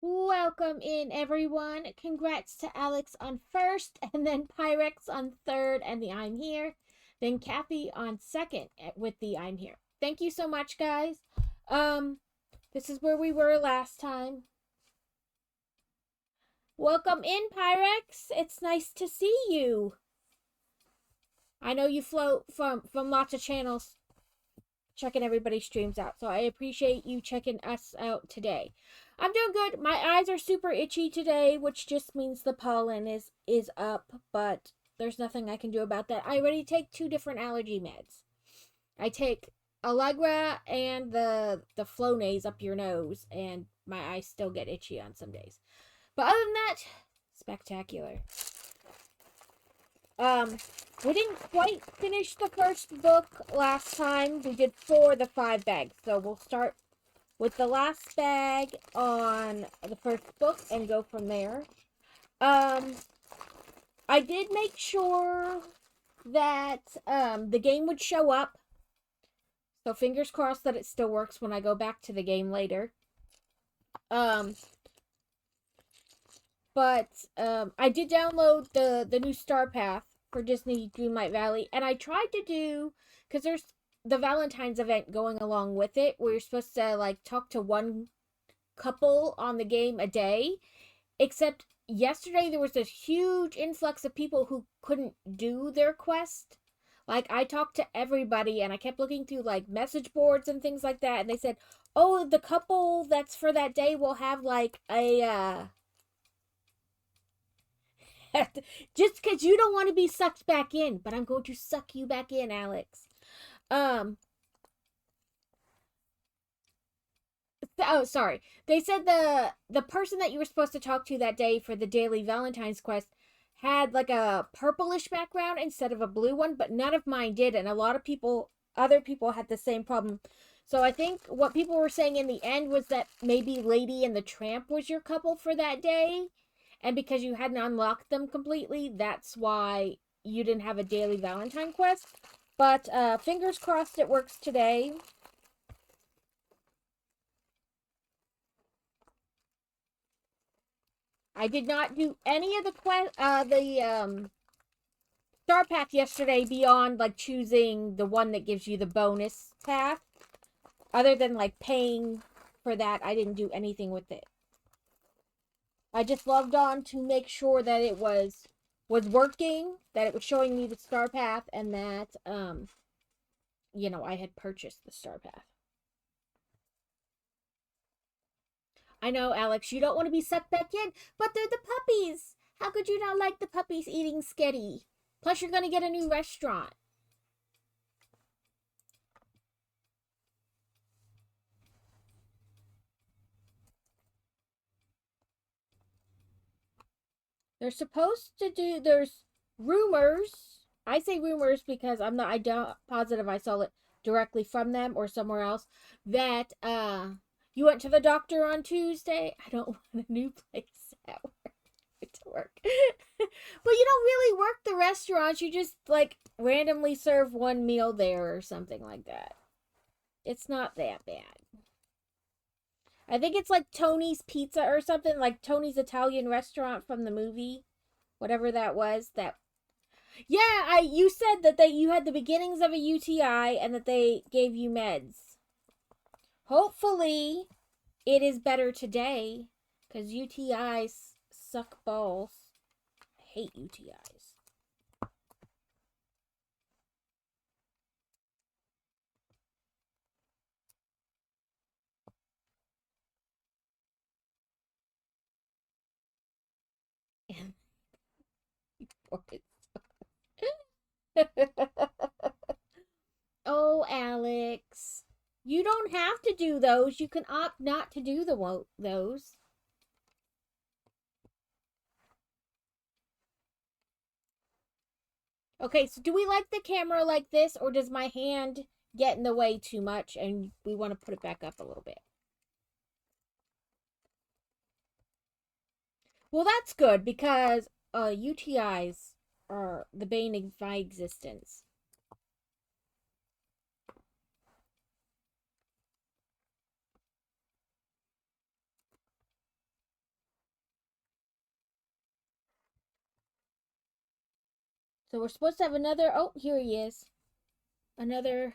Welcome in, everyone. Congrats to Alex on first, and then Pyrex on third, and the I'm here. Then Kathy on second with the I'm here. Thank you so much, guys. Um, this is where we were last time. Welcome in, Pyrex. It's nice to see you. I know you float from lots of channels, checking everybody's streams out, so I appreciate you checking us out today. I'm doing good. My eyes are super itchy today, which just means the pollen is up, but there's nothing I can do about that. I already take 2 different allergy meds. I take Allegra and the Flonase up your nose, and my eyes still get itchy on some days. But other than that, spectacular. Um, we didn't quite finish the first book last time. We did 4 of the 5 bags, so we'll start with the last bag on the first book and go from there. I did make sure that the game would show up. So fingers crossed that it still works when I go back to the game later. But I did download the new Star Path for Disney Dreamlight Valley, and I tried to do, because there's the Valentine's event going along with it, where you're supposed to like talk to one couple on the game a day. Except yesterday there was this huge influx of people who couldn't do their quest. Like, I talked to everybody and I kept looking through like message boards and things like that, and they said, "Oh, the couple that's for that day will have like a just because you don't want to be sucked back in, but I'm going to suck you back in, Alex." Um, oh, sorry. They said the person that you were supposed to talk to that day for the daily Valentine's quest had like a purplish background instead of a blue one, but none of mine did, and a lot of other people had the same problem. So I think what people were saying in the end was that maybe Lady and the Tramp was your couple for that day, and because you hadn't unlocked them completely, that's why you didn't have a daily Valentine quest. But fingers crossed it works today. I did not do any of the star path yesterday beyond like choosing the one that gives you the bonus path. Other than like paying for that, I didn't do anything with it. I just logged on to make sure that it was working, that it was showing me the star path, and that I had purchased the star path. I know, Alex, you don't want to be sucked back in, but they're the puppies. How could you not like the puppies eating sketty? Plus, you're going to get a new restaurant. They're supposed to do, there's rumors. I say rumors because I don't positive I saw it directly from them or somewhere else, that you went to the doctor on Tuesday. I don't want a new place at work to work. But you don't really work the restaurants. You just like randomly serve one meal there or something like that. It's not that bad. I think it's like Tony's Pizza or something, like Tony's Italian restaurant from the movie, whatever that was. That yeah, you said that you had the beginnings of a UTI and that they gave you meds. Hopefully, it is better today, because UTIs suck balls. I hate UTIs. Oh, Alex. You don't have to do those. You can opt not to do those. Okay, so do we like the camera like this, or does my hand get in the way too much and we want to put it back up a little bit? Well, that's good because UTIs are the bane of my existence. So we're supposed to have another. Oh, here he is. Another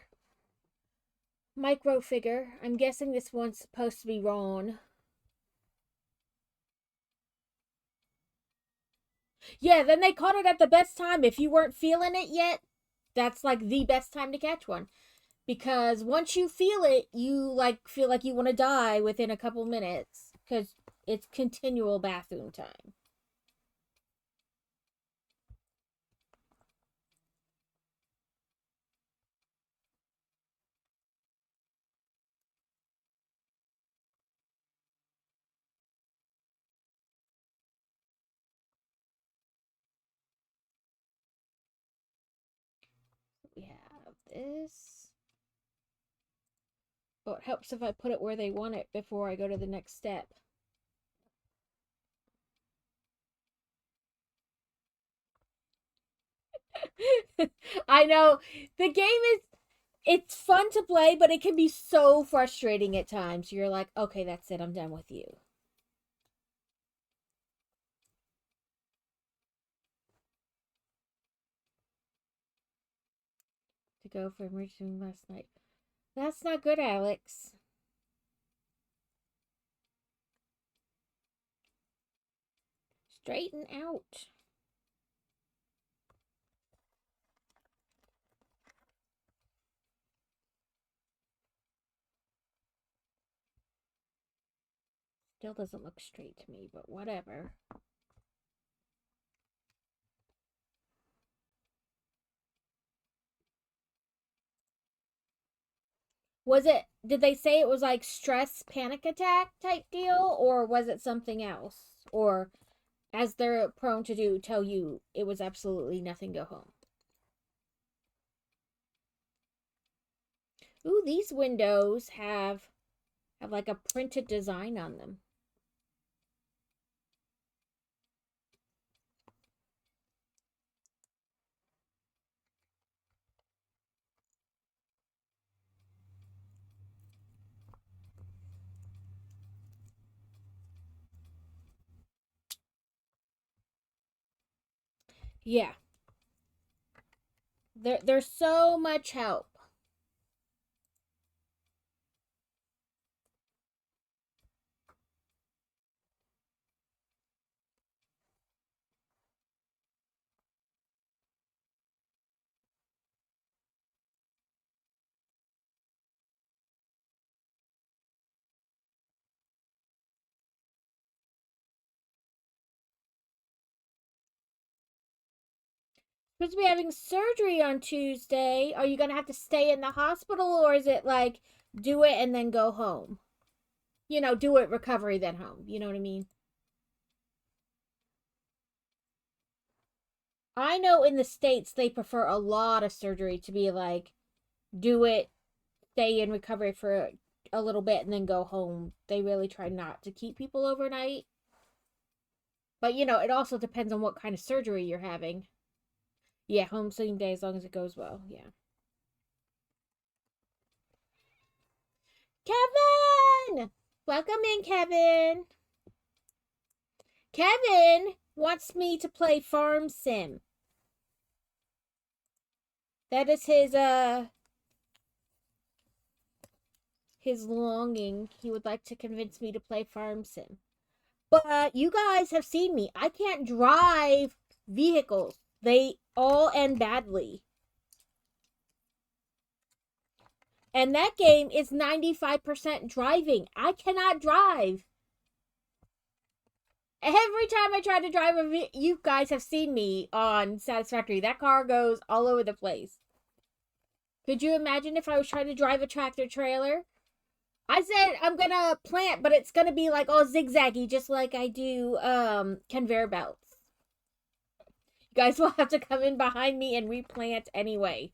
micro figure. I'm guessing this one's supposed to be Ron. Yeah, then they caught it at the best time. If you weren't feeling it yet, that's like the best time to catch one. Because once you feel it, you like feel like you want to die within a couple minutes because it's continual bathroom time. We have this. Oh, it helps if I put it where they want it before I go to the next step. I know the game is it's fun to play, but it can be so frustrating at times. You're like, okay, that's it. I'm done with you. To go for emergency room last night. That's not good, Alex. Straighten out. Still doesn't look straight to me, but whatever. Was it, did they say it was like stress panic attack type deal, or was it something else? Or, as they're prone to do, tell you it was absolutely nothing, go home? Ooh, these windows have like a printed design on them. Yeah. There's so much help. Supposed to be having surgery on Tuesday. Are you gonna have to stay in the hospital, or is it like do it and then go home? You know, do it, recovery, then home. You know what I mean? I know in the States they prefer a lot of surgery to be like do it, stay in recovery for a little bit, and then go home. They really try not to keep people overnight. But you know, it also depends on what kind of surgery you're having. Yeah, home same day as long as it goes well. Yeah. Kevin! Welcome in, Kevin. Kevin wants me to play Farm Sim. That is his longing. He would like to convince me to play Farm Sim. But you guys have seen me. I can't drive vehicles. They all end badly. And that game is 95% driving. I cannot drive. Every time I try to drive you guys have seen me on Satisfactory. That car goes all over the place. Could you imagine if I was trying to drive a tractor trailer? I said I'm gonna plant, but it's gonna be like all zigzaggy, just like I do conveyor belts. You guys will have to come in behind me and replant anyway.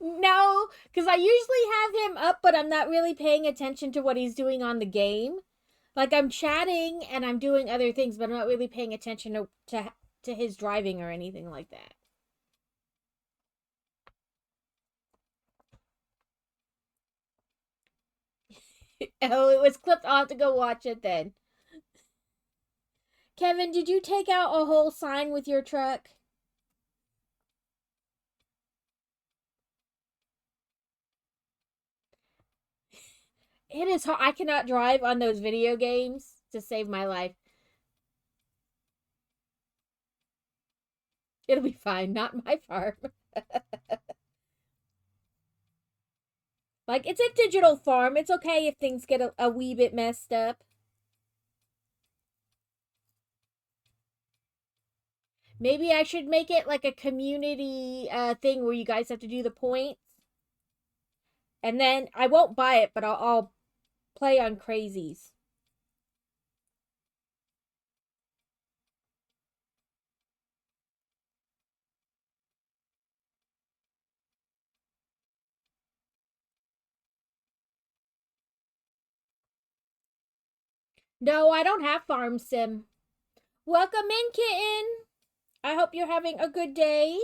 No, because I usually have him up, but I'm not really paying attention to what he's doing on the game. Like I'm chatting and I'm doing other things, but I'm not really paying attention to his driving or anything like that. Oh, it was clipped. I'll have to go watch it then. Kevin, did you take out a whole sign with your truck? It is hard. I cannot drive on those video games to save my life. It'll be fine. Not my farm. Like, it's a digital farm. It's okay if things get a wee bit messed up. Maybe I should make it like a community thing where you guys have to do the points. And then I won't buy it, but I'll play on crazies. No, I don't have Farm Sim. Welcome in, kitten. I hope you're having a good day.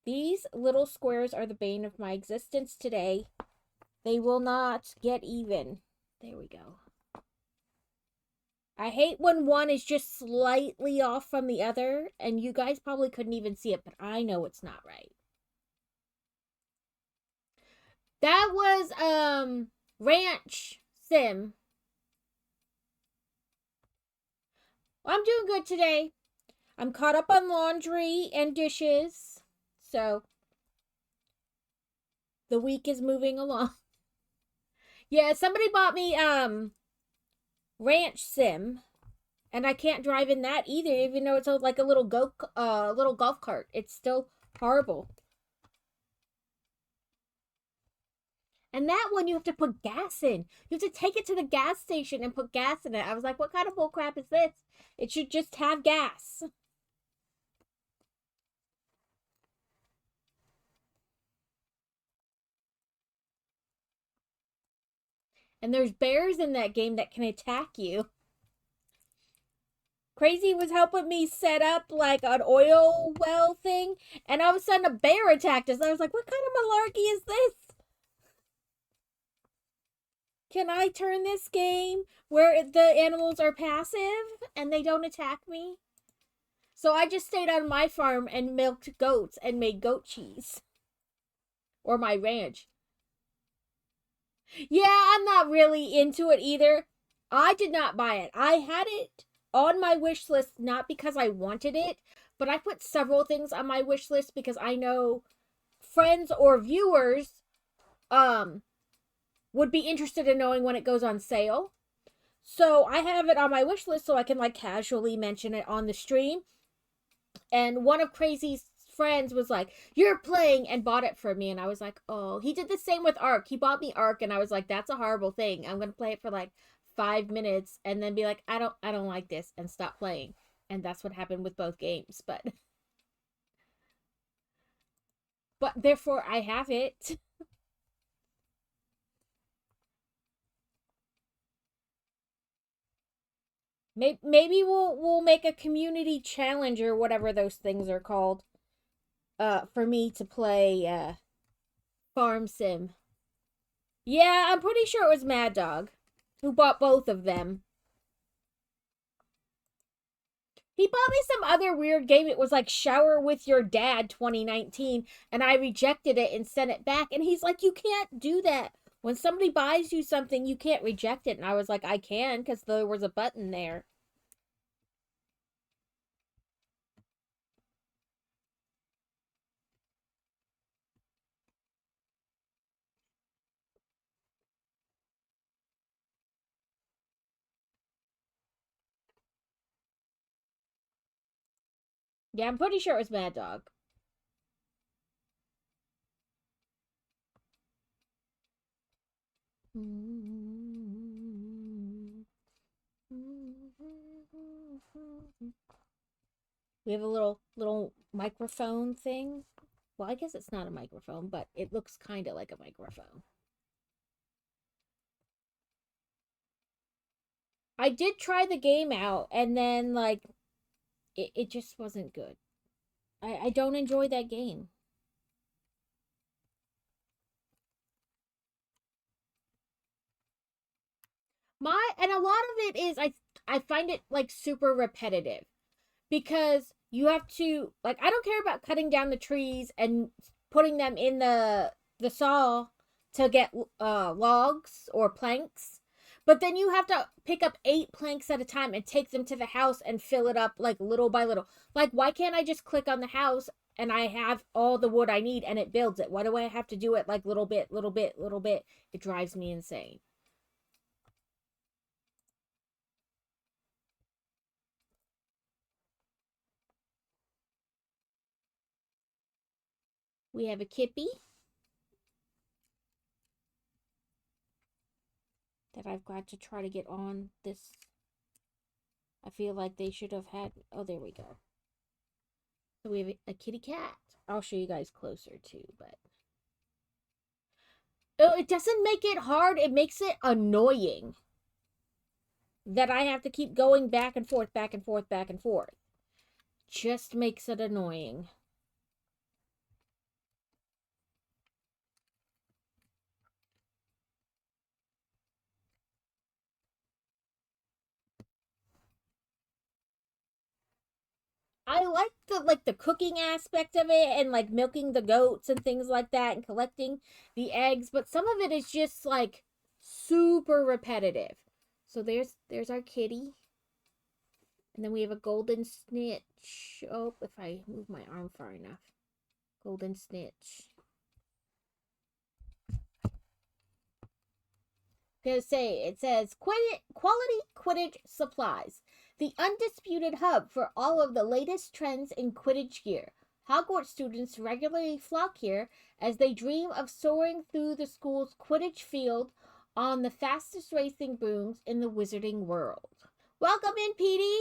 These little squares are the bane of my existence today. They will not get even. There we go. I hate when one is just slightly off from the other, and you guys probably couldn't even see it, but I know it's not right. That was Ranch Sim. I'm doing good today. I'm caught up on laundry and dishes. So the week is moving along. Yeah, somebody bought me Ranch Sim, and I can't drive in that either, even though it's like a little little golf cart. It's still horrible. And that one you have to put gas in. You have to take it to the gas station and put gas in it. I was like, what kind of bull crap is this? It should just have gas. And there's bears in that game that can attack you. Crazy was helping me set up like an oil well thing, and all of a sudden a bear attacked us. I was like, what kind of malarkey is this? Can I turn this game where the animals are passive and they don't attack me? So I just stayed on my farm and milked goats and made goat cheese. Or my ranch. Yeah, I'm not really into it either. I did not buy it. I had it on my wish list not because I wanted it, but I put several things on my wish list because I know friends or viewers um would be interested in knowing when it goes on sale. So I have it on my wish list so I can like casually mention it on the stream. And one of Crazy's friends was like, "You're playing," and bought it for me. And I was like, "Oh." He did the same with Ark. He bought me Ark, and I was like, "That's a horrible thing. I'm gonna play it for like 5 minutes and then be like, I don't like this," and stop playing. And that's what happened with both games. But therefore I have it. Maybe we'll make a community challenge or whatever those things are called. For me to play Farm Sim. Yeah, I'm pretty sure it was Mad Dog who bought both of them. He bought me some other weird game. It was like Shower with Your Dad 2019, and I rejected it and sent it back. And he's like, "You can't do that. When somebody buys you something, you can't reject it." And I was like, "I can, because there was a button there." Yeah, I'm pretty sure it was Mad Dog. We have a little microphone thing. Well, I guess it's not a microphone, but it looks kind of like a microphone. I did try the game out, and then, like, it just wasn't good. I don't enjoy that game. And a lot of it is I find it like super repetitive because you have to, like, I don't care about cutting down the trees and putting them in the saw to get logs or planks. But then you have to pick up 8 planks at a time and take them to the house and fill it up like little by little. Like, why can't I just click on the house and I have all the wood I need and it builds it? Why do I have to do it like little bit, little bit, little bit? It drives me insane. We have a kippy that I've got to try to get on this. I feel like they should have had. Oh, there we go. So we have a kitty cat. I'll show you guys closer too, but oh, it doesn't make it hard. It makes it annoying that I have to keep going back and forth, back and forth, back and forth. Just makes it annoying. I like the cooking aspect of it and like milking the goats and things like that and collecting the eggs, but some of it is just like super repetitive. So there's our kitty. And then we have a golden snitch. Oh, if I move my arm far enough. Golden snitch. It says quality Quidditch supplies. The undisputed hub for all of the latest trends in Quidditch gear. Hogwarts students regularly flock here as they dream of soaring through the school's Quidditch field on the fastest racing brooms in the wizarding world. Welcome in, Petey!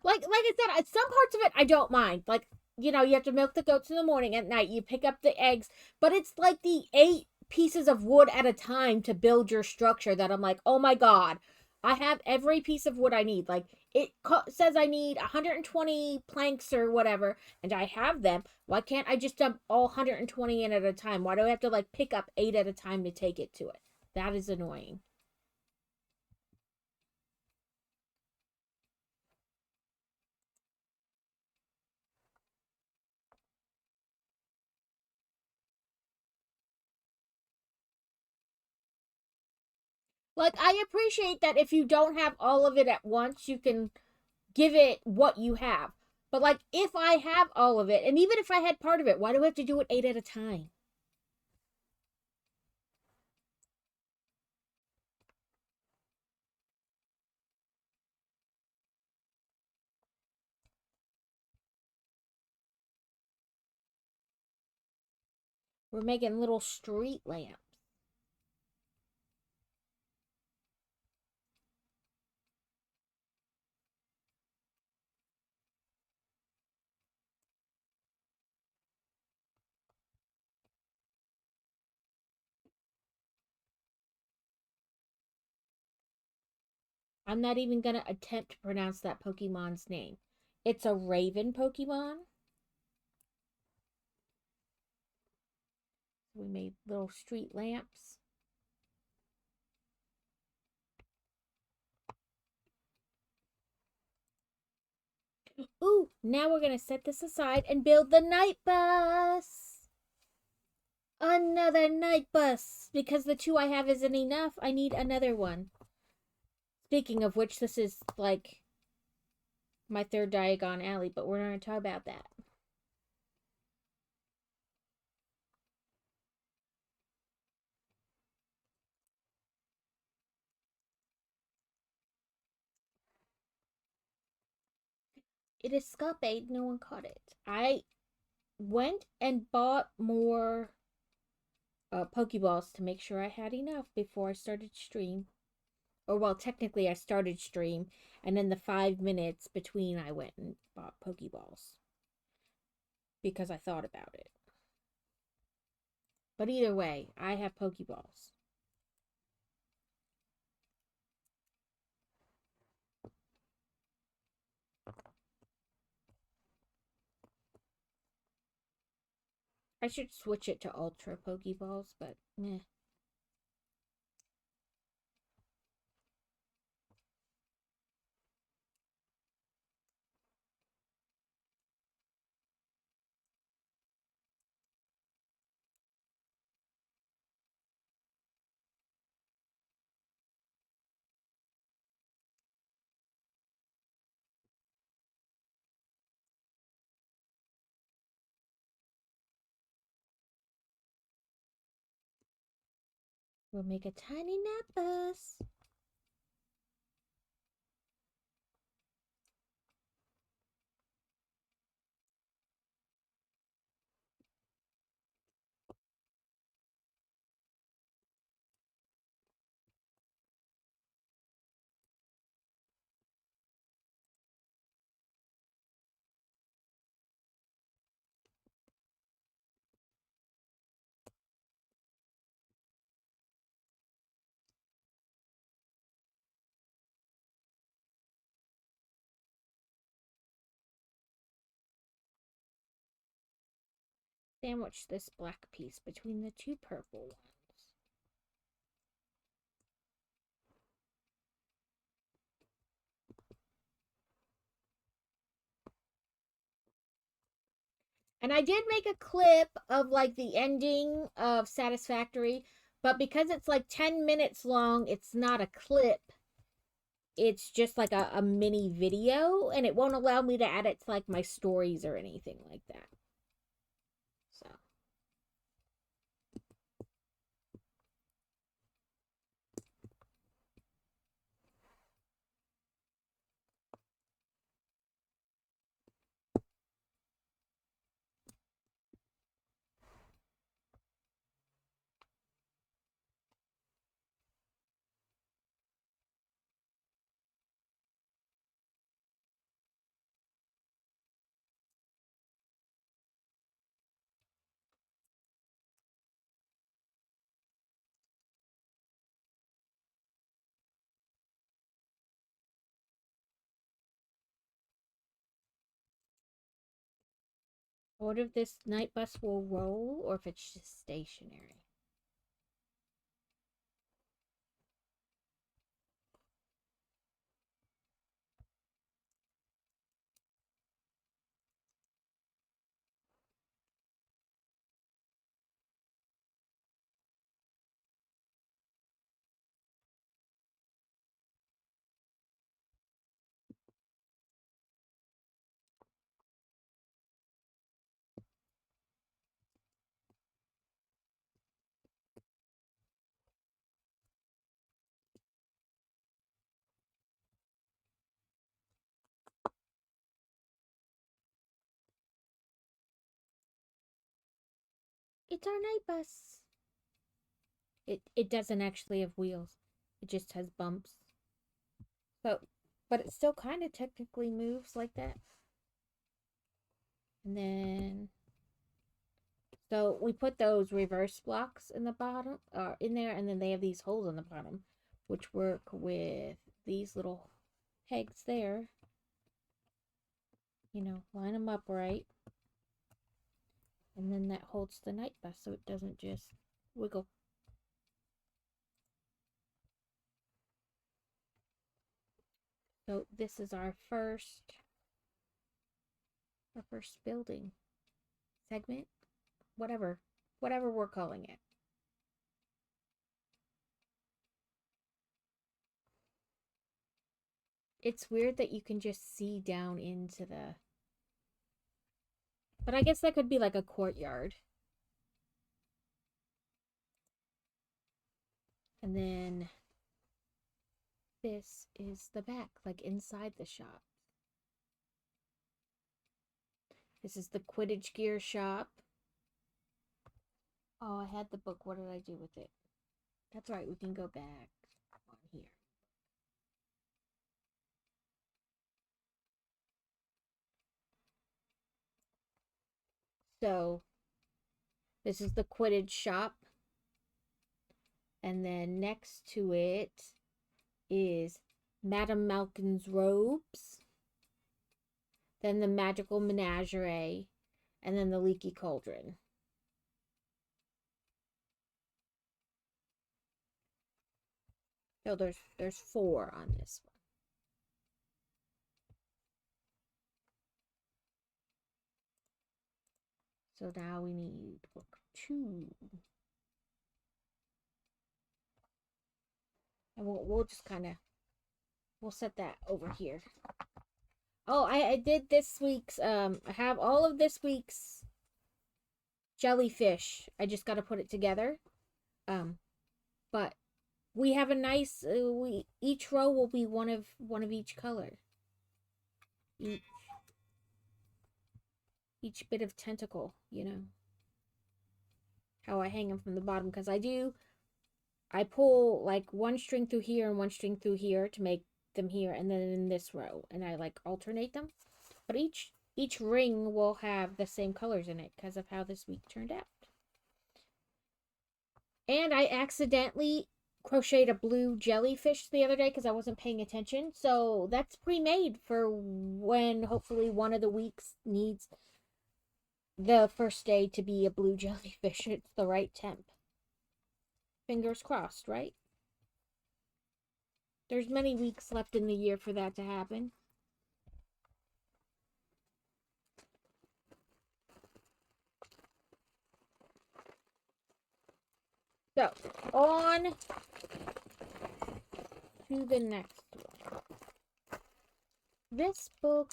Like I said, some parts of it I don't mind. Like, you have to milk the goats in the morning. At night you pick up the eggs, but it's like the 8 pieces of wood at a time to build your structure that I'm like, oh my god, I have every piece of wood I need. Like, it says I need 120 planks or whatever, and I have them. Why can't I just dump all 120 in at a time? Why do I have to like pick up 8 at a time to take it to it? That is annoying. Like, I appreciate that if you don't have all of it at once, you can give it what you have. But, like, if I have all of it, and even if I had part of it, why do I have to do it 8 at a time? We're making little street lamps. I'm not even going to attempt to pronounce that Pokemon's name. It's a raven Pokemon. We made little street lamps. Ooh, now we're going to set this aside and build the night bus. Another night bus. Because the 2 I have isn't enough, I need another one. Speaking of which, this is like my 3rd Diagon alley, but we're not going to talk about that. It escaped. No one caught it. I went and bought more Pokeballs to make sure I had enough before I started stream. Or, well, technically, I started stream, and then the 5 minutes between, I went and bought Pokeballs because I thought about it. But either way, I have Pokeballs. I should switch it to Ultra Pokeballs, but meh. We'll make a tiny Nappas. Sandwich this black piece between the two purple ones. And I did make a clip of like the ending of Satisfactory, but because it's like 10 minutes long, it's not a clip. It's just like a mini video, and it won't allow me to add it to like my stories or anything like that. So. What if this night bus will roll, or if it's just stationary? It's our night bus. It doesn't actually have wheels. It just has bumps. So, but it still kind of technically moves like that. And then, so we put those reverse blocks in the bottom, in there, and then they have these holes in the bottom, which work with these little pegs there. You know, line them up right. And then that holds the night bus so it doesn't just wiggle. So this is our first building segment, whatever we're calling it. It's weird that you can just see down into the, but I guess that could be like a courtyard. And then this is the back, like inside the shop. This is the Quidditch gear shop. Oh, I had the book. What did I do with it? That's right. We can go back on here. So this is the Quidditch shop. And then next to it is Madame Malkin's robes. Then the Magical Menagerie. And then the Leaky Cauldron. So there's 4 on this one. So now we need book 2. And we'll just kind of, we'll set that over here. Oh, I did this week's, I have all of this week's jellyfish. I just got to put it together. But we have a nice, each row will be one of each color. Each bit of tentacle, you know. How I hang them from the bottom, because I pull like one string through here and one string through here to make them here, and then in this row, and I like alternate them. But each ring will have the same colors in it because of how this week turned out. And I accidentally crocheted a blue jellyfish the other day because I wasn't paying attention. So that's pre-made for when hopefully one of the weeks needs the first day to be a blue jellyfish. It's the right temp. Fingers crossed, right? There's many weeks left in the year for that to happen. So, on to the next one. This book,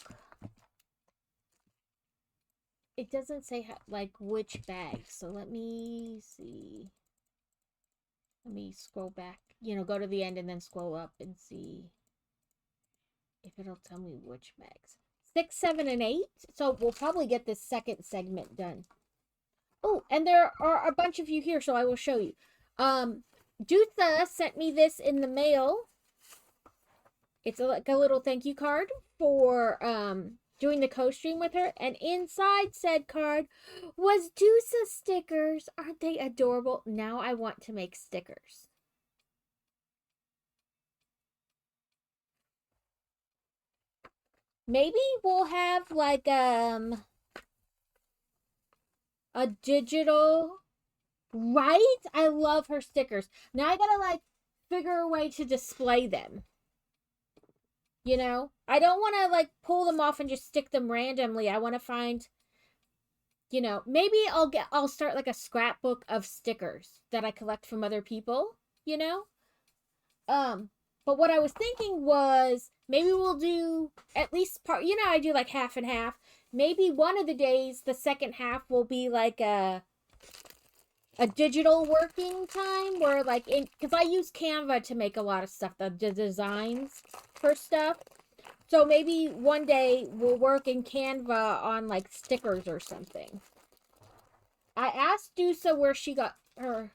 it doesn't say like which bag, so let me see. Let me scroll back, go to the end and then scroll up and see if it'll tell me which bags. 6, 7, and 8. So we'll probably get this second segment done. Oh, and there are a bunch of you here, so I will show you. Dutha sent me this in the mail. It's like a little thank you card for doing the co-stream with her, and inside said card was Deusa stickers. Aren't they adorable? Now I want to make stickers. Maybe we'll have like a digital, right? I love her stickers. Now I gotta like figure a way to display them. I don't want to like pull them off and just stick them randomly. I want to find, maybe I'll start like a scrapbook of stickers that I collect from other people, But what I was thinking was maybe we'll do at least part, I do like half and half. Maybe one of the days, the second half will be like a digital working time where like, because I use Canva to make a lot of stuff, the designs for stuff. So maybe one day we'll work in Canva on like stickers or something. I asked Dusa where she got her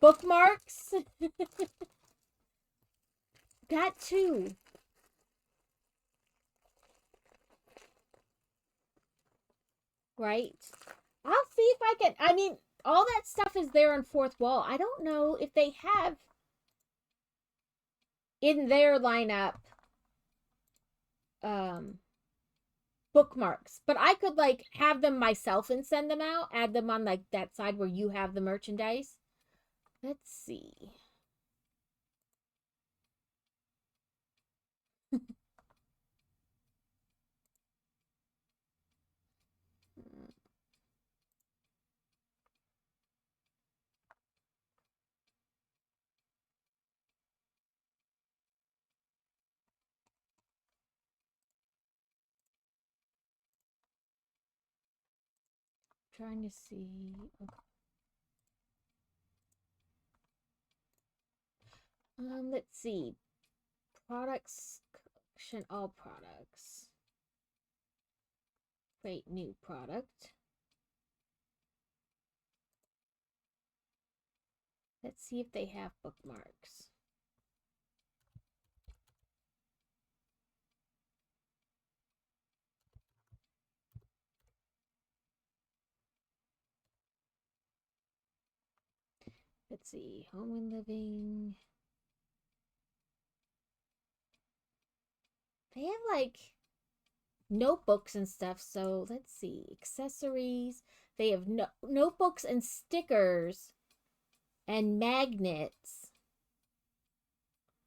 bookmarks. That too. Right? I'll see if I can. I mean, all that stuff is there on Fourth Wall. I don't know if they have in their lineup bookmarks, but I could like have them myself and send them out, add them on like that side where you have the merchandise. Let's see. Trying to see. Okay. Let's see. Products collection, all products. Create new product. Let's see if they have bookmarks. let's see. Home and living. They have like notebooks and stuff. So let's see. Accessories. They have notebooks and stickers and magnets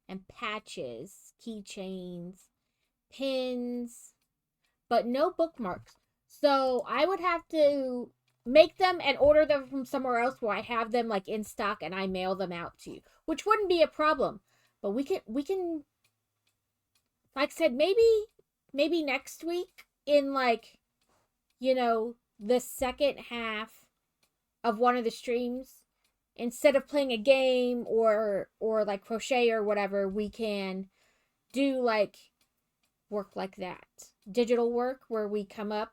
and patches, keychains, pins, but no bookmarks. So I would have to make them and order them from somewhere else where I have them like in stock and I mail them out to you, which wouldn't be a problem. But we can like I said, maybe next week in like, the second half of one of the streams, instead of playing a game or like crochet or whatever, we can do like work like that. Digital work where we come up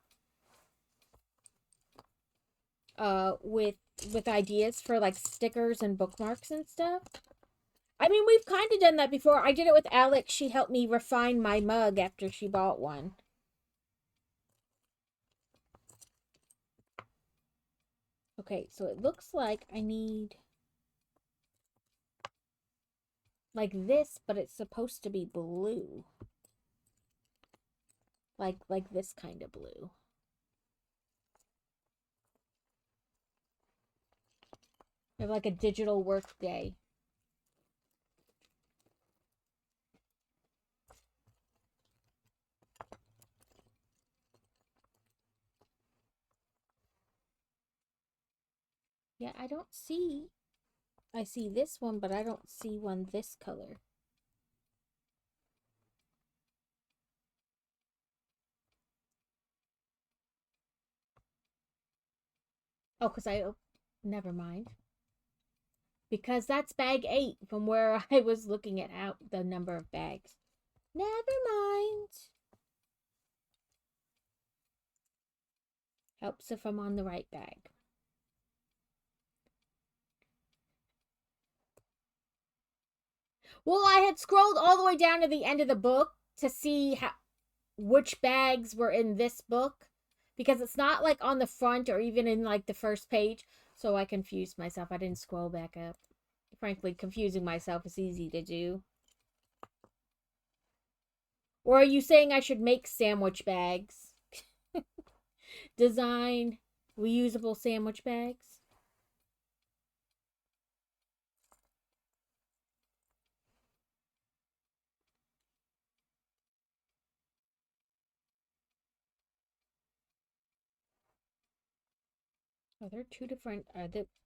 with ideas for like stickers and bookmarks and stuff. I mean, we've kind of done that before. I did it with Alex. She helped me refine my mug after she bought one. Okay, so it looks like I need like this, but it's supposed to be blue. Like this kind of blue. I have like a digital work day. Yeah, I see this one, but I don't see one this color. Oh, never mind. Because that's bag 8 from where I was looking at out the number of bags. Never mind. Helps if I'm on the right bag. Well, I had scrolled all the way down to the end of the book to see which bags were in this book, because it's not like on the front or even in like the first page. So I confused myself. I didn't scroll back up. Frankly, confusing myself is easy to do. Or are you saying I should make sandwich bags? Design reusable sandwich bags? Oh, they're two different.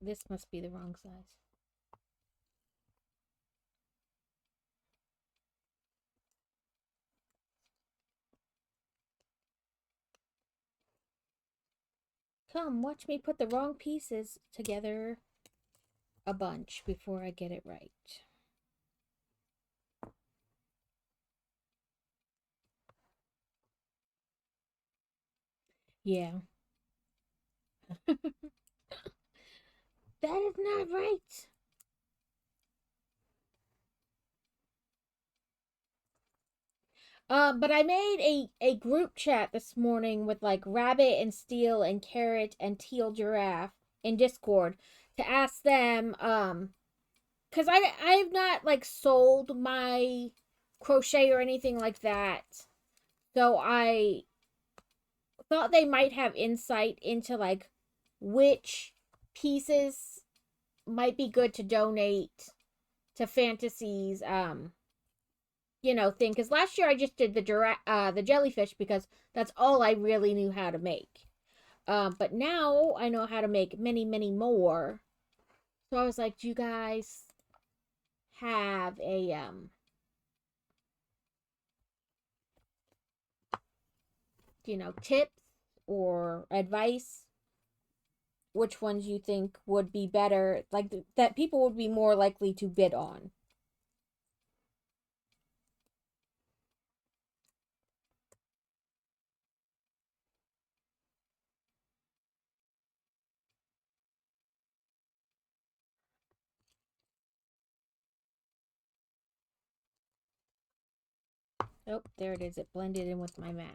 This must be the wrong size. Come, watch me put the wrong pieces together a bunch before I get it right. Yeah. That is not right. But I made a group chat this morning with like Rabbit and Steel and Carrot and Teal Giraffe in Discord to ask them, because I've not like sold my crochet or anything like that. So I thought they might have insight into like which pieces might be good to donate to Fantasies thing, because last year I just did the jellyfish because that's all I really knew how to make. But now I know how to make many more. So I was like, do you guys have a tips or advice, which ones you think would be better, like that people would be more likely to bid on? Oh, there it is. It blended in with my mat.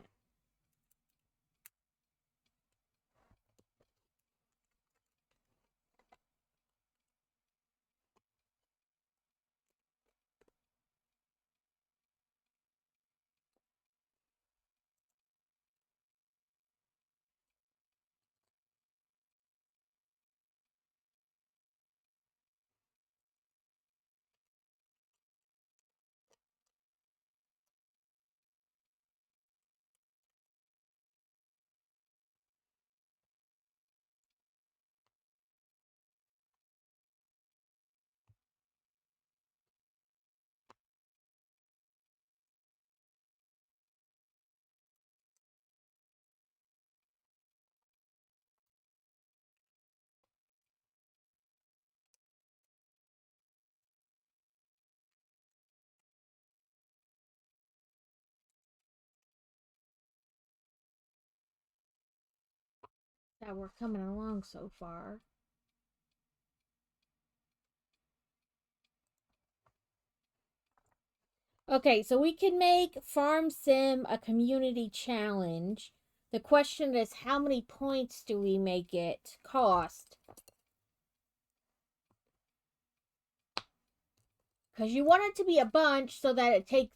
how we're coming along so far. Okay, so we can make Farm Sim a community challenge. The question is, how many points do we make it cost? Because you want it to be a bunch so that it takes...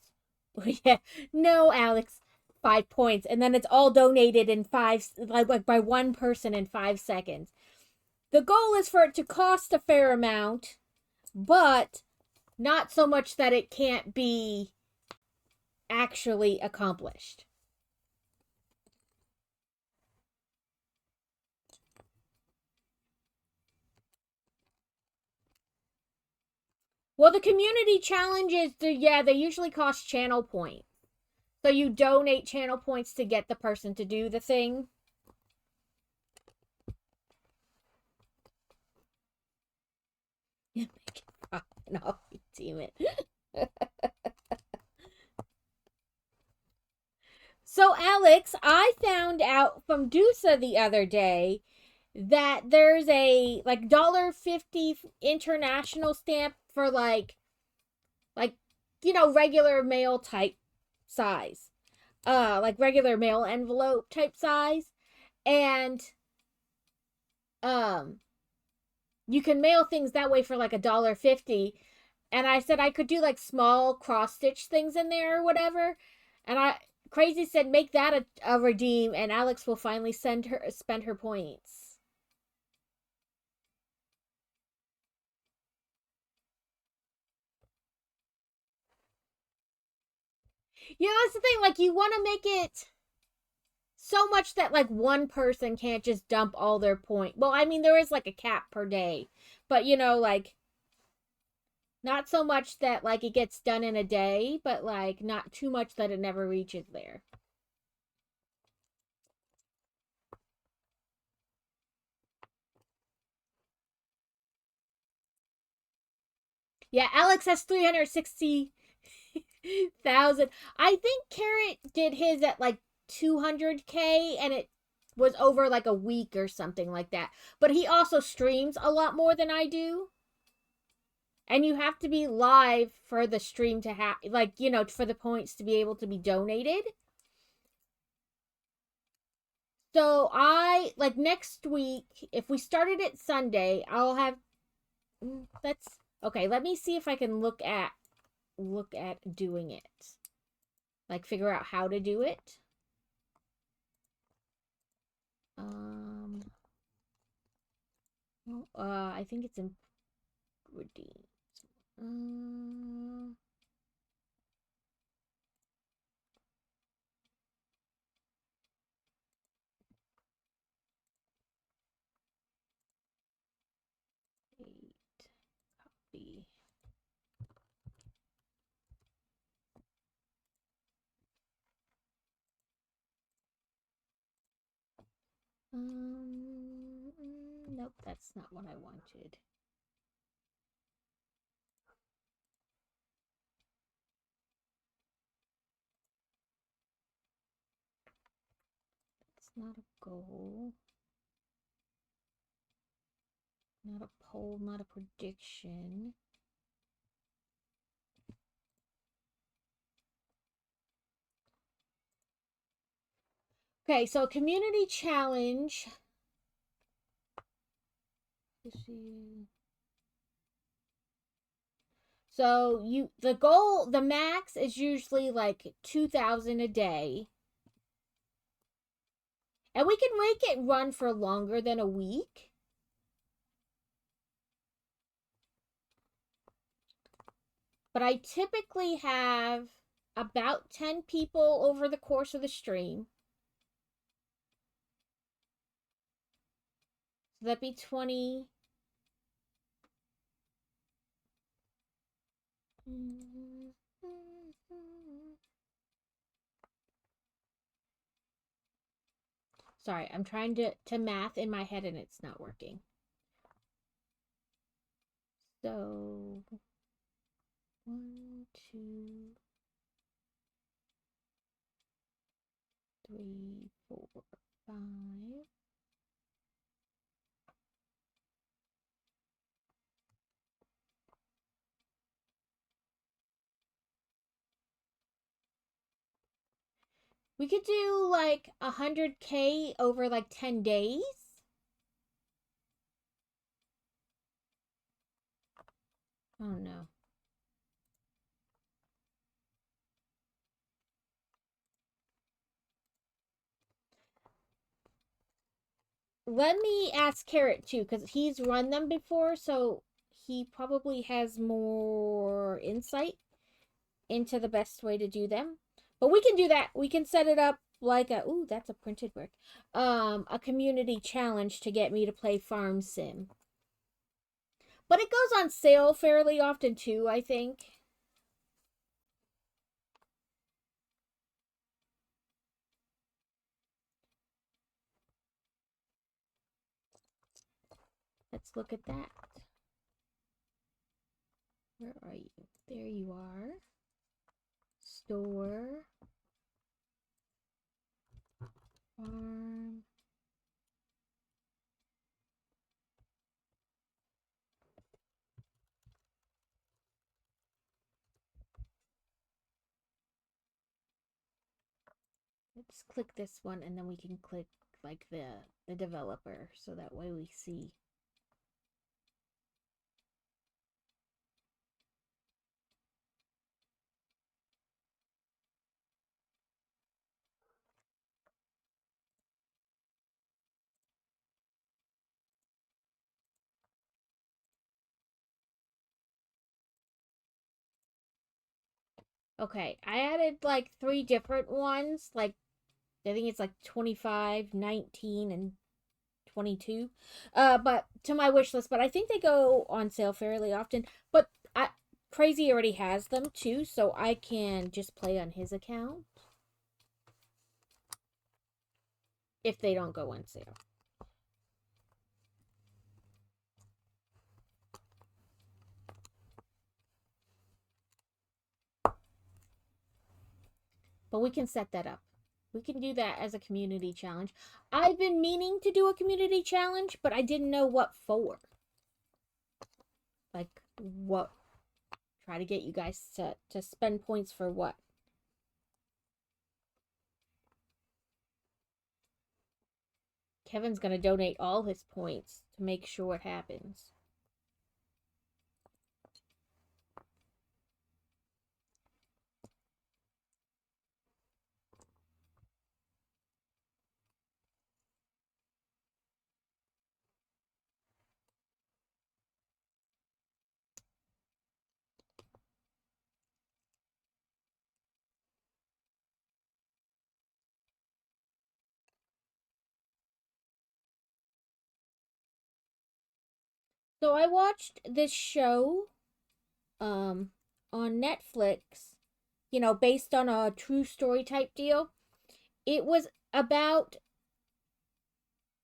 Yeah, no, Alex. 5 points. And then it's all donated in like by one person in 5 seconds. The goal is for it to cost a fair amount, but not so much that it can't be actually accomplished. Well, the community challenges, yeah, they usually cost channel points. So you donate channel points to get the person to do the thing. No, damn it. So, Alex, I found out from Dusa the other day that there's a like $1.50 international stamp for like regular mail type size. Like regular mail envelope type size. And um you can mail things that way for like $1.50. And I said I could do like small cross stitch things in there or whatever. And Crazy said make that a redeem, and Alex will finally spend her points. That's the thing. Like, you want to make it so much that like one person can't just dump all their point. Well, I mean, there is like a cap per day, but like not so much that like it gets done in a day, but like not too much that it never reaches there. Yeah, Alex has 360,000. I think Carrot did his at like 200K, and it was over like a week or something like that. But he also streams a lot more than I do. And you have to be live for the stream to have, like, for the points to be able to be donated. So like next week, if we started it Sunday, I'll have, that's, okay, let me see if I can look at doing it. Like, figure out how to do it. Um, I think it's in redeem. Um, copy. Nope, that's not what I wanted. It's not a goal. Not a poll, not a prediction. Okay, so community challenge. So the max is usually like 2,000 a day. And we can make it run for longer than a week. But I typically have about 10 people over the course of the stream. So that'd be 20. Sorry, I'm trying to math in my head and it's not working. So 1, 2, 3, 4, 5. We could do like 100K over like 10 days. Oh no. Let me ask Carrot too, because he's run them before, so he probably has more insight into the best way to do them. But we can do that. We can set it up like a ooh, that's a printed brick. A community challenge to get me to play Farm Sim. But it goes on sale fairly often too, I think. Let's look at that. Where are you? There you are. Store. Farm. Let's click this one and then we can click like the developer so that way we see. Okay, I added like 3 different ones, like I think it's like 25, 19, and 22. But to my wish list, but I think they go on sale fairly often. But Crazy already has them too, so I can just play on his account if they don't go on sale. But we can set that up. We can do that as a community challenge. I've been meaning to do a community challenge, but I didn't know what for. Like, what? Try to get you guys to spend points for what? Kevin's going to donate all his points to make sure it happens. So I watched this show on Netflix, based on a true story type deal. It was about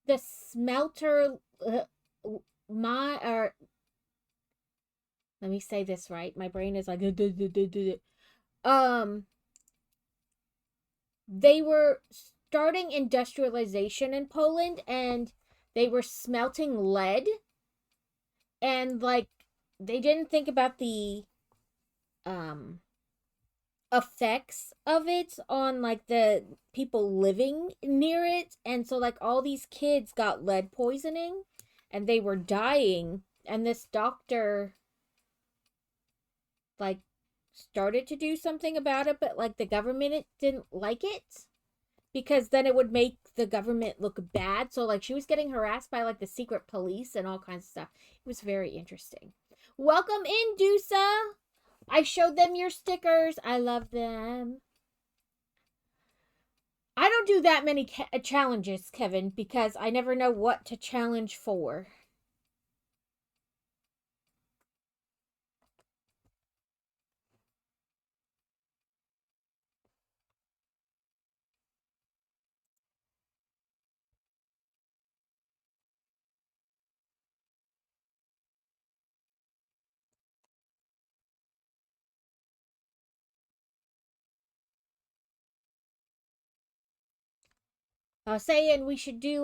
the smelter my or let me say this right. My brain is like they were starting industrialization in Poland and they were smelting lead and like they didn't think about the um effects of it on like the people living near it, and so like all these kids got lead poisoning and they were dying, and this doctor like started to do something about it, but like the government didn't like it because then it would make the government look bad. So like she was getting harassed by like the secret police and all kinds of stuff. It was very interesting. Welcome in, Dusa. I showed them your stickers. I love them. I don't do that many challenges, Kevin, because I never know what to challenge for. I was saying we should do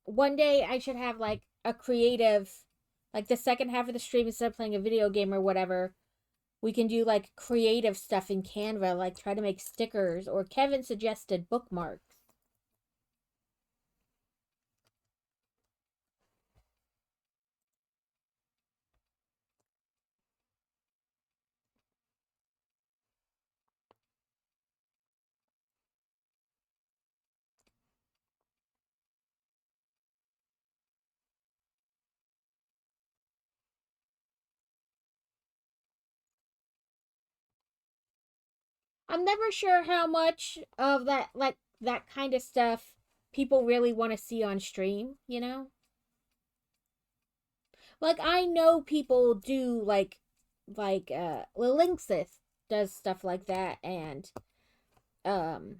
one day I should have like a creative, like the second half of the stream instead of playing a video game or whatever. We can do like creative stuff in Canva, like try to make stickers, or Kevin suggested bookmarks. I'm never sure how much of that, like that kind of stuff, people really want to see on stream, you know? Like I know people do Linksys does stuff like that, and um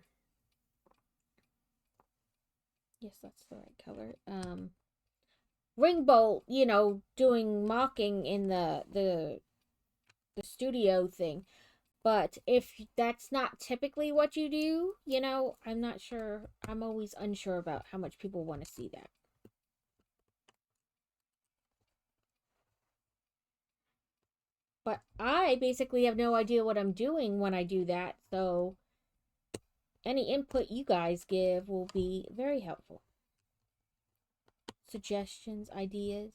yes, that's the right color. Ringbolt, doing mocking in the studio thing. But if that's not typically what you do, I'm not sure. I'm always unsure about how much people want to see that. But I basically have no idea what I'm doing when I do that, so any input you guys give will be very helpful. Suggestions, ideas.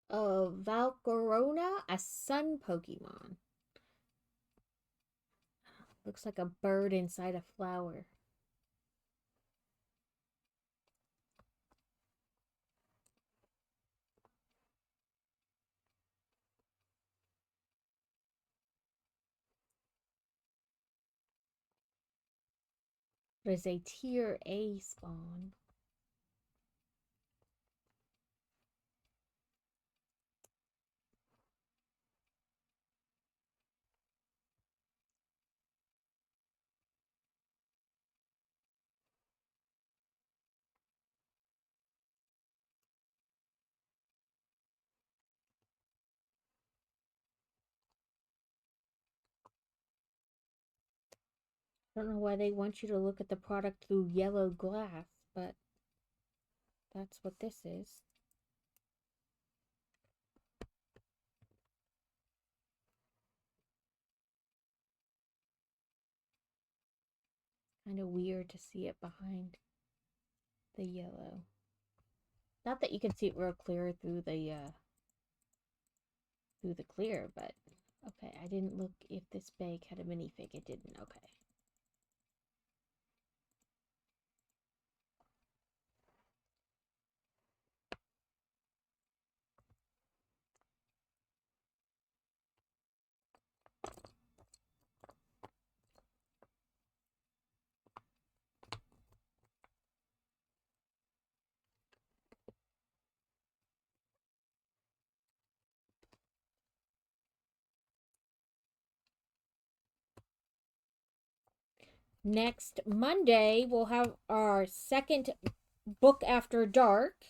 Valcorona, a sun Pokemon. Looks like a bird inside a flower. There's a tier A spawn. I don't know why they want you to look at the product through yellow glass, but that's what this is. Kind of weird to see it behind the yellow. Not that you can see it real clear through the clear, but okay. I didn't look if this bag had a minifig. It didn't. Okay. Next Monday, we'll have our second book after dark.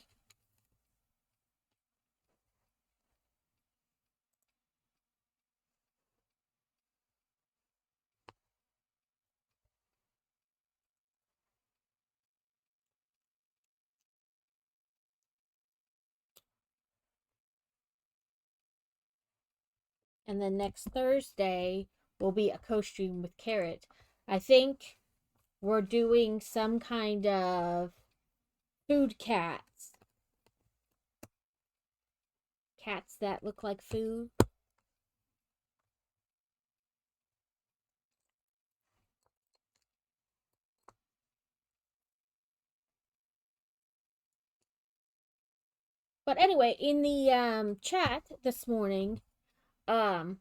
And then next Thursday will be a co-stream with Carrot. I think we're doing some kind of food cats. Cats that look like food. But anyway, in the chat this morning, um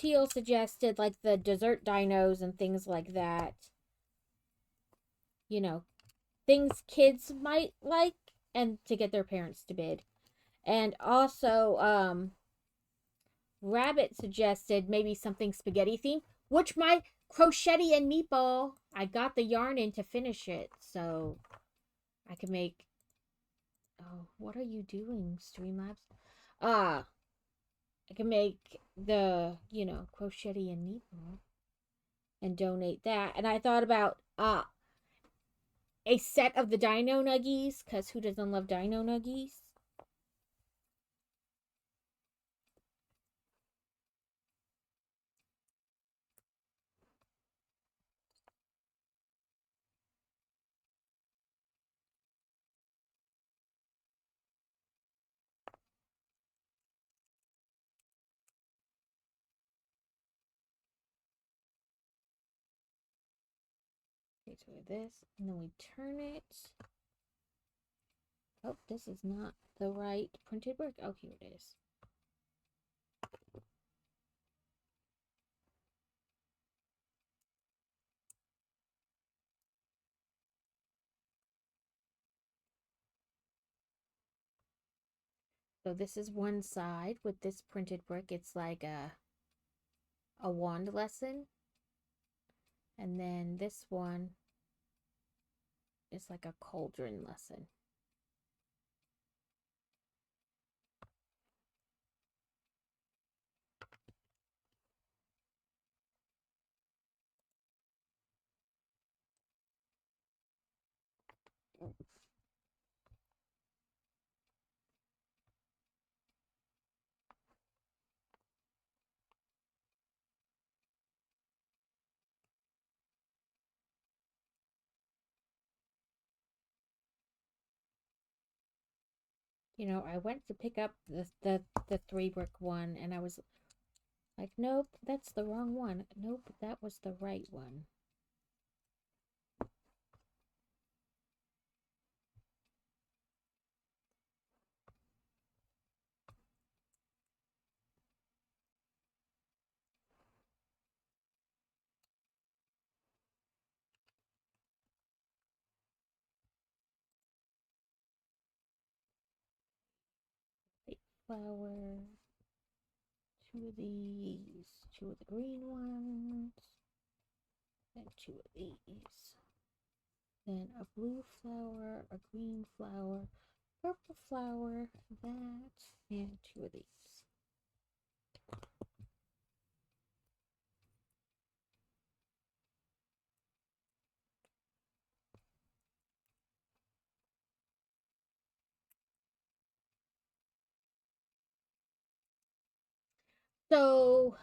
Teal suggested like the dessert dinos and things like that. You know, things kids might like and to get their parents to bid. And also, Rabbit suggested maybe something spaghetti themed, which my crochetti and meatball, I got the yarn in to finish it, so I can make. Oh, what are you doing, Streamlabs? I can make the, crochetti and meatball and donate that. And I thought about a set of the Dino Nuggies, because who doesn't love Dino Nuggies? Okay, so this, and then we turn it. Oh, this is not the right printed work. Oh, here it is. So this is one side with this printed brick. It's like a wand lesson. And then this one is like a cauldron lesson. I went to pick up the 3 brick one, and I was like, nope, that's the wrong one. Nope, that was the right one. Flower. 2 of these. 2 of the green ones. And 2 of these. Then a blue flower, a green flower, purple flower, that, and 2 of these. So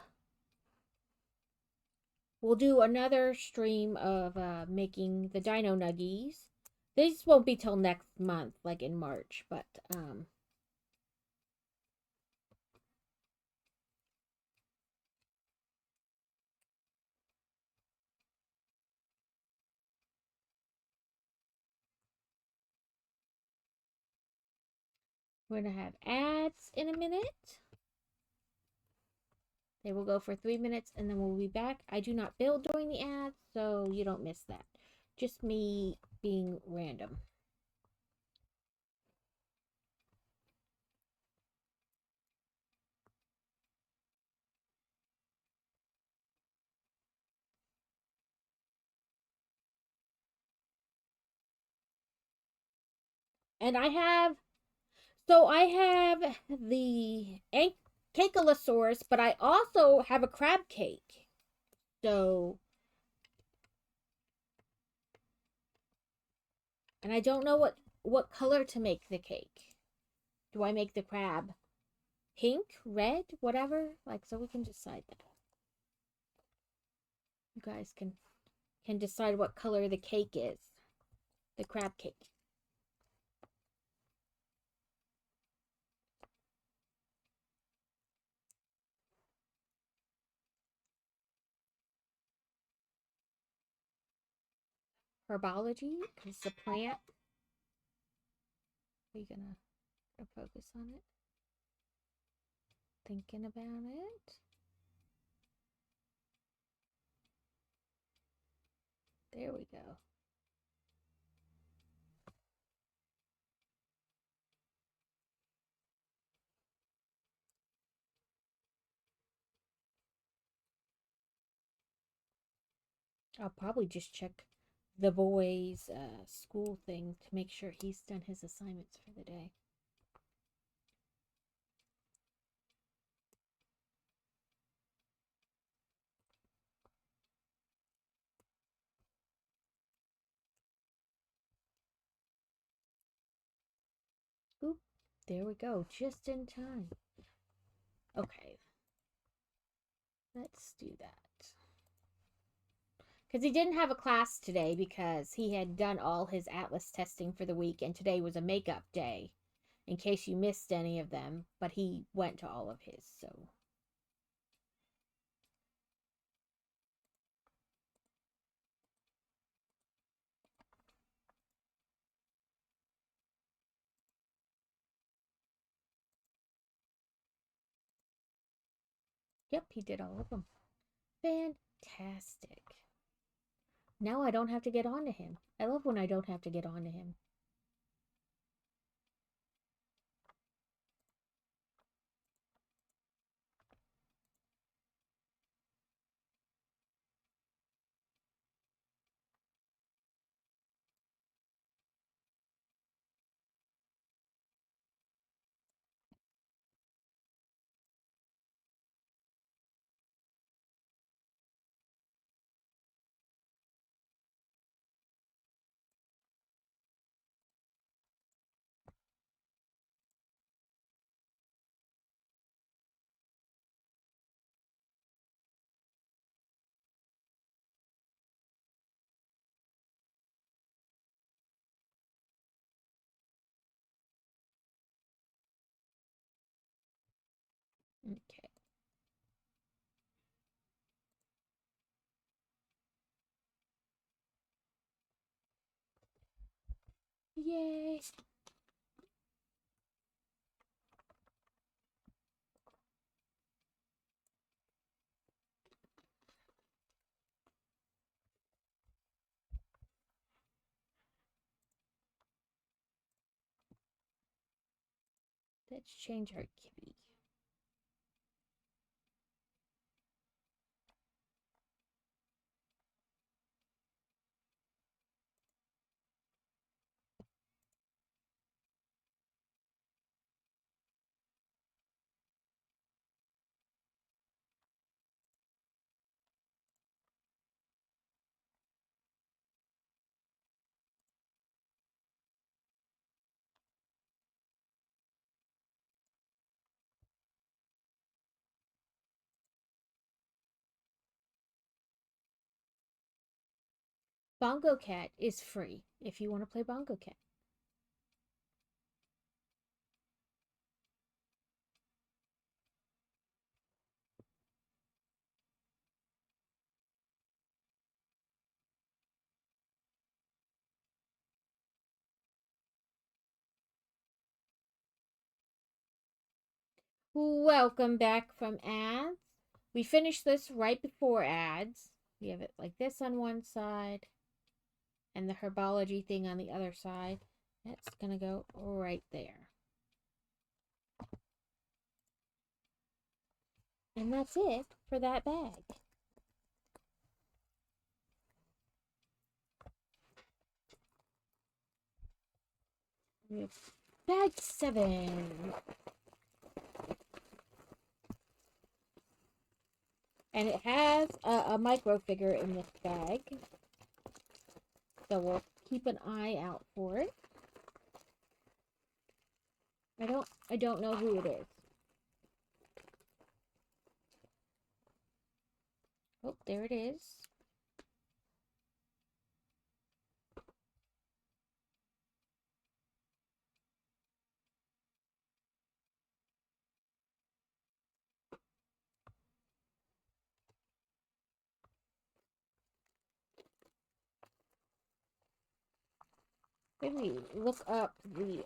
we'll do another stream of making the Dino Nuggies. This won't be till next month, like in March, but we're gonna have ads in a minute. They will go for 3 minutes, and then we'll be back. I do not build during the ads, so you don't miss that. Just me being random. And I have the Cakealosaurus, but I also have a crab cake. So, and I don't know what color to make the cake. Do I make the crab pink, red, whatever? Like, so we can decide that. You guys can decide what color the cake is. The crab cake. Herbology is the plant. Are you gonna focus on it? Thinking about it. There we go. I'll probably just check the boys' school thing to make sure he's done his assignments for the day. Oop, there we go, just in time. Okay, let's do that. Because he didn't have a class today because he had done all his Atlas testing for the week, and today was a makeup day, in case you missed any of them, but he went to all of his, so. Yep, he did all of them. Fantastic. Now I don't have to get on to him. I love when I don't have to get on to him. Okay. Yay. Let's change our key. Bongo Cat is free if you want to play Bongo Cat. Welcome back from ads. We finished this right before ads. We have it like this on one side and the herbology thing on the other side. That's going to go right there. And that's it for that bag. We have bag 7. And it has a micro figure in this bag. So we'll keep an eye out for it. I don't know who it is. Oh, there it is. Maybe look up the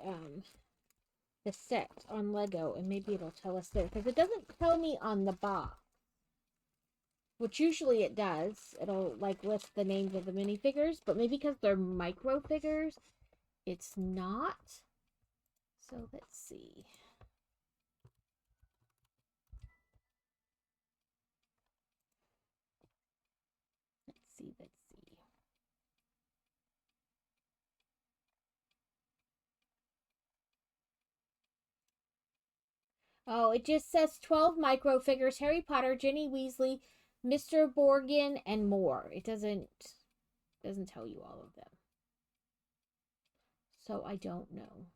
set on Lego and maybe it'll tell us there because it doesn't tell me on the box. which usually it does. It'll like list the names of the minifigures, but maybe because they're micro figures, it's not. So let's see. Let's see. Oh, it just says 12 micro figures, Harry Potter, Ginny Weasley, Mr. Borgin, and more. It doesn't tell you all of them. So I don't know.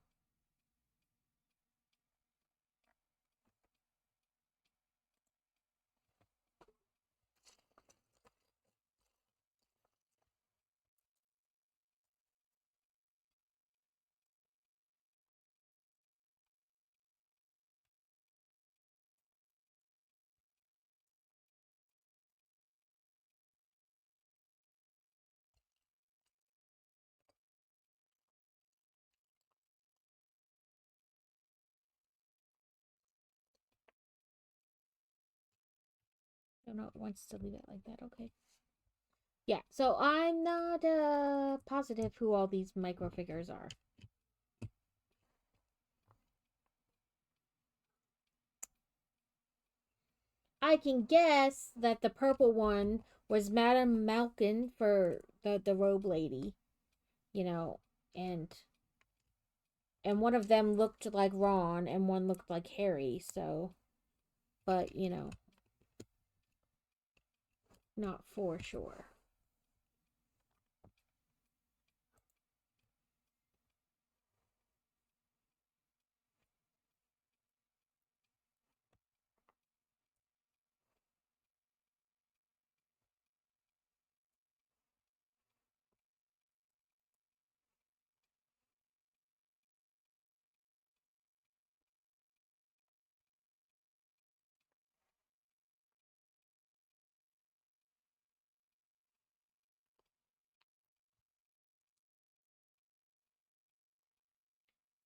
I don't know, it wants to leave it like that. Okay. Yeah, so I'm not positive who all these micro figures are. I can guess that the purple one was Madame Malkin for the robe lady, you know, and one of them looked like Ron and one looked like Harry, so but, not for sure.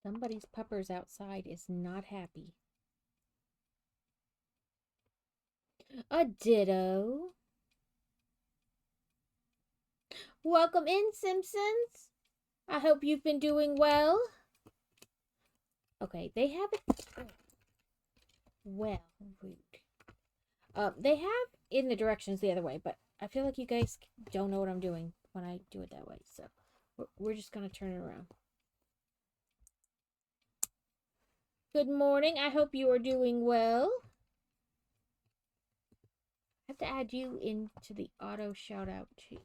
Somebody's puppers outside is not happy. A ditto. Welcome in, Simpsons. I hope you've been doing well. Okay, they have it. Well, rude. They have in the directions the other way, but I feel like you guys don't know what I'm doing when I do it that way. So we're just gonna turn it around. Good morning. I hope you are doing well. I have to add you into the auto shout out too.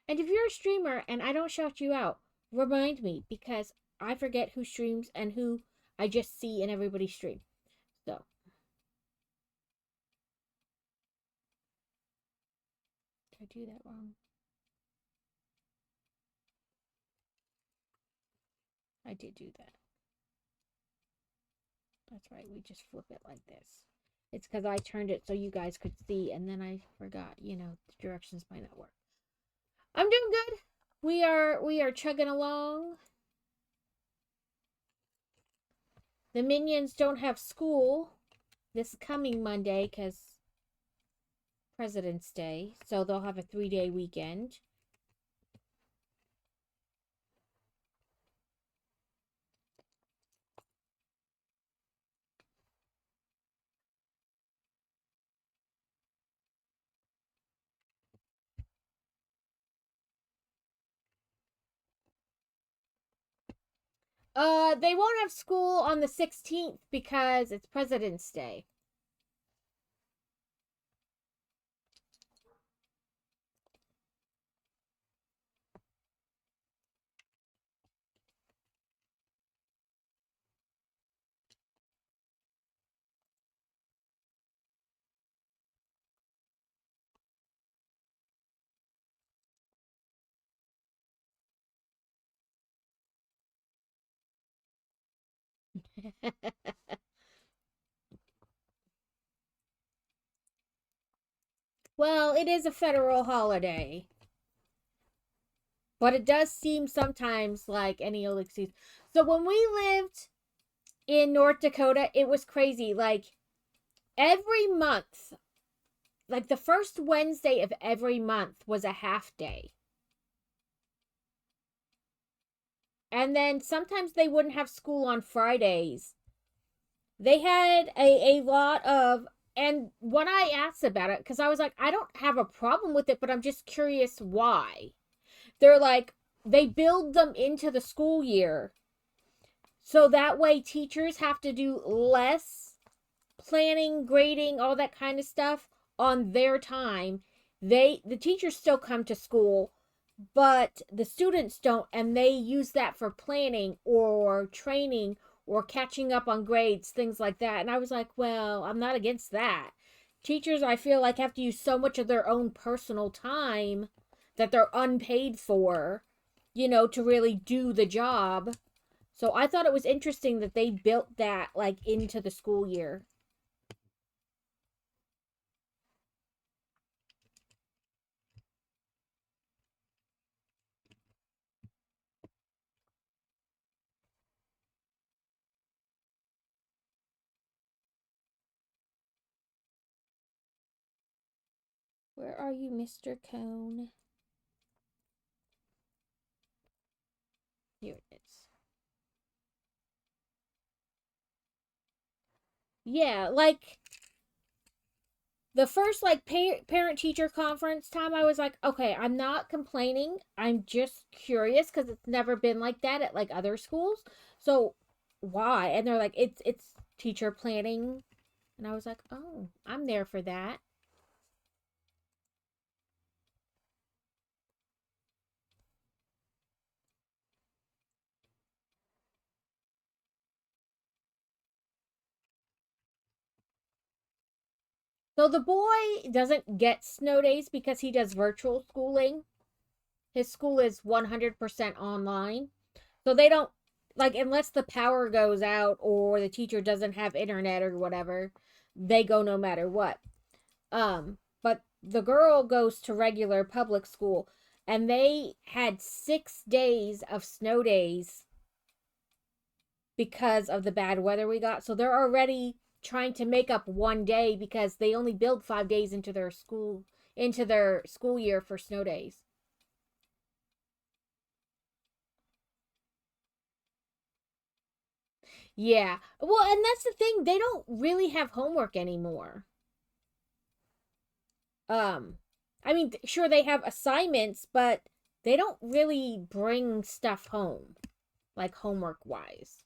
And if you're a streamer and I don't shout you out, remind me because I forget who streams and who I just see in everybody's stream. So. Did I do that wrong? I did do that. That's right. We just flip it like this. It's because I turned it so you guys could see, and then I forgot. The directions might not work. I'm doing good. We are chugging along. The minions don't have school this coming Monday because President's Day, so they'll have a 3-day weekend. They won't have school on the 16th because it's President's Day. Well, it is a federal holiday. But it does seem sometimes like any old excuse. So when we lived in North Dakota, it was crazy. Like every month, like the first Wednesday of every month was a half day. And then sometimes they wouldn't have school on Fridays. They had a lot of, and when I asked about it, because I was like, I don't have a problem with it, but I'm just curious why. They're like, they build them into the school year. So that way teachers have to do less planning, grading, all that kind of stuff on their time. The teachers still come to school, but the students don't, and they use that for planning or training or catching up on grades, things like that. And I was like, well, I'm not against that. Teachers, I feel like, have to use so much of their own personal time that they're unpaid for, to really do the job. So I thought it was interesting that they built that like into the school year. Where are you, Mr. Cone? Here it is. Yeah, like the first like parent teacher conference time, I was like, okay, I'm not complaining. I'm just curious because it's never been like that at like other schools. So why? And they're like, it's teacher planning, and I was like, oh, I'm there for that. So the boy doesn't get snow days because he does virtual schooling. His school is 100% online. So they don't, like, unless the power goes out or the teacher doesn't have internet or whatever, they go no matter what. But the girl goes to regular public school, and they had 6 days of snow days because of the bad weather we got. So they're already trying to make up one day because they only build 5 days into their school year for snow days. Yeah. Well, and that's the thing, they don't really have homework anymore. Um I mean, sure they have assignments, but they don't really bring stuff home like homework wise.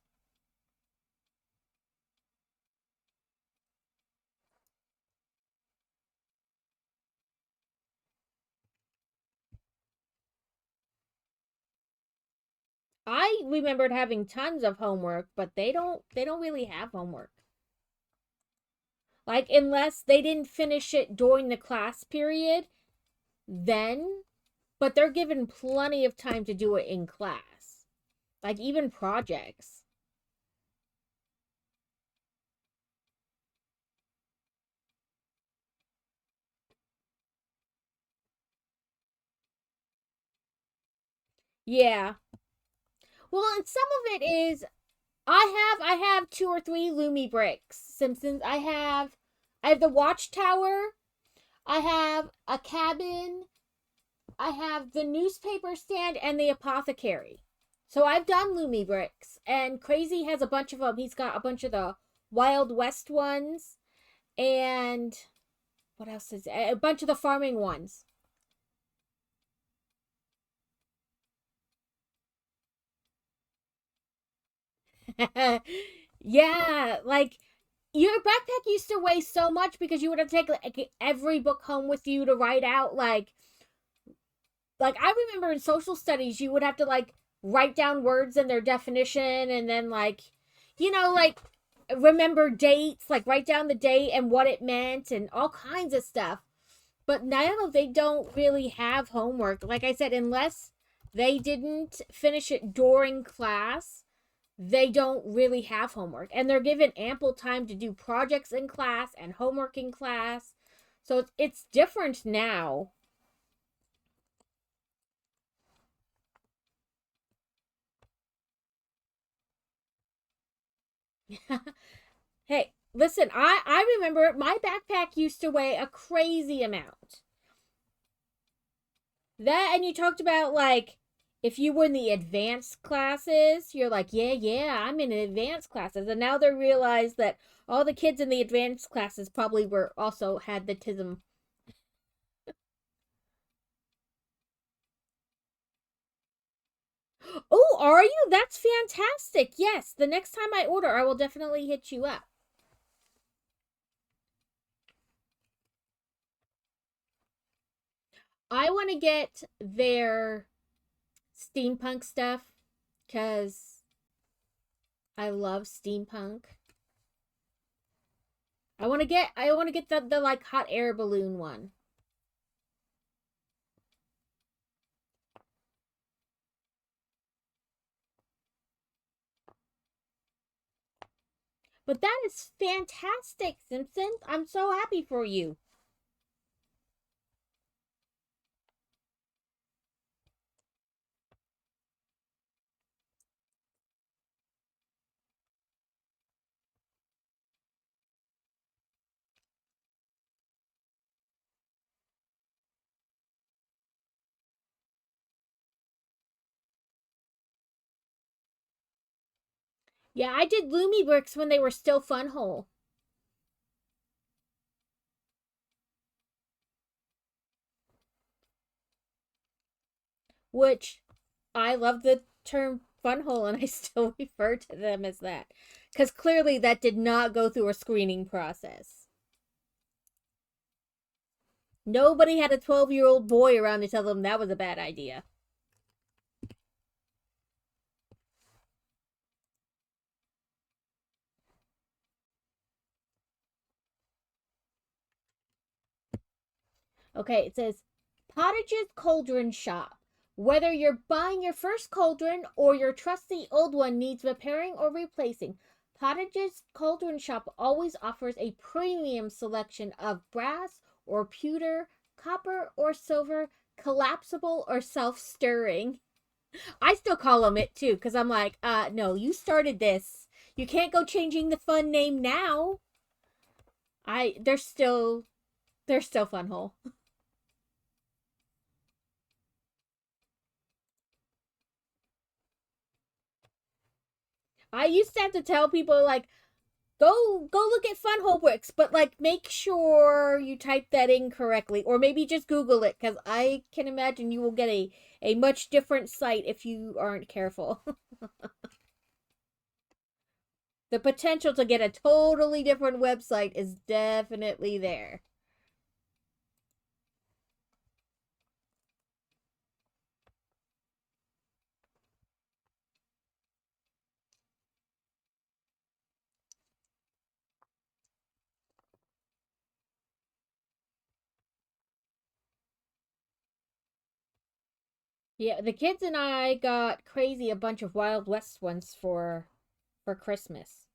I remembered having tons of homework, but they don't really have homework. Like unless they didn't finish it during the class period, then but they're given plenty of time to do it in class. Like even projects. Yeah. Well, and some of it is I have two or three Loomy bricks. Simpsons. I have the watchtower. I have a cabin. I have the newspaper stand and the apothecary. So I've done Loomy bricks, and Crazy has a bunch of them. He's got a bunch of the Wild West ones, and what else is it? A bunch of the farming ones. Yeah, like your backpack used to weigh so much because you would have to take like every book home with you to write out like I remember in social studies you would have to like write down words and their definition, and then like remember dates, like write down the date and what it meant and all kinds of stuff. But now they don't really have homework. Like I said, unless they didn't finish it during class, they don't really have homework. And they're given ample time to do projects in class and homework in class. So it's different now. Hey, listen, I remember my backpack used to weigh a crazy amount. That, and you talked about like if you were in the advanced classes, you're like, yeah, yeah, I'm in advanced classes. And now they realize that all the kids in the advanced classes probably were also had the tism. Oh, are you? That's fantastic. Yes, the next time I order, I will definitely hit you up. I want to get their steampunk stuff because I love steampunk. I want to get the like hot air balloon one. But that is fantastic, Simpson. I'm so happy for you. Yeah, I did Loomy bricks when they were still fun hole, which I love the term fun hole and I still refer to them as that. Because clearly that did not go through a screening process. Nobody had a 12-year-old boy around to tell them that was a bad idea. Okay, it says Pottage's Cauldron Shop. Whether you're buying your first cauldron or your trusty old one needs repairing or replacing, Pottage's Cauldron Shop always offers a premium selection of brass or pewter, copper or silver, collapsible or self stirring. I still call them it too because I'm like, no, you started this. You can't go changing the fun name now. They're still fun hole. I used to have to tell people like go look at Funhole bricks, but like make sure you type that in correctly, or maybe just Google it because I can imagine you will get a much different site if you aren't careful. The potential to get a totally different website is definitely there. Yeah, the kids and I got crazy a bunch of Wild West ones for Christmas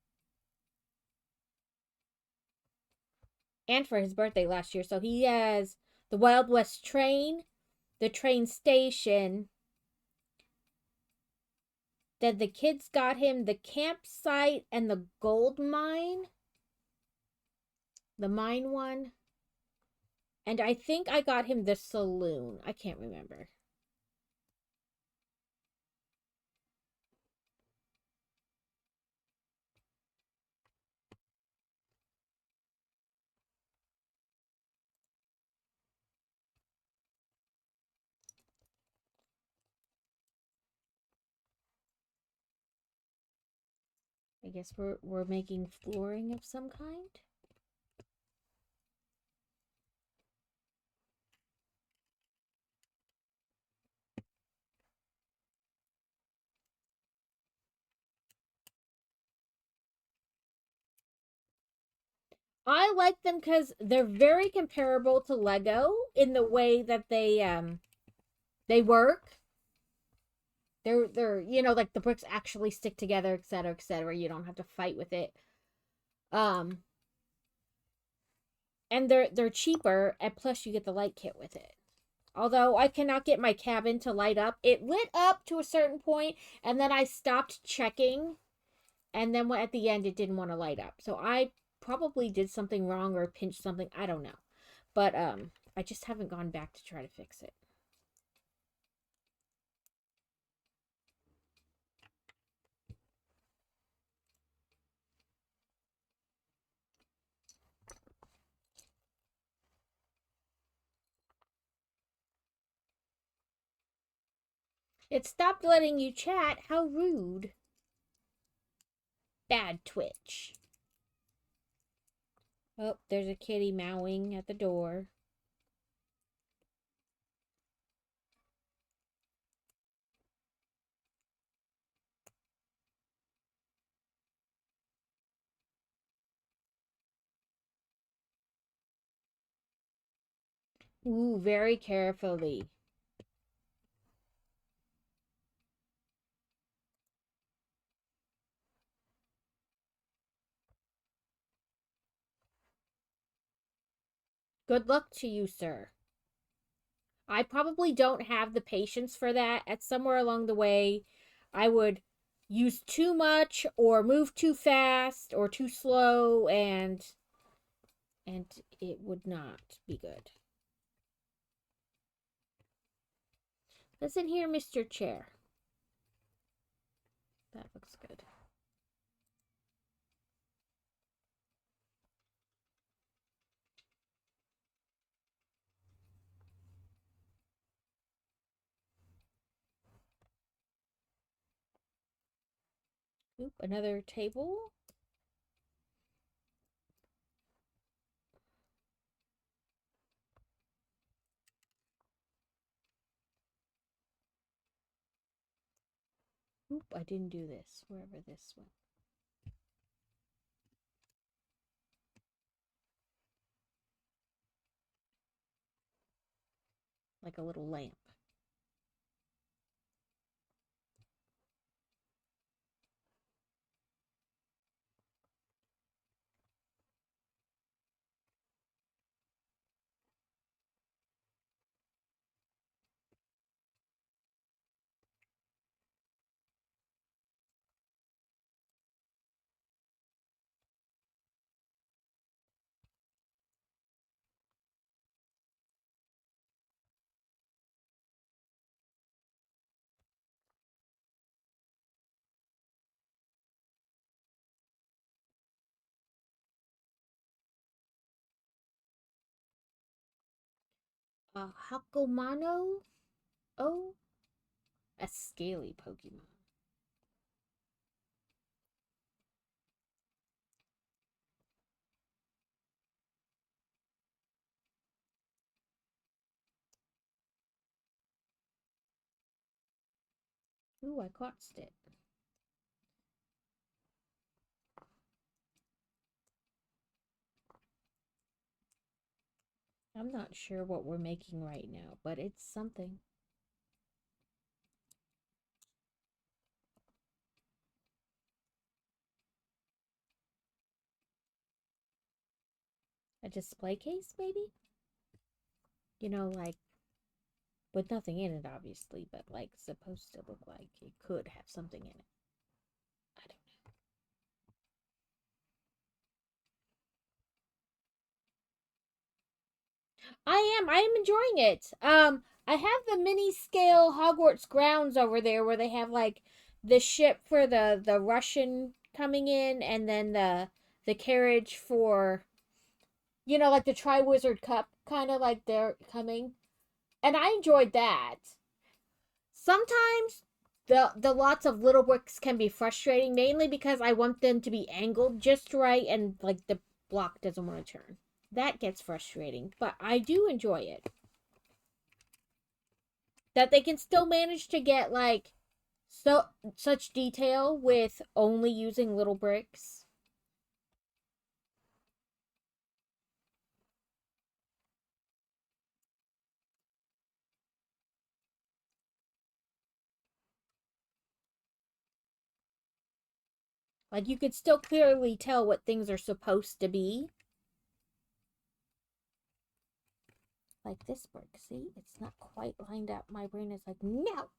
and for his birthday last year. So he has the Wild West train, the train station. Then the kids got him the campsite and the gold mine, the mine one. And I think I got him the saloon. I can't remember. I guess we're making flooring of some kind. I like them because they're very comparable to Lego in the way that they work. They're like the bricks actually stick together, etc., etc. You don't have to fight with it. Um, and they're cheaper, and plus you get the light kit with it. Although I cannot get my cabin to light up, it lit up to a certain point, and then I stopped checking, and then at the end it didn't want to light up. So I probably did something wrong or pinched something. I don't know. But I just haven't gone back to try to fix it. It stopped letting you chat. How rude. Bad Twitch. Oh, there's a kitty meowing at the door. Ooh, very carefully. Good luck to you, sir. I probably don't have the patience for that. At somewhere along the way, I would use too much or move too fast or too slow, and it would not be good. Listen here, Mr. Chair. That looks good. Oop, another table. Oop, I didn't do this. Wherever this went. Like a little lamp. Hakomano? Oh, a scaly Pokemon. Ooh, I caught it. I'm not sure what we're making right now, but it's something. A display case, maybe? You know, like, with nothing in it, obviously, but like supposed to look like it could have something in it. I don't know. I am enjoying it. I have the mini scale Hogwarts grounds over there where they have like the ship for the Russian coming in, and then the carriage for, you know, like the Triwizard Cup, kind of like they're coming. And I enjoyed that. Sometimes the lots of little bricks can be frustrating, mainly because I want them to be angled just right and like the block doesn't want to turn. That gets frustrating, but I do enjoy it. That they can still manage to get like such detail with only using little bricks. Like you could still clearly tell what things are supposed to be. Like this brick, see? It's not quite lined up. My brain is like, no.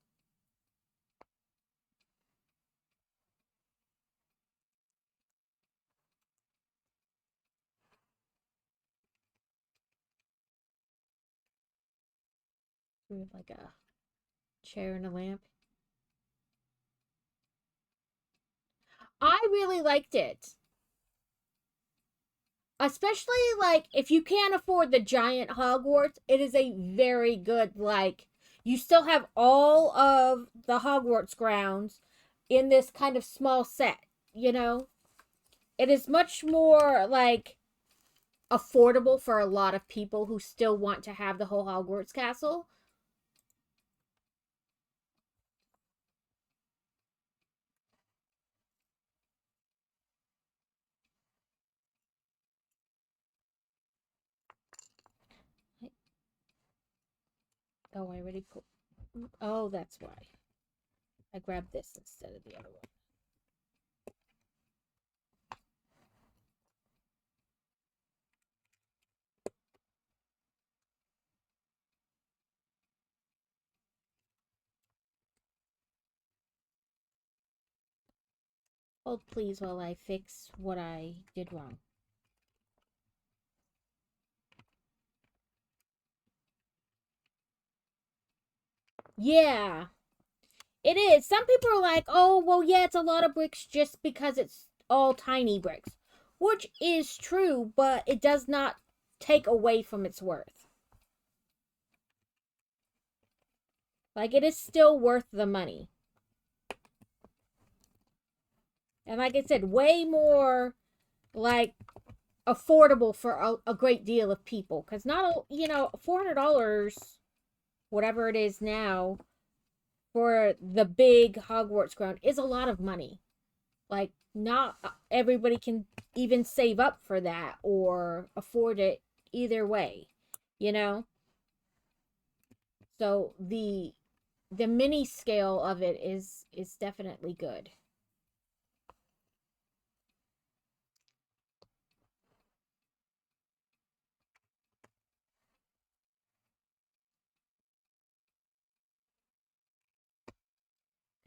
We have like a chair and a lamp. I really liked it. Especially like if you can't afford the giant Hogwarts, it is a very good like you still have all of the Hogwarts grounds in this kind of small set, you know? It is much more like affordable for a lot of people who still want to have the whole Hogwarts castle. Oh, I already put. Oh, that's why. I grabbed this instead of the other one. Hold please while I fix what I did wrong. Yeah, it is. Some people are like, oh, well, yeah, it's a lot of bricks just because it's all tiny bricks, which is true, but it does not take away from its worth. Like, it is still worth the money. And like I said, way more, like, affordable for a great deal of people. Because not, $400, whatever it is now, for the big Hogwarts ground is a lot of money. Like, not everybody can even save up for that or afford it either way, you know? So the mini scale of it is definitely good.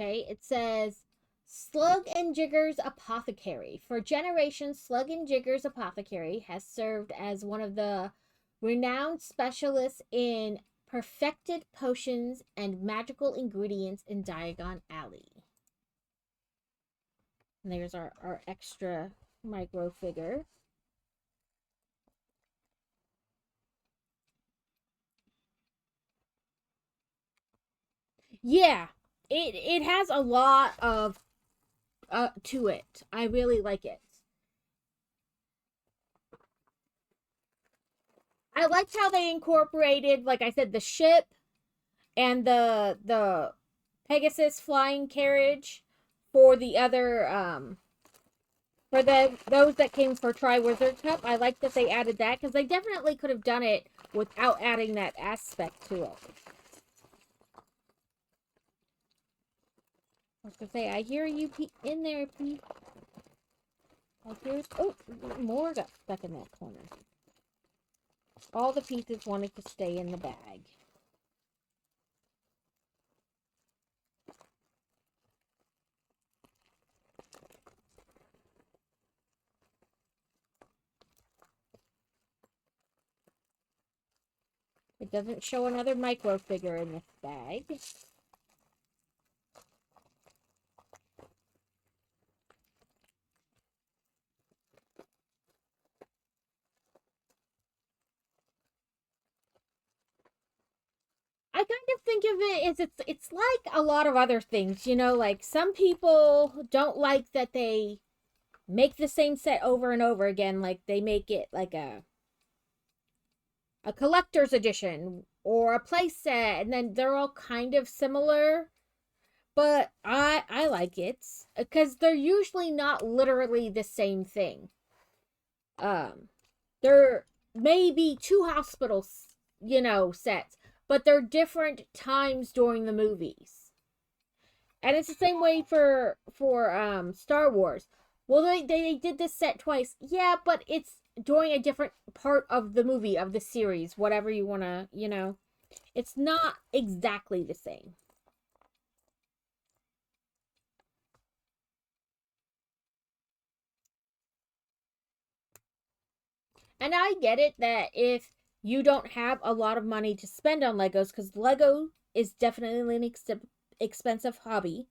Okay, it says Slug and Jigger's Apothecary. For generations, Slug and Jigger's Apothecary has served as one of the renowned specialists in perfected potions and magical ingredients in Diagon Alley. And there's our extra micro figure. Yeah, it has a lot of to it. I really like it. I liked how they incorporated, like I said, the ship and the Pegasus flying carriage for the other for the those that came for Triwizard Cup. I like that they added that because they definitely could have done it without adding that aspect to it. I was gonna say, I hear you in there, Pete. I hear. Oh, more got stuck in that corner. All the pieces wanted to stay in the bag. It doesn't show another micro figure in this bag. I kind of think of it as it's like a lot of other things, like some people don't like that they make the same set over and over again, like they make it like a collector's edition or a play set and then they're all kind of similar, but I like it because they're usually not literally the same thing. Um there may be two hospitals, sets, but they're different times during the movies. And it's the same way for Star Wars. Well, they did this set twice. Yeah, but it's during a different part of the movie, of the series, whatever you want to. It's not exactly the same. And I get it that if you don't have a lot of money to spend on Legos because Lego is definitely an expensive hobby.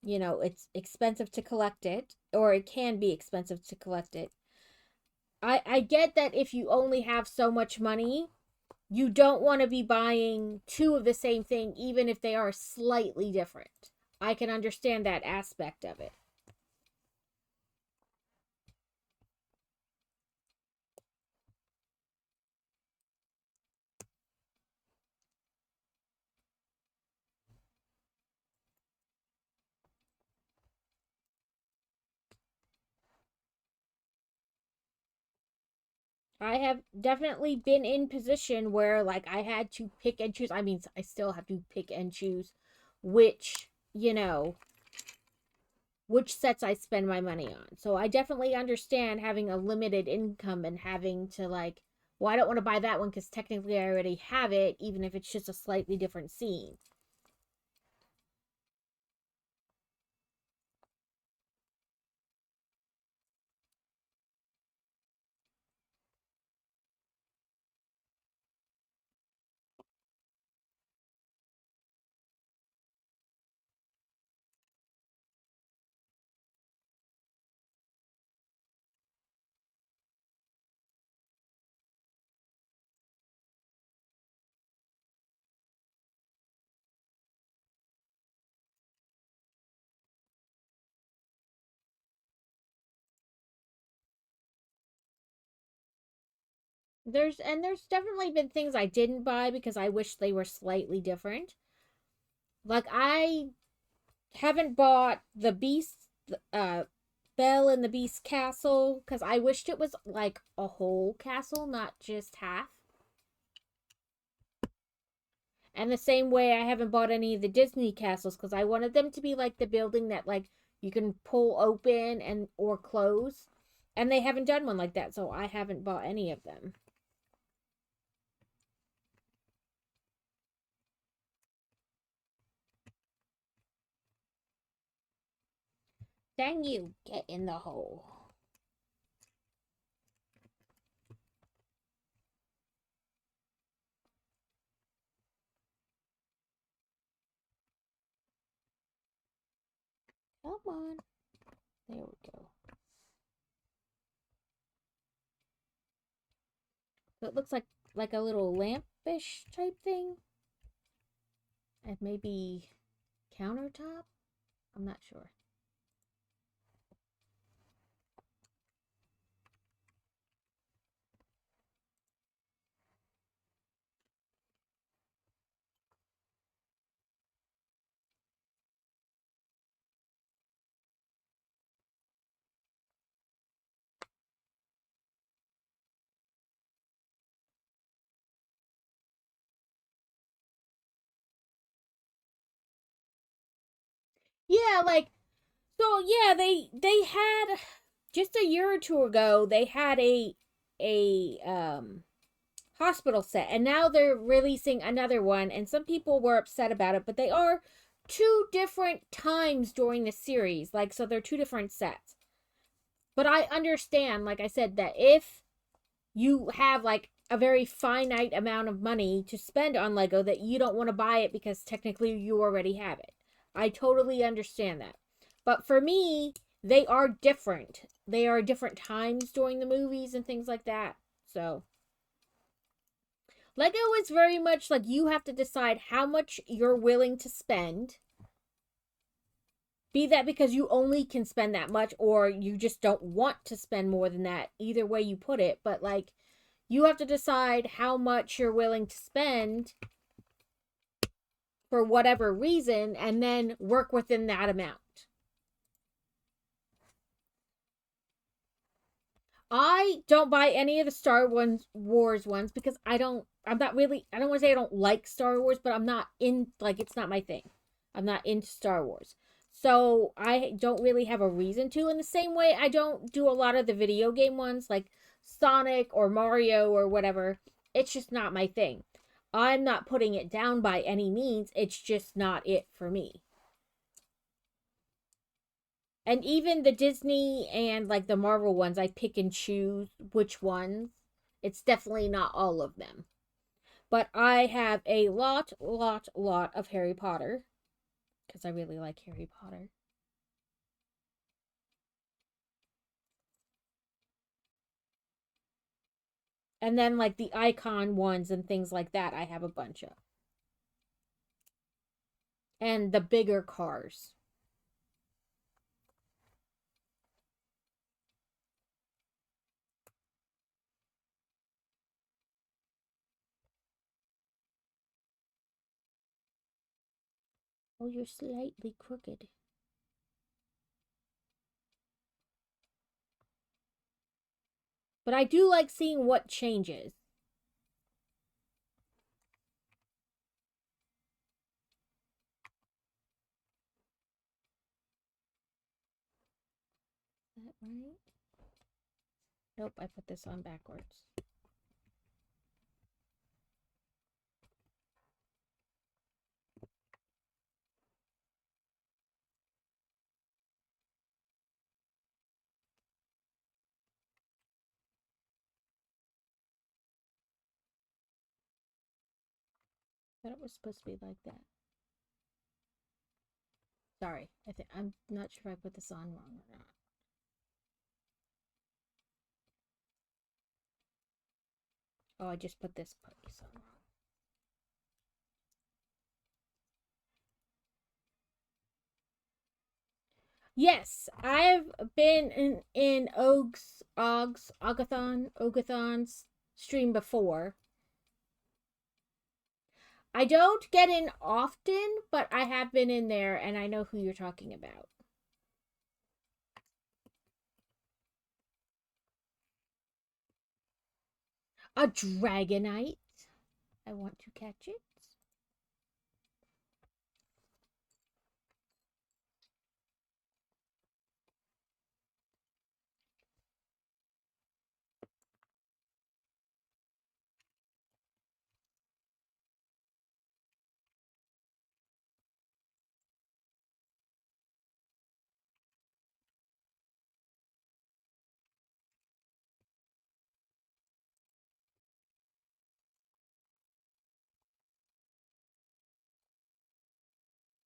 It's expensive to collect it, or it can be expensive to collect it. I get that if you only have so much money, you don't want to be buying two of the same thing, even if they are slightly different. I can understand that aspect of it. I have definitely been in position where like I had to pick and choose. I mean, I still have to pick and choose which, which sets I spend my money on. So I definitely understand having a limited income and having to like, well, I don't want to buy that one because technically I already have it, even if it's just a slightly different scene. There's definitely been things I didn't buy because I wish they were slightly different. Like I haven't bought the Beast Belle and the Beast castle because I wished it was like a whole castle, not just half. And the same way I haven't bought any of the Disney castles because I wanted them to be like the building that like you can pull open and or close. And they haven't done one like that, so I haven't bought any of them. Dang you, get in the hole. Come on. There we go. So it looks like a little lampish type thing. And maybe countertop? I'm not sure. Yeah, like so yeah, they had just a year or two ago, they had a hospital set and now they're releasing another one and some people were upset about it, but they are two different times during the series. Like so they're two different sets. But I understand, like I said, that if you have like a very finite amount of money to spend on Lego that you don't want to buy it because technically you already have it. I totally understand that. But for me, they are different. They are different times during the movies and things like that. So, Lego is very much like you have to decide how much you're willing to spend. Be that because you only can spend that much or you just don't want to spend more than that. Either way you put it, but like you have to decide how much you're willing to spend for whatever reason and then work within that amount. I don't buy any of the Wars ones because I'm not really I don't want to say I don't like Star Wars, but I'm not in like it's not my thing. I'm not into Star Wars. So I don't really have a reason to in the same way I don't do a lot of the video game ones like Sonic or Mario or whatever. It's just not my thing. I'm not putting it down by any means. It's just not it for me. And even the Disney and like the Marvel ones, I pick and choose which ones. It's definitely not all of them. But I have a lot of Harry Potter because I really like Harry Potter. And then like the icon ones and things like that, I have a bunch of. And the bigger cars. Oh, you're slightly crooked. But I do like seeing what changes. Is that right? Nope, I put this on backwards. I thought it was supposed to be like that. Sorry, I'm not sure if I put this on wrong or not. Oh, I just put this piece on wrong. Yes, I've been in Ogathon's stream before. I don't get in often, but I have been in there and I know who you're talking about. A Dragonite. I want to catch it.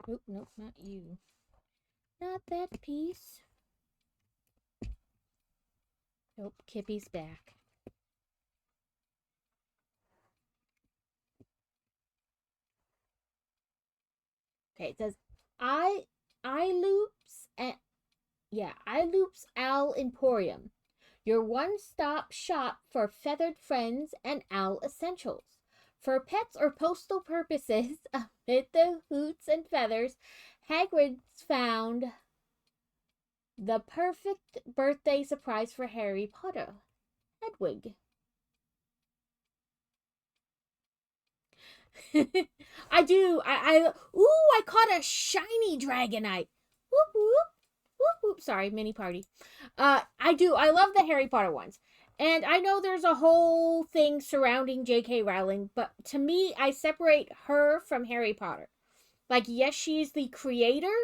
Nope, nope, not you. Not that piece. Nope, Kippy's back. Okay, it says I loops and I loops Owl Emporium. Your one-stop shop for feathered friends and owl essentials. For pets or postal purposes, amid the hoots and feathers, Hagrid's found the perfect birthday surprise for Harry Potter. Hedwig. I do. I caught a shiny Dragonite. Whoop whoop. Whoop whoop. Sorry, mini party. I do. I love the Harry Potter ones. And I know there's a whole thing surrounding J.K. Rowling, but to me, I separate her from Harry Potter. Like, yes, she's the creator,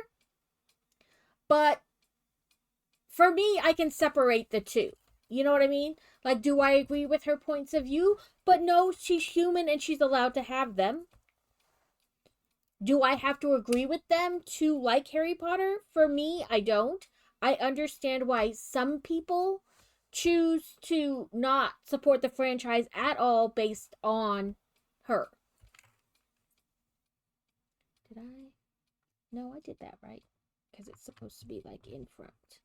but for me, I can separate the two. You know what I mean? Like, do I agree with her points of view? But no, she's human and she's allowed to have them. Do I have to agree with them to like Harry Potter? For me, I don't. I understand why some people choose to not support the franchise at all based on her. Did I? No, I did that right. Because it's supposed to be like in front.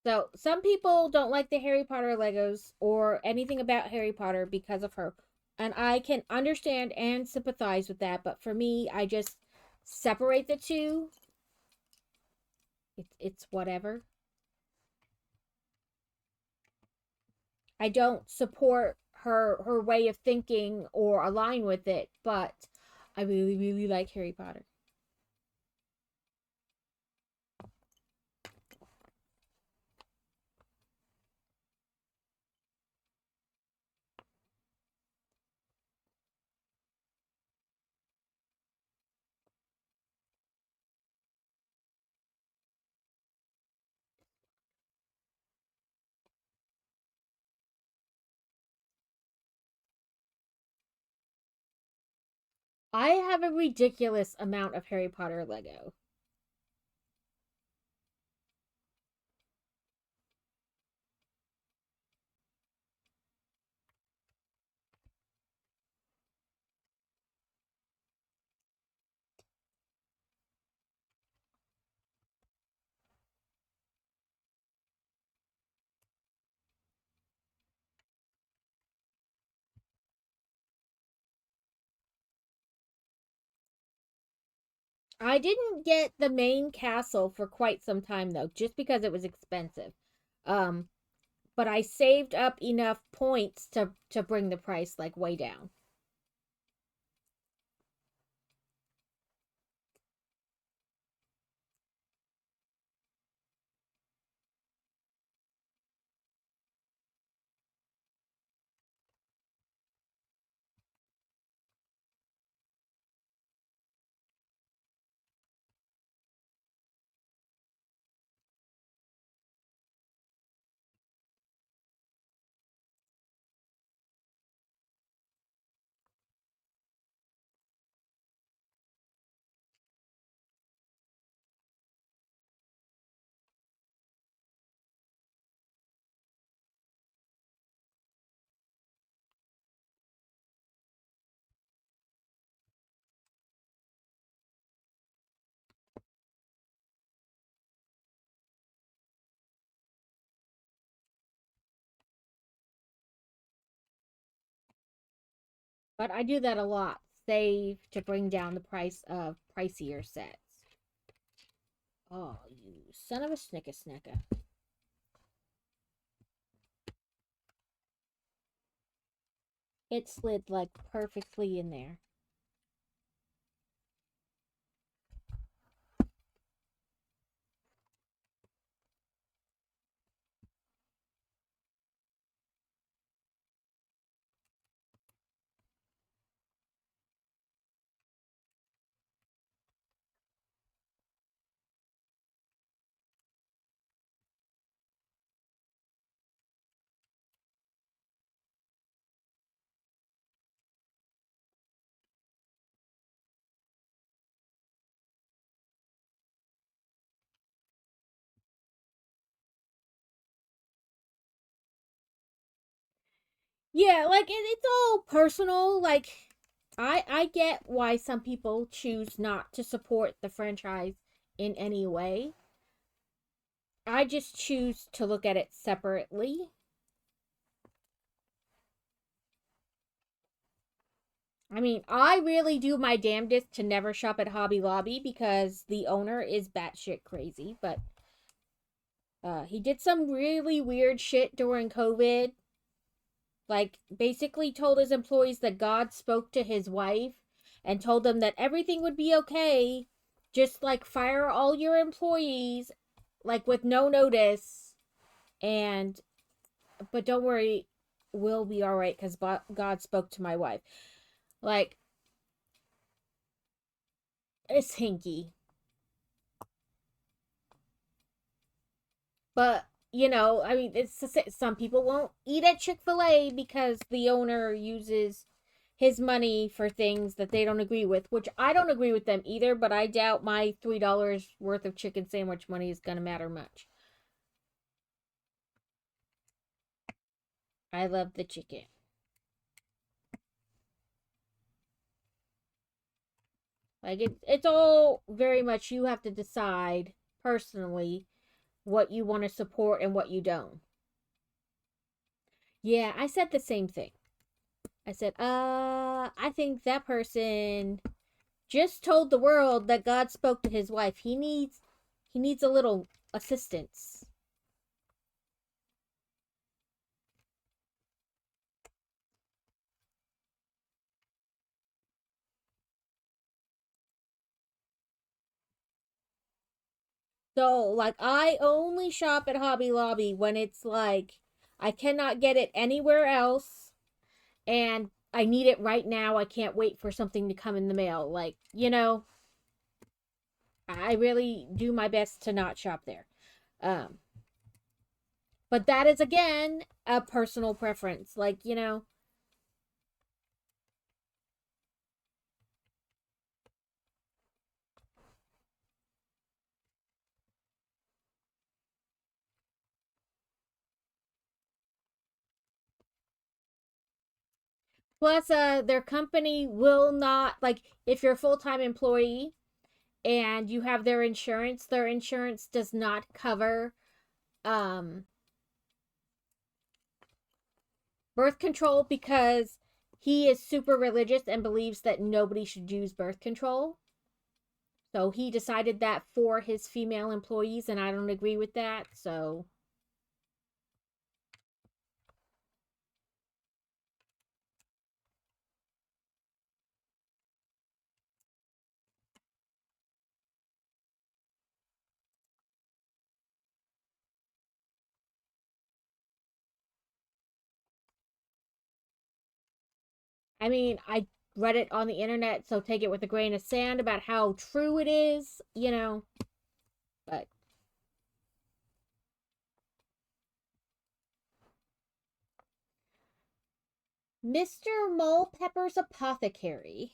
So, some people don't like the Harry Potter Legos or anything about Harry Potter because of her. And I can understand and sympathize with that. But for me, I just separate the two. It's whatever. I don't support her way of thinking or align with it, but I really like Harry Potter. I have a ridiculous amount of Harry Potter Lego. I didn't get the main castle for quite some time though, just because it was expensive. Um, but I saved up enough points to bring the price like way down. But I do that a lot. Save to bring down the price of pricier sets. Oh, you son of a snicker. It slid like perfectly in there. Yeah, like it's all personal. Like I get why some people choose not to support the franchise in any way. I just choose to look at it separately. I mean, I really do my damnedest to never shop at Hobby Lobby because the owner is batshit crazy, but he did some really weird shit during COVID. Like, basically told his employees that God spoke to his wife and told them that everything would be okay. Just like fire all your employees, like with no notice. And, but don't worry, we'll be all right because God spoke to my wife. Like, it's hinky. But I mean, it's some people won't eat at Chick-fil-A because the owner uses his money for things that they don't agree with, which I don't agree with them either, but I doubt my $3 worth of chicken sandwich money is going to matter much. I love the chicken. Like it's all very much you have to decide personally what you want to support and what you don't. Yeah, I said the same thing. I said, I think that person just told the world that God spoke to his wife. He needs a little assistance. So, like, I only shop at Hobby Lobby when it's like I cannot get it anywhere else and I need it right now. I can't wait for something to come in the mail. Like, I really do my best to not shop there. Um, but that is again a personal preference. Like, Plus, their company will not, like, if you're a full-time employee and you have their insurance does not cover um birth control because he is super religious and believes that nobody should use birth control. So he decided that for his female employees, and I don't agree with that. So, I mean, I read it on the internet, so take it with a grain of sand about how true it is, you know. But Mr. Mulpepper's Apothecary.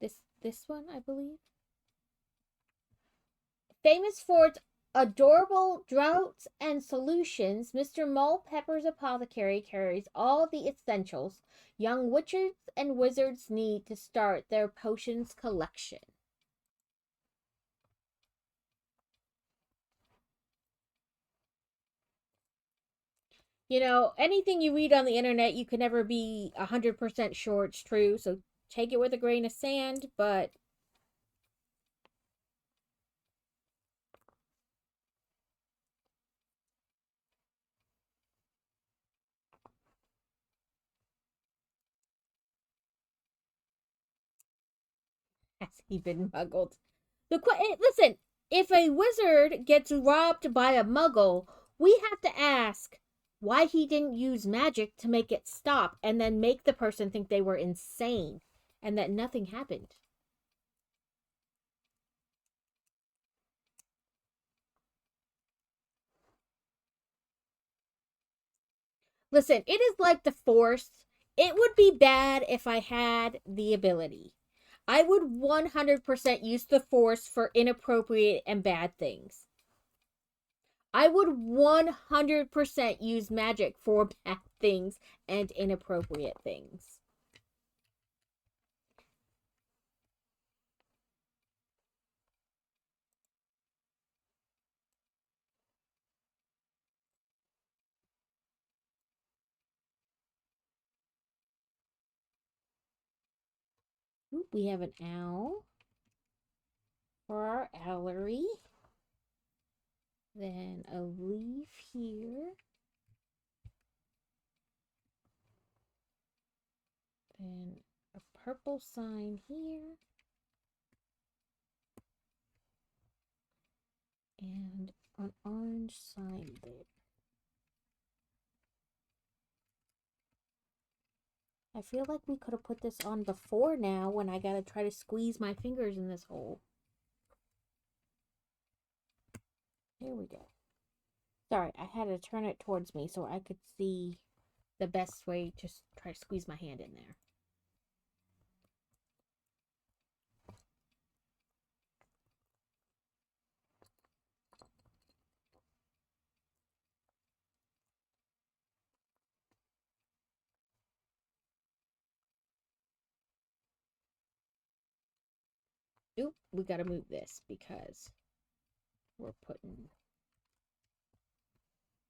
This one, I believe. Famous for its adorable draughts and solutions, Mr. Mulpepper's Apothecary carries all the essentials young witches and wizards need to start their potions collection. You know, anything you read on the internet, you can never be 100% sure it's true, so take it with a grain of sand, but has he been muggled? Listen, if a wizard gets robbed by a muggle, we have to ask why he didn't use magic to make it stop and then make the person think they were insane and that nothing happened. Listen, it is like the Force. It would be bad if I had the ability. I would 100% use the Force for inappropriate and bad things. I would 100% use magic for bad things and inappropriate things. Ooh, we have an owl for our owlery. Then a leaf here. Then a purple sign here. And an orange sign there. I feel like we could have put this on before now when I gotta try to squeeze my fingers in this hole. Here we go. Sorry, I had to turn it towards me so I could see the best way to try to squeeze my hand in there. Oop, we gotta move this because we're putting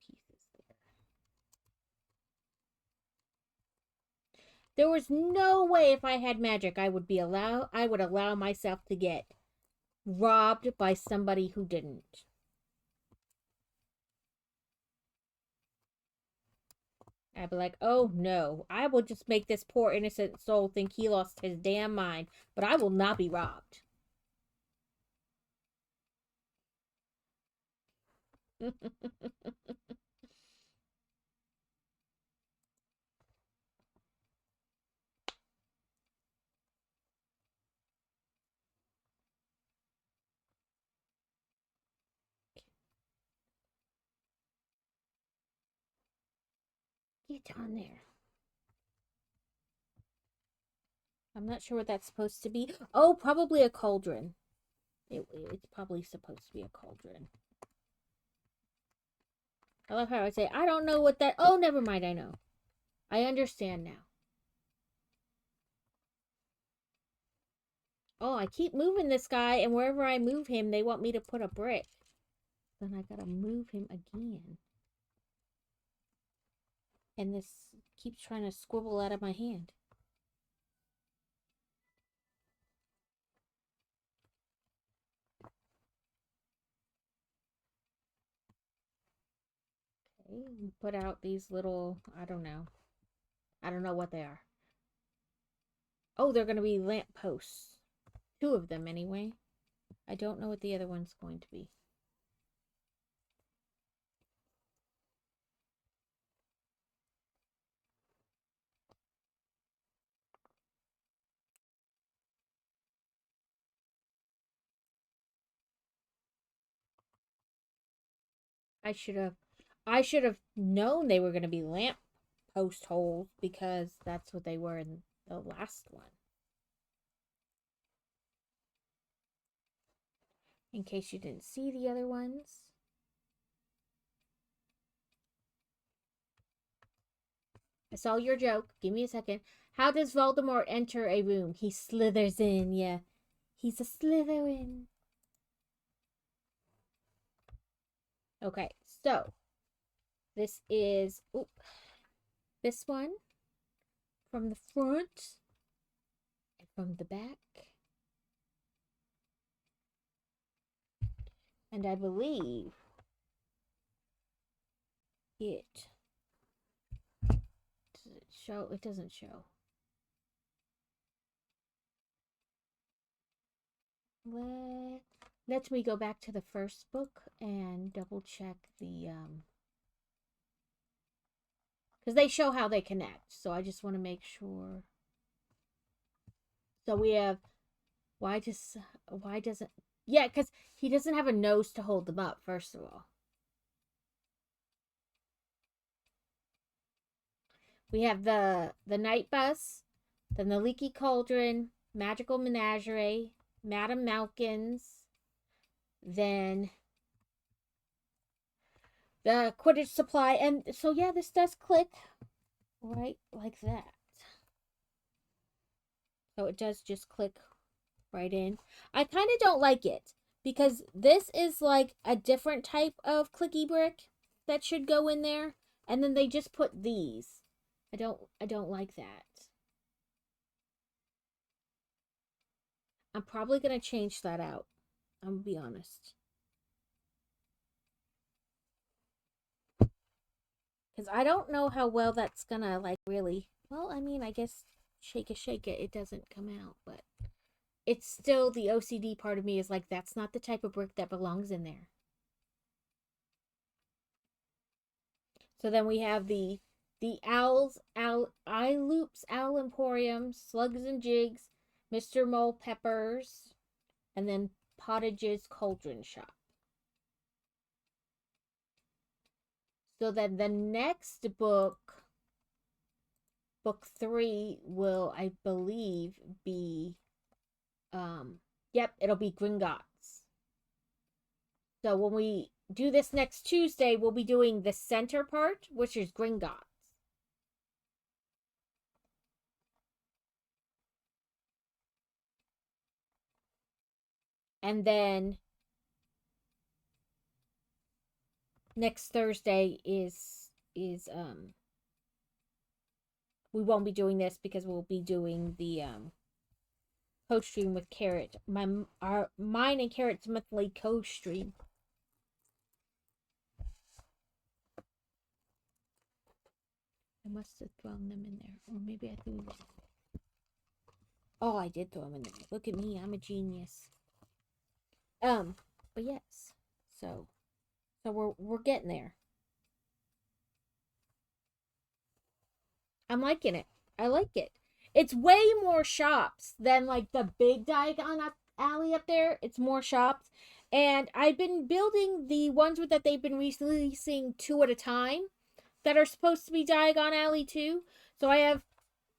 pieces there. There was no way if I had magic I would allow myself to get robbed by somebody who didn't. I'd be like, oh no, I will just make this poor innocent soul think he lost his damn mind, but I will not be robbed. Get on there. I'm not sure what that's supposed to be. Oh, probably a cauldron. It's probably supposed to be a cauldron. I love how I say, I don't know what that. Oh, never mind. I know. I understand now. Oh, I keep moving this guy, and wherever I move him, they want me to put a brick. Then I gotta move him again. And this keeps trying to squibble out of my hand. Okay, we put out these little, I don't know. I don't know what they are. Oh, they're going to be lamp posts. 2 of them, anyway. I don't know what the other one's going to be. I should have known they were going to be lamp post holes because that's what they were in the last one. In case you didn't see the other ones. I saw your joke. Give me a second. How does Voldemort enter a room? He slithers in, yeah. He's a Slytherin. Okay, so this is this one from the front and from the back. And I believe it does it show? It doesn't show. Let me go back to the first book and double check the because they show how they connect, so I just want to make sure. So we have why doesn't yeah, because he doesn't have a nose to hold them up, first of all. We have the night bus, then the leaky cauldron, magical menagerie, Madame Malkin's, then the Quidditch supply, and so yeah, this does click right like that. So it does just click right in. I kind of don't like it because this is like a different type of clicky brick that should go in there, and then they just put these. I don't like that. I'm probably gonna change that out. I'm gonna be honest. Because I don't know how well that's gonna, like, really... Well, I mean, I guess shake it, it doesn't come out, but... It's still the OCD part of me is like, that's not the type of brick that belongs in there. So then we have the Eye Loops, Owl Emporium, Slugs and Jigs, Mr. Mole Peppers, and then Pottage's Cauldron Shop. So then the next book, book 3, will, I believe, be, yep, it'll be Gringotts. So when we do this next Tuesday, we'll be doing the center part, which is Gringotts. And then next Thursday is we won't be doing this because we'll be doing the code stream with Carrot. Mine and Carrot's monthly code stream. I must have thrown them in there, or maybe I threw them. Oh, I did throw them in there. Look at me, I'm a genius. But yes, so we're getting there. I'm liking it. I like it. It's way more shops than like the big Diagon alley up there. It's more shops. And I've been building the ones that they've been releasing 2 at a time that are supposed to be Diagon Alley too. So I have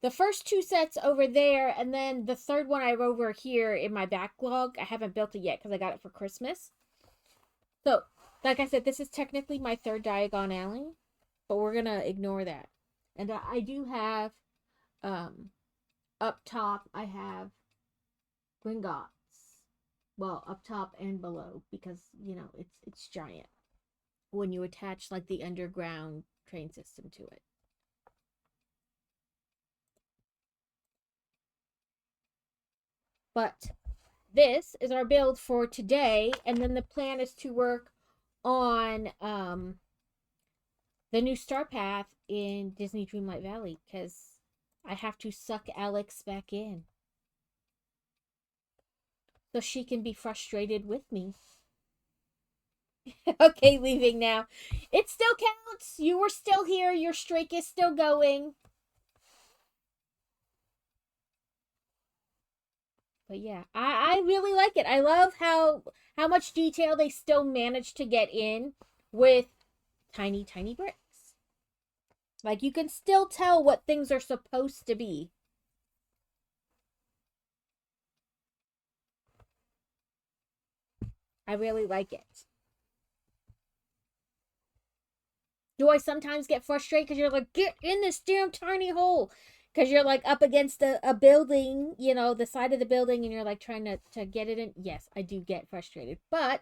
the first 2 sets over there, and then the third one I have over here in my backlog. I haven't built it yet because I got it for Christmas. So, like I said, this is technically my 3rd Diagon Alley, but we're going to ignore that. And I do have, up top, I have Gringotts. Well, up top and below, because, you know, it's giant when you attach, like, the underground train system to it. But this is our build for today, and then the plan is to work on the new Star Path in Disney Dreamlight Valley, because I have to suck Alex back in so she can be frustrated with me. Okay, leaving now. It still counts. You were still here. Your streak is still going. But yeah, I really like it. I love how much detail they still manage to get in with tiny, tiny bricks. Like, you can still tell what things are supposed to be. I really like it. Do I sometimes get frustrated because you're like, get in this damn tiny hole? Because you're like up against a building, you know, the side of the building, and you're like trying to get it in. Yes, I do get frustrated. But,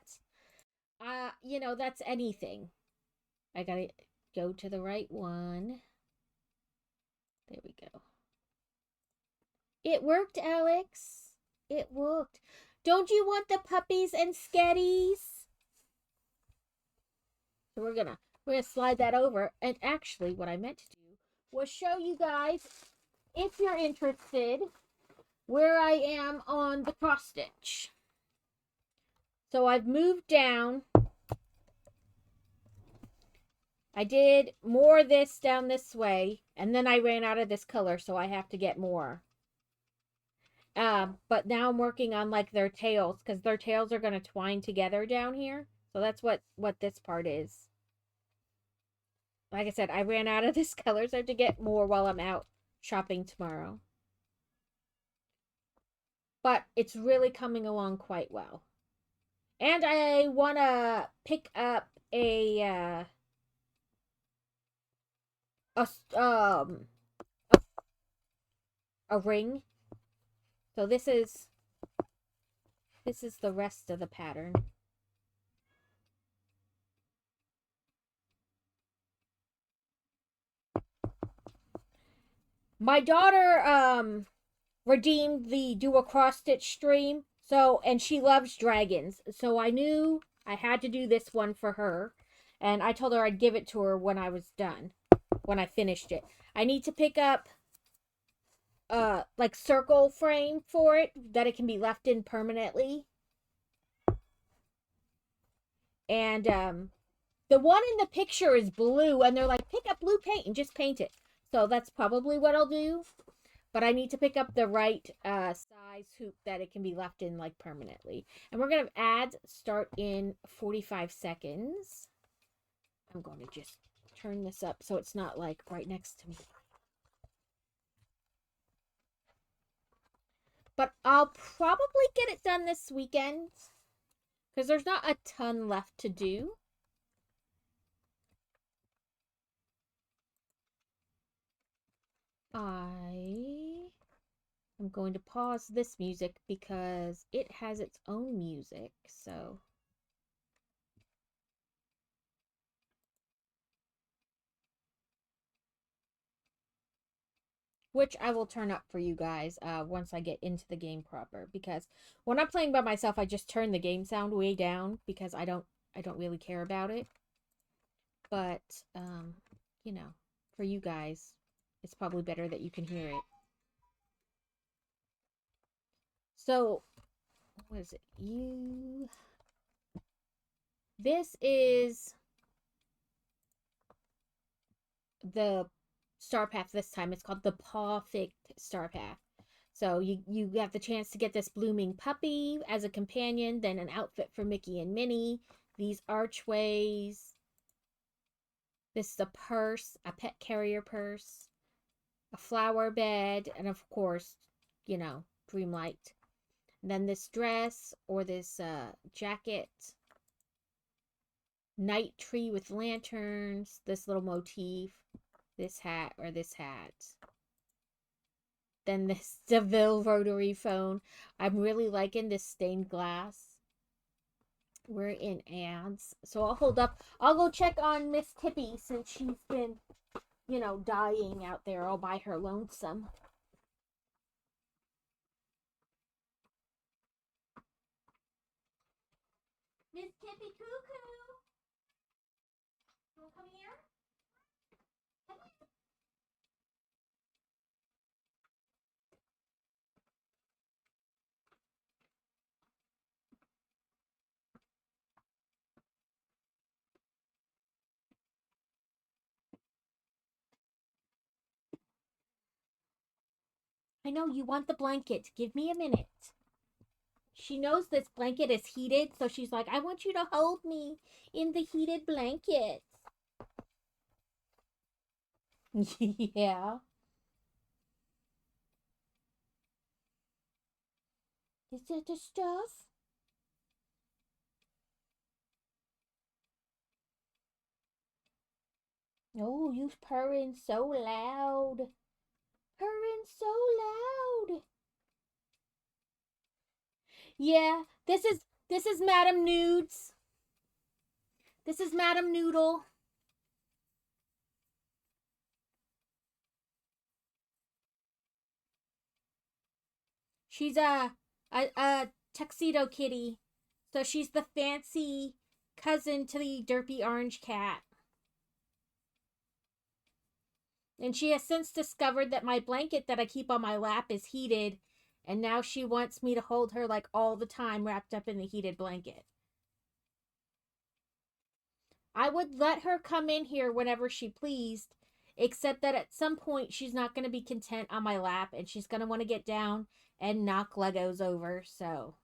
you know, that's anything. I gotta go to the right one. There we go. It worked, Alex. It worked. Don't you want the puppies and sketties? So we're gonna slide that over. And actually, what I meant to do was show you guys, if you're interested, where I am on the cross stitch. So I've moved down. I did more of this down this way, and then I ran out of this color, so I have to get more. But now I'm working on, like, their tails, because their tails are going to twine together down here. So that's what this part is. Like I said, I ran out of this color, so I have to get more while I'm out shopping tomorrow. But it's really coming along quite well. And I want to pick up a ring. So this is the rest of the pattern. My daughter redeemed the do a cross stitch stream, so, and she loves dragons, so I knew I had to do this one for her, and I told her I'd give it to her when I was done, when I finished it. I need to pick up like circle frame for it that it can be left in permanently. And the one in the picture is blue, and they're like, pick up blue paint and just paint it. So that's probably what I'll do. But I need to pick up the right size hoop that it can be left in, like, permanently. And we're going to have ads start in 45 seconds. I'm going to just turn this up so it's not, like, right next to me. But I'll probably get it done this weekend, because there's not a ton left to do. I'm going to pause this music because it has its own music, so. Which I will turn up for you guys once I get into the game proper, because when I'm playing by myself, I just turn the game sound way down because I don't really care about it. But you know, for you guys, it's probably better that you can hear it. So, what is it? This is the Star Path this time. It's called the Perfect Star Path. So you have the chance to get this blooming puppy as a companion, then an outfit for Mickey and Minnie, these archways. This is a purse, a pet carrier purse, a flower bed, and of course, you know, Dreamlight. And then this dress or this jacket, night tree with lanterns, this little motif, this hat or this hat. than this DeVille rotary phone. I'm really liking this stained glass. We're in ads. So I'll hold up. I'll go check on Miss Tippy since she's been, dying out there all by her lonesome. Miss Tippy Cuckoo! You wanna come here? Come here. I know you want the blanket. Give me a minute. She knows this blanket is heated, so she's like, I want you to hold me in the heated blanket. Yeah. Is that the stuff? Oh, you purring so loud. Purring so loud. Yeah, this is Madam Nudes. This is Madam Noodle. She's a tuxedo kitty. So she's the fancy cousin to the derpy orange cat. And she has since discovered that my blanket that I keep on my lap is heated, and now she wants me to hold her like all the time wrapped up in the heated blanket. I would let her come in here whenever she pleased, except that at some point she's not going to be content on my lap and she's going to want to get down and knock Legos over, so.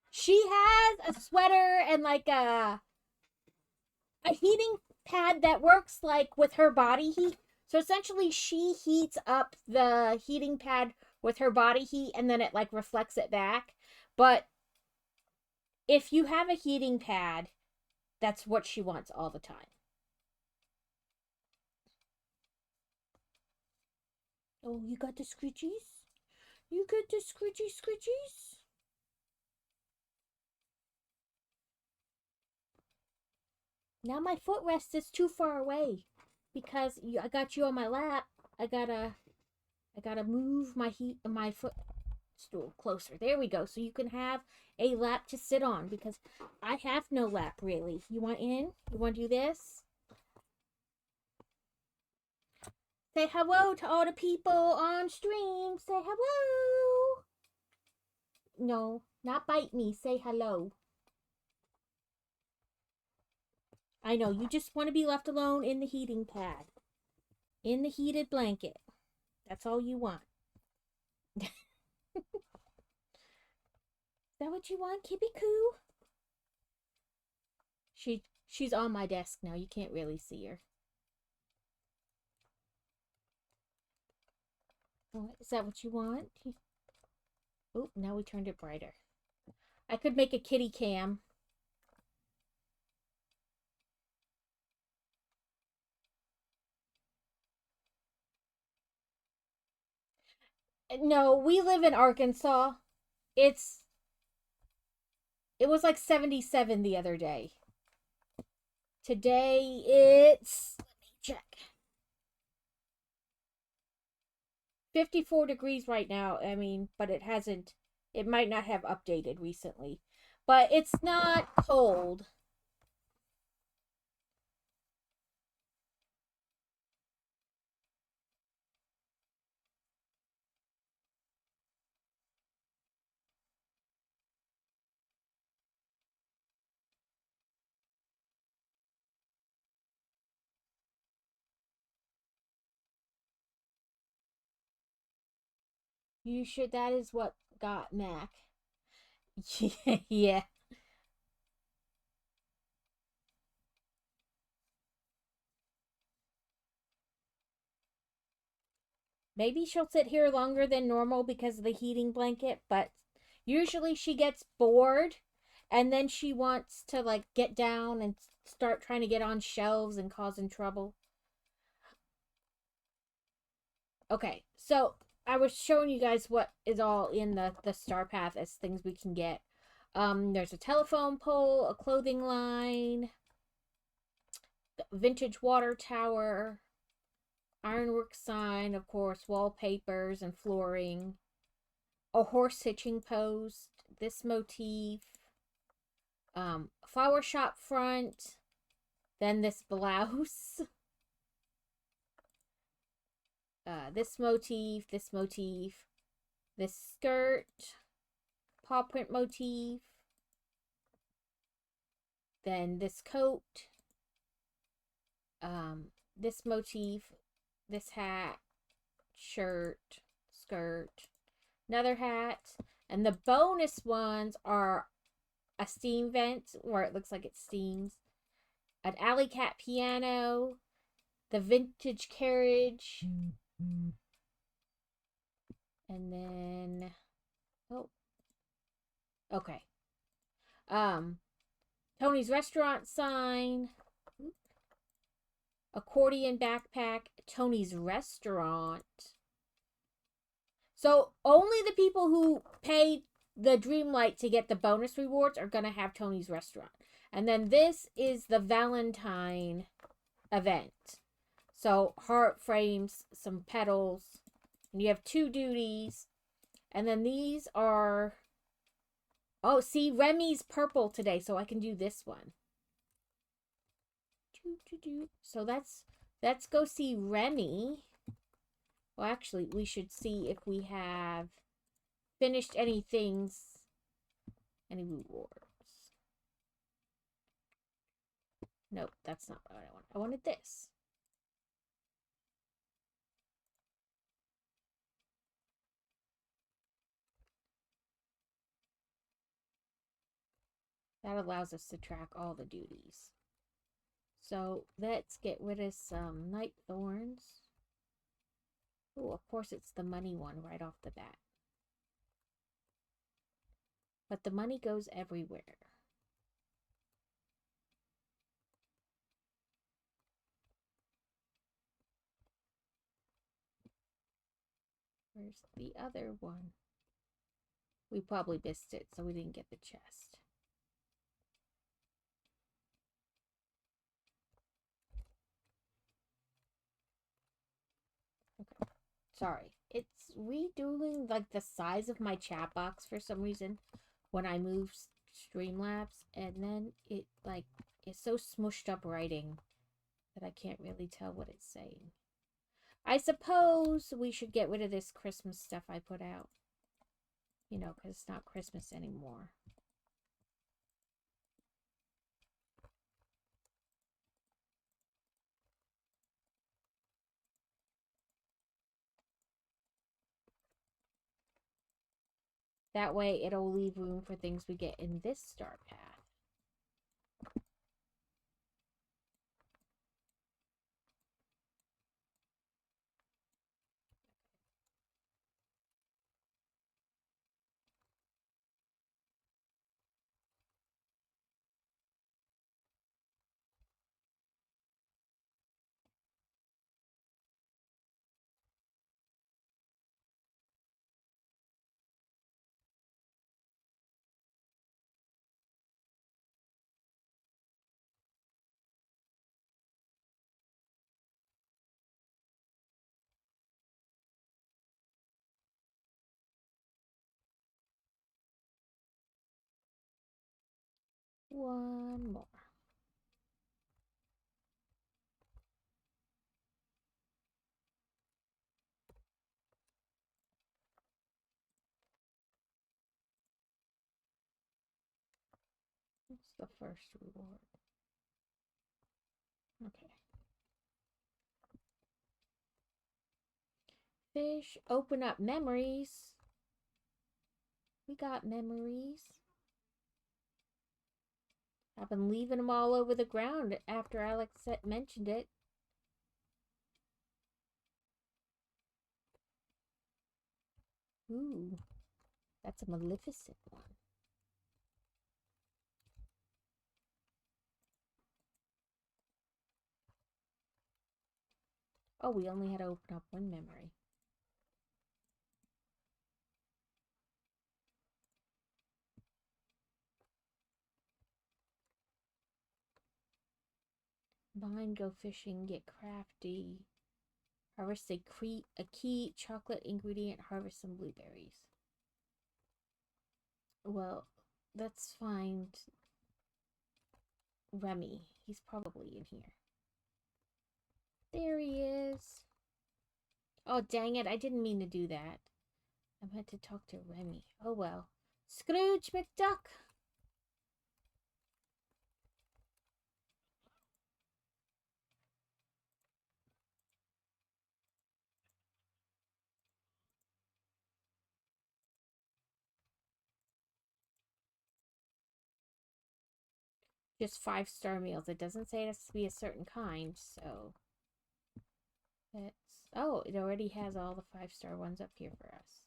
She has a sweater and like a heating pad that works like with her body heat. So essentially she heats up the heating pad with her body heat and then it like reflects it back. But if you have a heating pad, that's what she wants all the time. Oh, you got the scritchies? You got the scritchies? Now my footrest is too far away because I got you on my lap. I gotta move my footstool closer. There we go. So you can have a lap to sit on because I have no lap really. You want in? You want to do this? Say hello to all the people on stream. Say hello. No, not bite me. Say hello. I know, you just want to be left alone in the heating pad. In the heated blanket. That's all you want. Is that what you want, Kippy Coo? She's on my desk now. You can't really see her. Is that what you want? Oh, now we turned it brighter. I could make a kitty cam. No, we live in Arkansas. It was like 77 the other day. Today it's, let me check, 54 degrees right now. I mean, but it might not have updated recently. But it's not cold. You should, that is what got Mac. Yeah. Maybe she'll sit here longer than normal because of the heating blanket, but Usually she gets bored and then she wants to like get down and start trying to get on shelves and causing trouble. Okay, so I was showing you guys what is all in the star path as things we can get. There's a telephone pole, a clothing line, vintage water tower, ironwork sign, of course, wallpapers and flooring, a horse hitching post, this motif, flower shop front, then this blouse, this motif, this skirt, paw print motif, then this coat, this motif, this hat, shirt, skirt, another hat, and the bonus ones are a steam vent where it looks like it steams, an alley cat piano, the vintage carriage, and then okay, Tony's restaurant sign, accordion backpack, Tony's restaurant. So only the people who paid the Dreamlight to get the bonus rewards are going to have Tony's restaurant. And then this is the Valentine event. So heart frames, some petals, and you have 2 duties. And then these are, oh, see, Remy's purple today, so I can do this one. So let's go see Remy. Well, actually, we should see if we have finished any things, any rewards. Nope, that's not what I want. I wanted this. That allows us to track all the duties. So let's get rid of some night thorns. Oh, of course it's the money one right off the bat. But the money goes everywhere. Where's the other one? We probably missed it, so we didn't get the chest. Okay. Sorry. It's redoing like the size of my chat box for some reason when I move Streamlabs, and then it like it's so smushed up writing that I can't really tell what it's saying. I suppose we should get rid of this Christmas stuff I put out. You know, because it's not Christmas anymore. That way it'll leave room for things we get in this star path. One more. What's the first reward? Okay. Fish, open up memories. We got memories. I've been leaving them all over the ground after Alex mentioned it. Ooh, That's a Maleficent one. Oh, we only had to open up one memory. Mine, go fishing, get crafty. Harvest a key chocolate ingredient, harvest some blueberries. Well, let's find Remy. He's probably in here. There he is. Oh, dang it. I didn't mean to do that. I meant to talk to Remy. Oh, well. Scrooge McDuck. Just 5-star meals. It doesn't say it has to be a certain kind, so that's... Oh, it already has all the 5-star ones up here for us.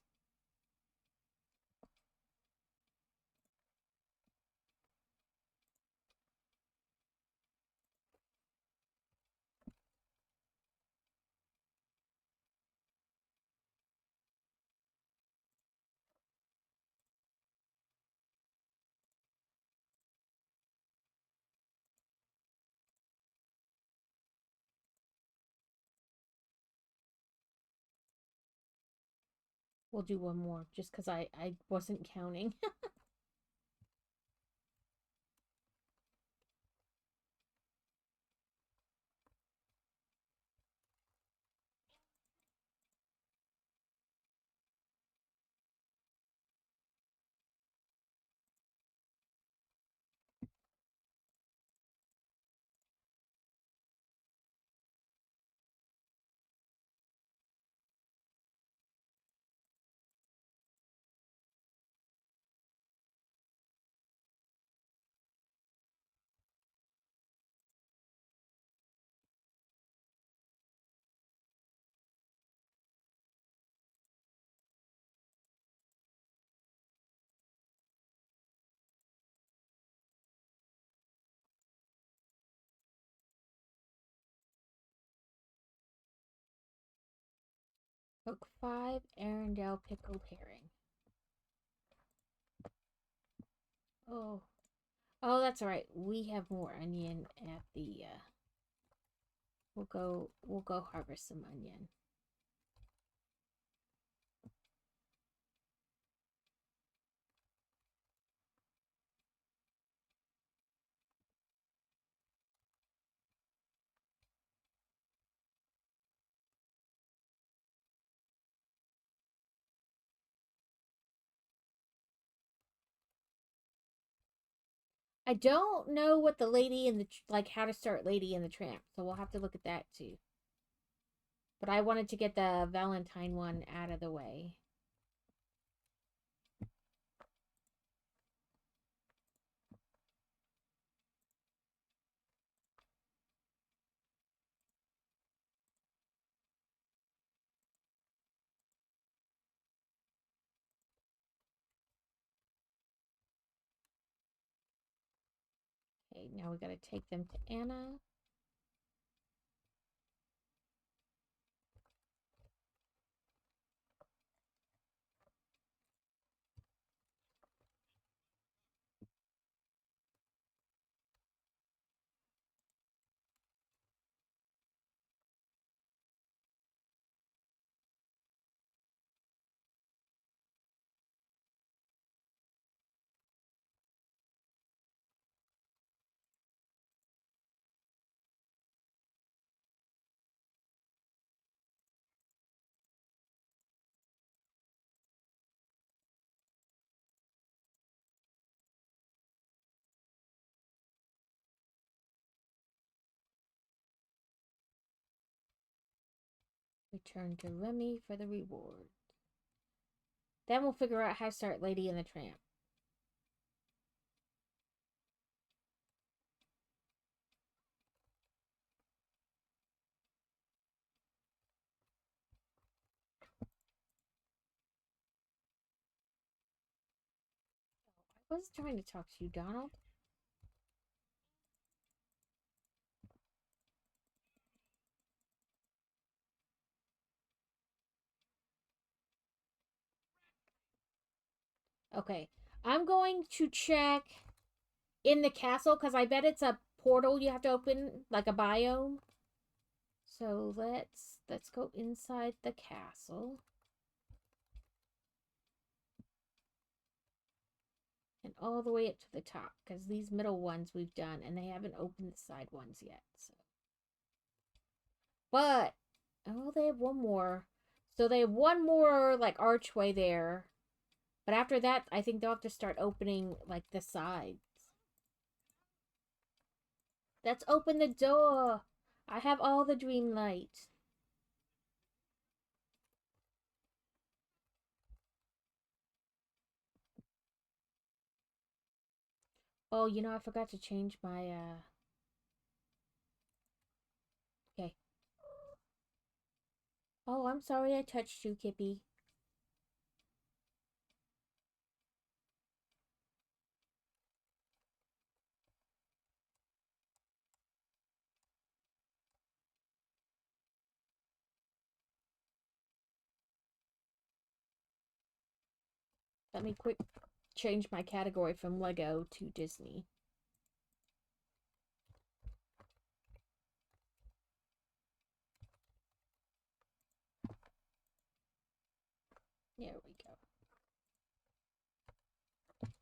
We'll do one more, just because I wasn't counting. Hook 5, Arendelle pickled herring. Oh. Oh, that's alright. We have more onion at the, we'll go harvest some onion. I don't know what the Lady in the, like, how to start Lady in the Tramp, so we'll have to look at that too. But I wanted to get the Valentine one out of the way. Okay, now we gotta take them to Anna. Return to Remy for the reward. Then we'll figure out how to start Lady in the Tramp. I was trying to talk to you, Donald. Okay. I'm going to check in the castle because I bet it's a portal you have to open, like a biome. So let's go inside the castle. And all the way up to the top because these middle ones we've done and they haven't opened the side ones yet. So, but oh, they have one more. So they have one more like archway there. But after that, I think they'll have to start opening like the sides. Let's open the door. I have all the Dreamlight. Oh, you know, I forgot to change my okay. Oh, I'm sorry I touched you, Kippy. Let me quick change my category from Lego to Disney. There we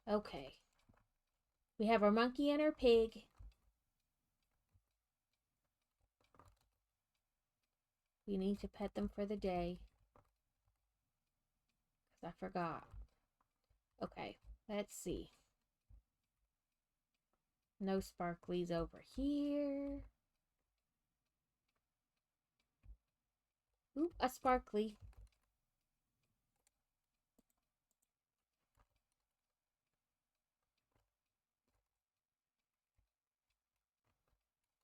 go. Okay. We have our monkey and our pig. We need to pet them for the day. Because I forgot. Okay, let's see. No sparklies over here. Ooh, a sparkly.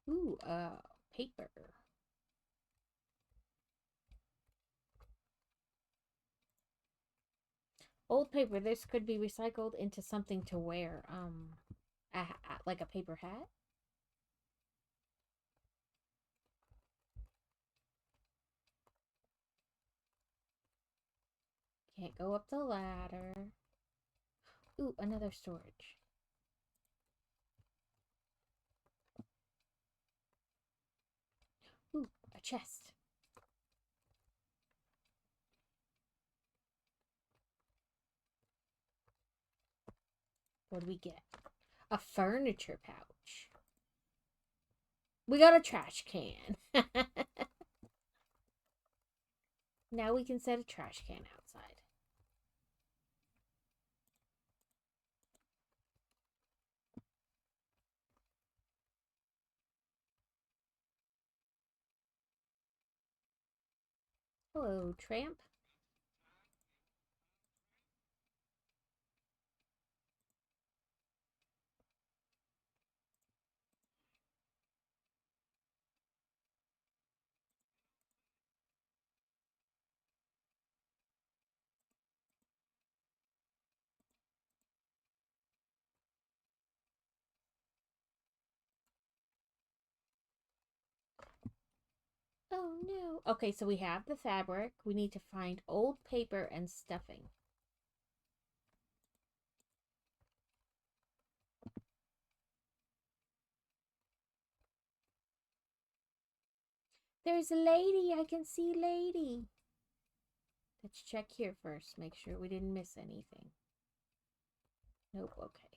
Ooh, paper. Old paper. This could be recycled into something to wear. Like a paper hat. Can't go up the ladder. Ooh, another storage. Ooh, a chest. What do we get? A furniture pouch. We got a trash can. Now we can set a trash can outside. Hello, tramp. Oh no. Okay, so we have the fabric. We need to find old paper and stuffing. There's a lady. I can see lady. Let's check here first. Make sure we didn't miss anything. Nope, okay.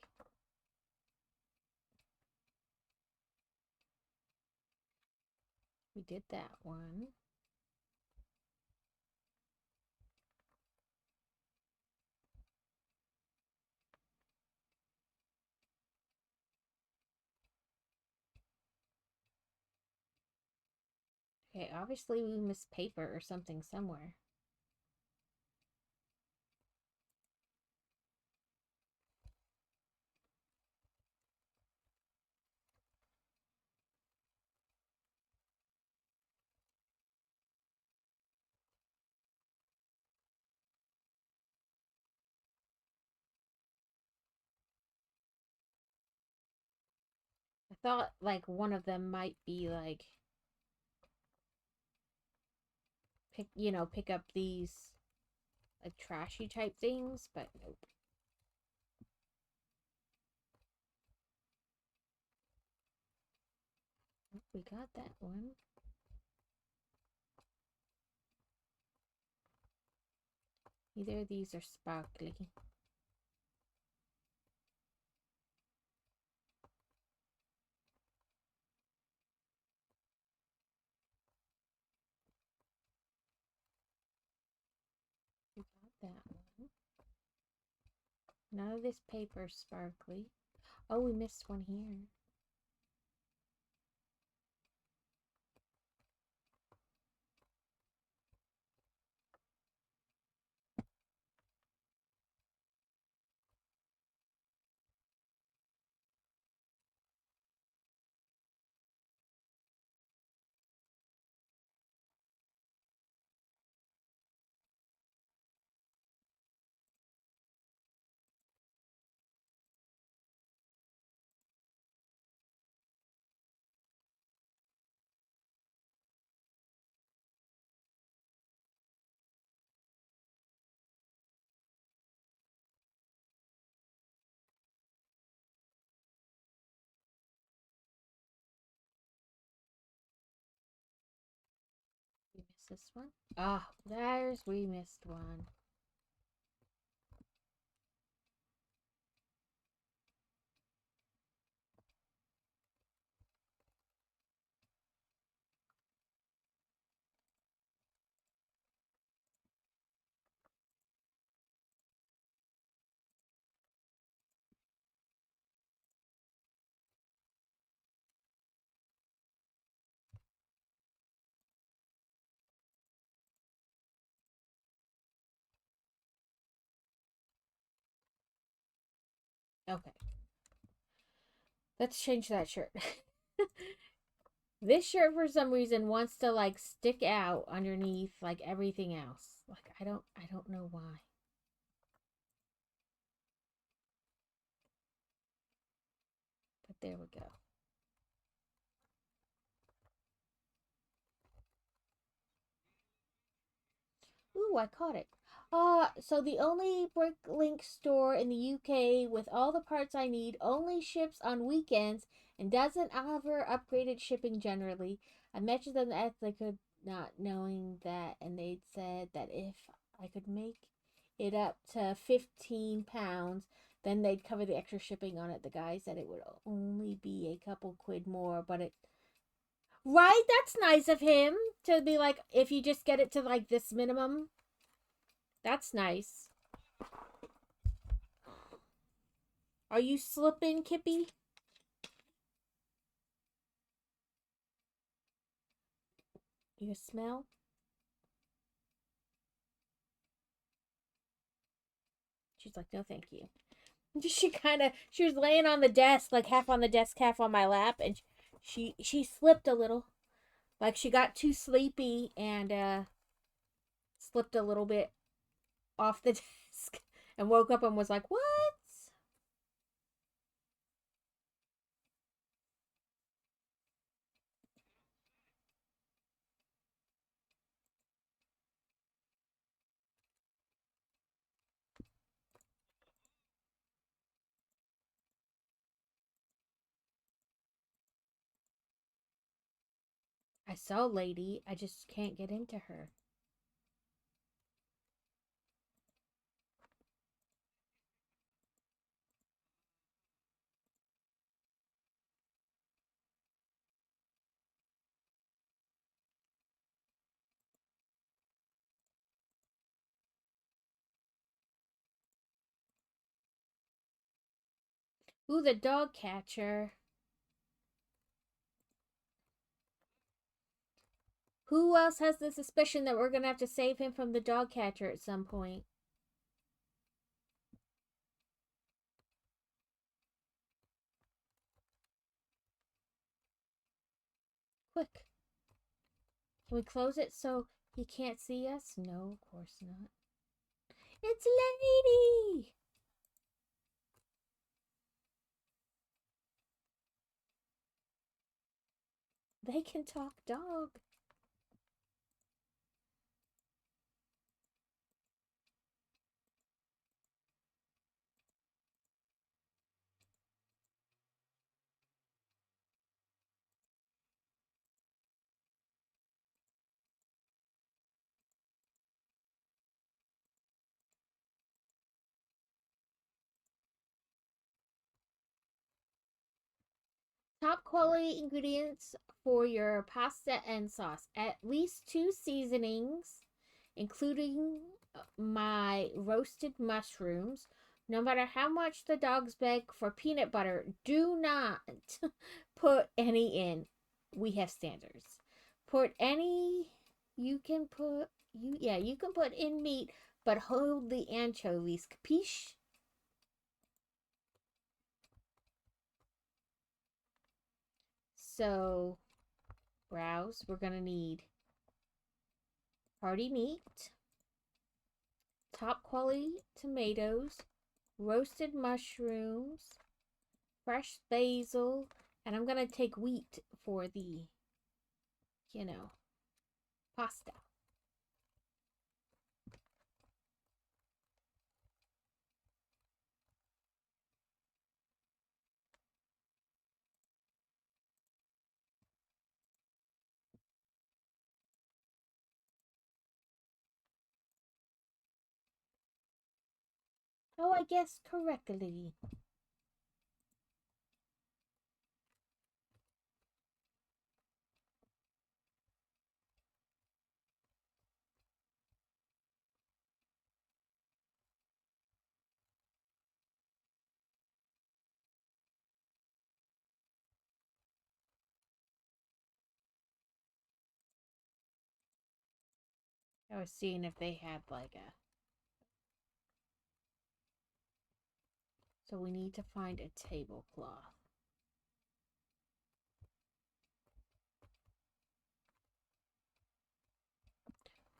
We did that one. Okay, obviously we missed paper or something somewhere. thought like one of them might be like pick up these like trashy type things, but nope. We got that one. Either of these are sparkly. We got that one. None of this paper is sparkly. Oh, we missed one here. We missed this one. Ah, we missed one. Okay. Let's change that shirt. This shirt for some reason wants to like stick out underneath like everything else. Like I don't know why. But there we go. Ooh, I caught it. So the only Bricklink store in the UK with all the parts I need only ships on weekends and doesn't offer upgraded shipping generally. I mentioned them as they could not knowing that, and they said that if I could make it up to £15, then they'd cover the extra shipping on it. The guy said it would only be a couple quid more, but it right, that's nice of him to be like, if you just get it to like this minimum. That's nice. Are you slipping, Kippy? You smell? She's like, no, thank you. She was laying on the desk, like half on the desk, half on my lap, and she slipped a little. Like she got too sleepy and slipped a little bit off the desk and woke up and was like, what? I saw Lady. I just can't get into her. Ooh, the dog catcher. Who else has the suspicion that we're gonna have to save him from the dog catcher at some point? Quick. Can we close it so he can't see us? No, of course not. It's Lady! They can talk dog. Top quality ingredients for your pasta and sauce. At least 2 seasonings, including my roasted mushrooms. No matter how much the dogs beg for peanut butter, do not put any in. We have standards. Put any you can put you can put in meat, but hold the anchovies. Capiche? So browse. We're gonna need party meat, top quality tomatoes, roasted mushrooms, fresh basil, and I'm gonna take wheat for the, you know, pasta. Oh, I guessed correctly. I was seeing if they had like a. So we need to find a tablecloth.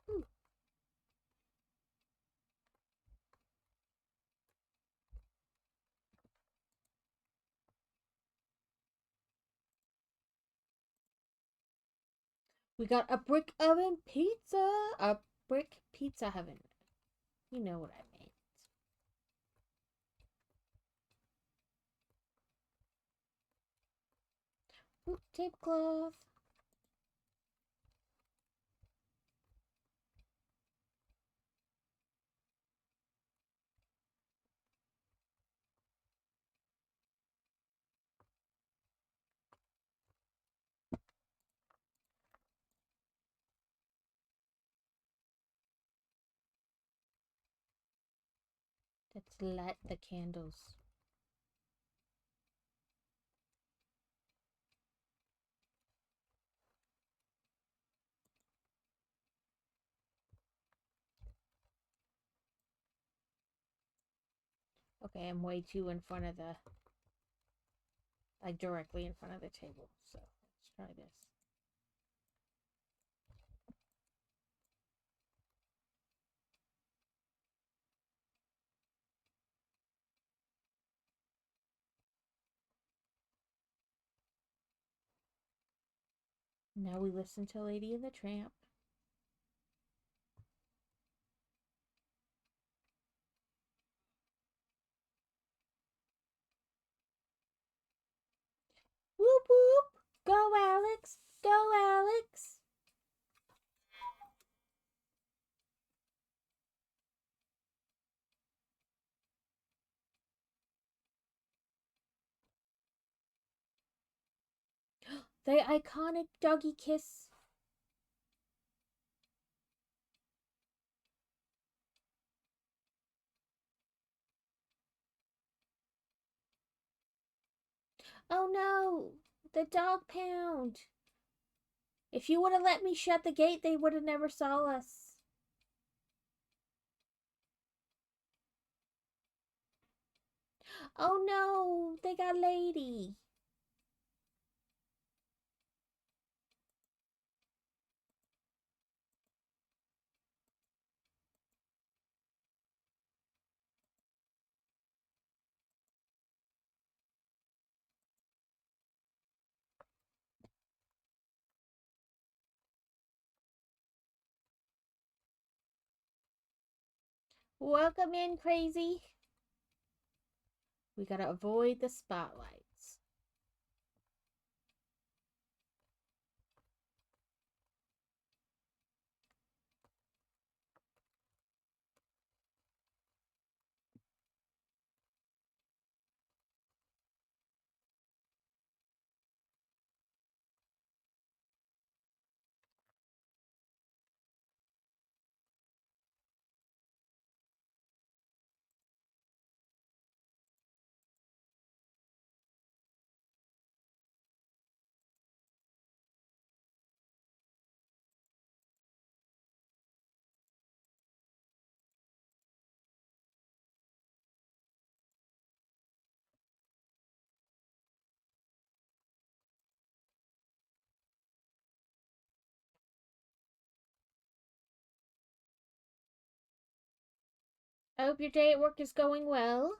Ooh. We got a brick oven pizza. A brick pizza oven. You know what I meant. Ooh, tablecloth. Let's light the candles. Okay, I'm way too in front of the, like directly in front of the table. So let's try this. Now we listen to Lady and the Tramp. Whoop whoop! Go Alex! Go Alex! The iconic doggy kiss. Oh no! The dog pound! If you would have let me shut the gate, they would have never saw us. Oh no! They got Lady. Welcome in, crazy. We gotta avoid the spotlights. I hope your day at work is going well.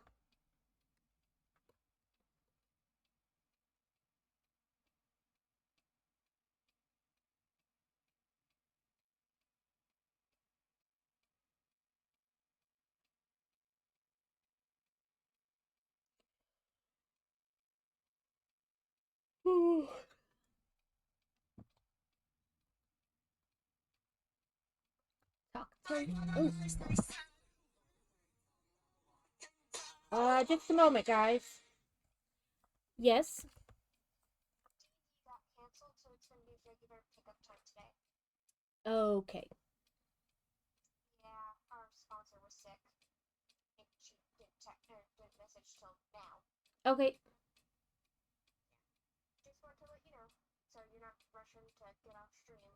Talk to. Ooh. Just a moment, guys. Yes. Got canceled, so it's gonna be regular pickup time today. Okay. Yeah, our sponsor was sick, and she didn't message till now. Okay. Just wanted to let you know, so you're not rushing to get off stream.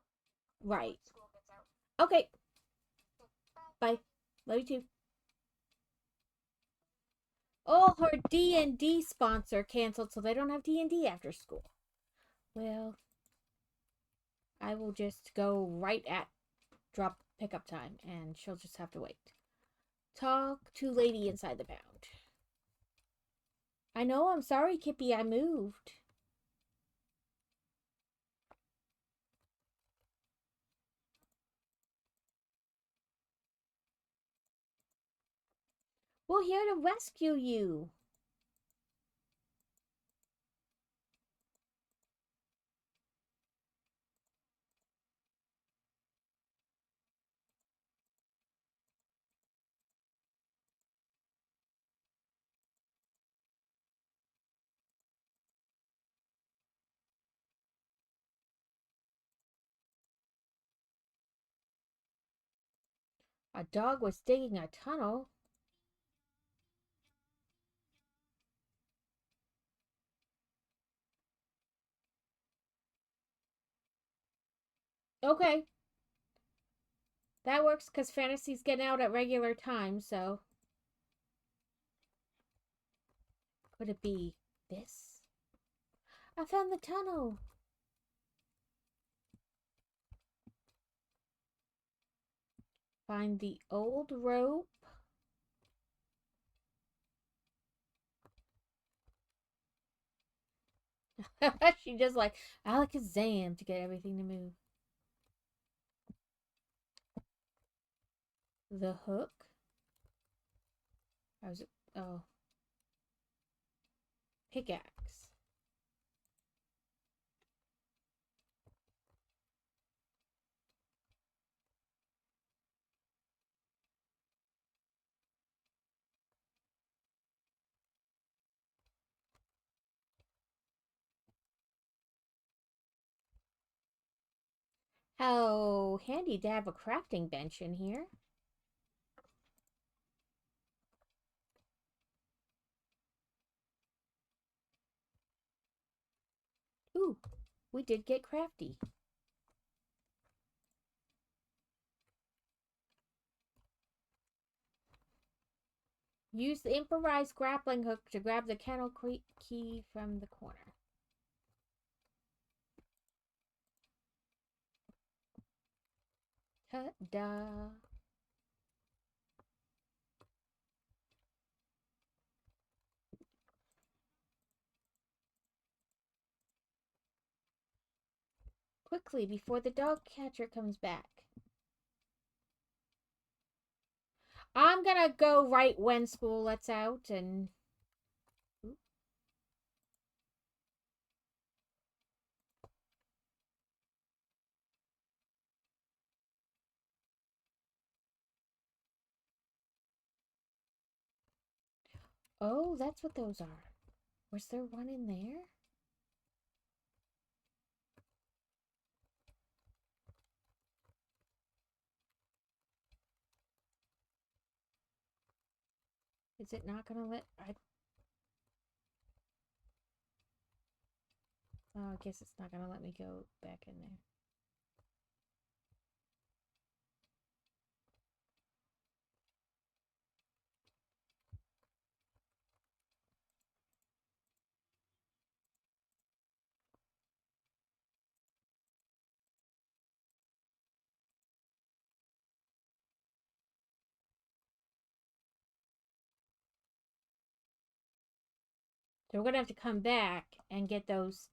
Right. School gets out. Okay. Bye. Bye. Love you too. Oh, her D&D sponsor canceled, so they don't have D&D after school. Well, I will just go right at drop pickup time, and she'll just have to wait. Talk to lady inside the pound. I know, I'm sorry, Kippy, I moved. We're here to rescue you. A dog was digging a tunnel. Okay. That works because Fantasy's getting out at regular time, so. Could it be this? I found the tunnel. Find the old rope. She just like Alakazam to get everything to move. The hook. I was oh pickaxe. How handy to have a crafting bench in here. Ooh, we did get crafty. Use the improvised grappling hook to grab the kennel key from the corner. Ta-da! Quickly, before the dog catcher comes back. I'm gonna go right when school lets out and. Oh, that's what those are. Was there one in there? Is it not gonna let I oh, I guess it's not gonna let me go back in there. So we're gonna have to come back and get those.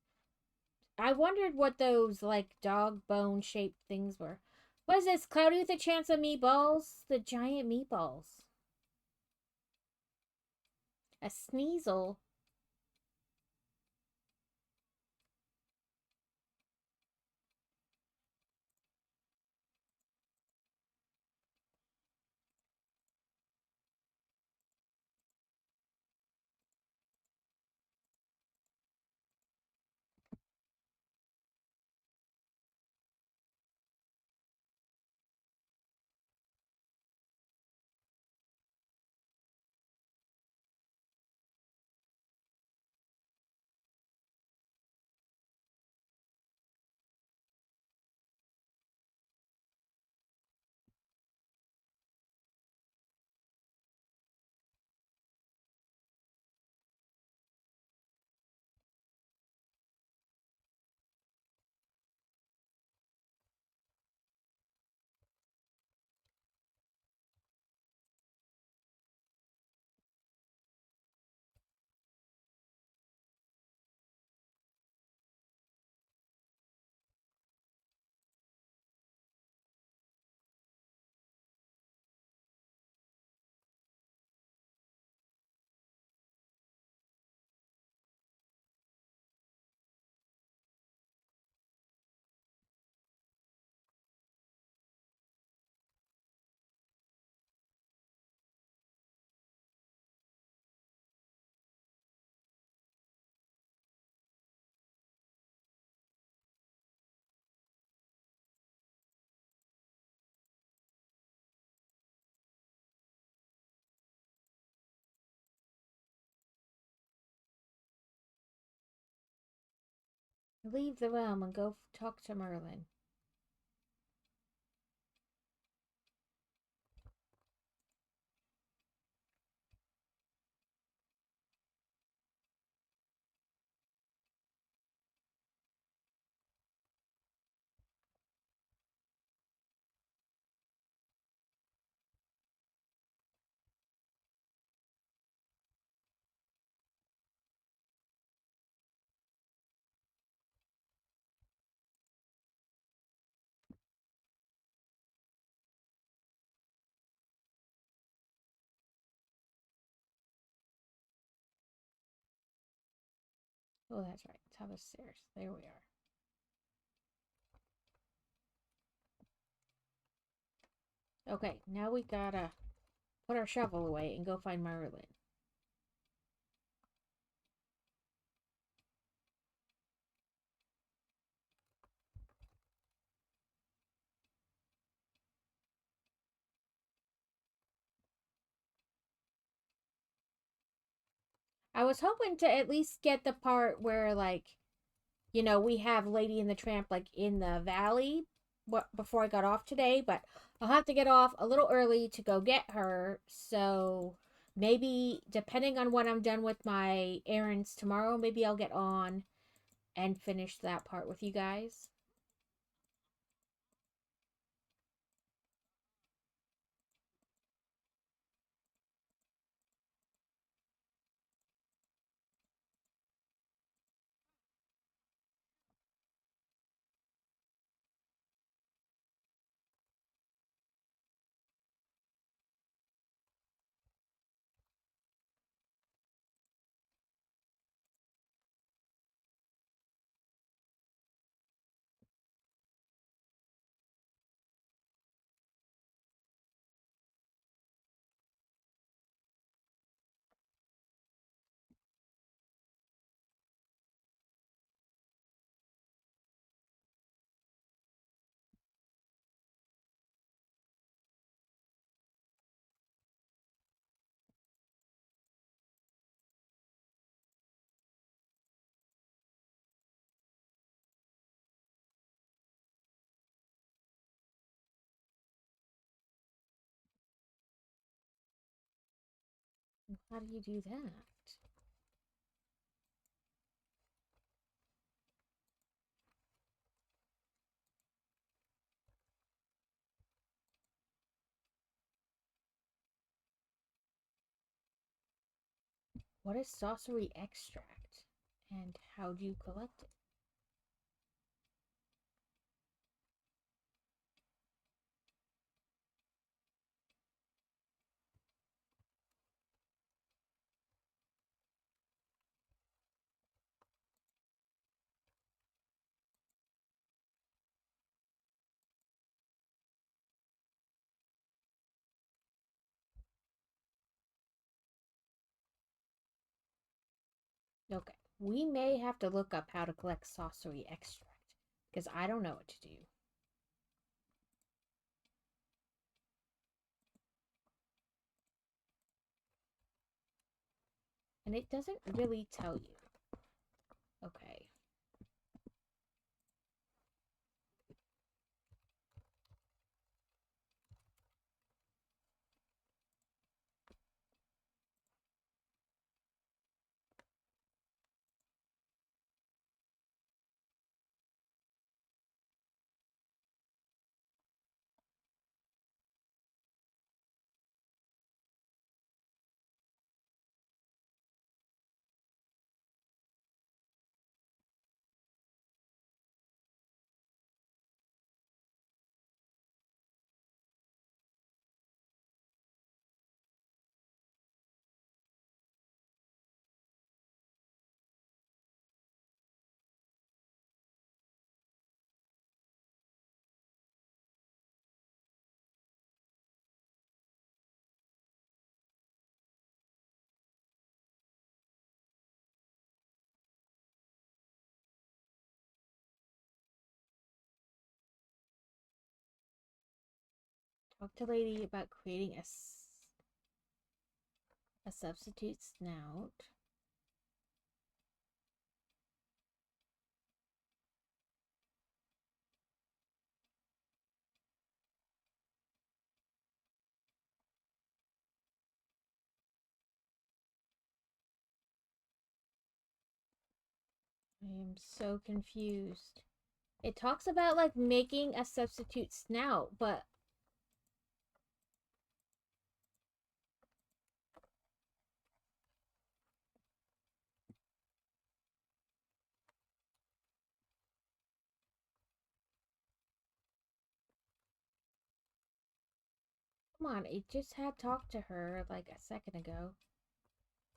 I wondered what those like dog bone shaped things were. What is this? Cloudy with a chance of meatballs? The giant meatballs. A sneasel. Leave the realm and go talk to Merlin. Oh, that's right. Top of the stairs. There we are. Okay, now we gotta put our shovel away and go find Merlin. I was hoping to at least get the part where, like, we have Lady and the Tramp, like, in the valley before I got off today, but I'll have to get off a little early to go get her. So maybe, depending on when I'm done with my errands tomorrow, maybe I'll get on and finish that part with you guys. How do you do that? What is sorcery extract? And how do you collect it? Okay, we may have to look up how to collect sorcery extract because I don't know what to do. And it doesn't really tell you. Okay. Talk to lady about creating a substitute snout. I am so confused. It talks about like making a substitute snout, but come on, it just had talked to her like a second ago.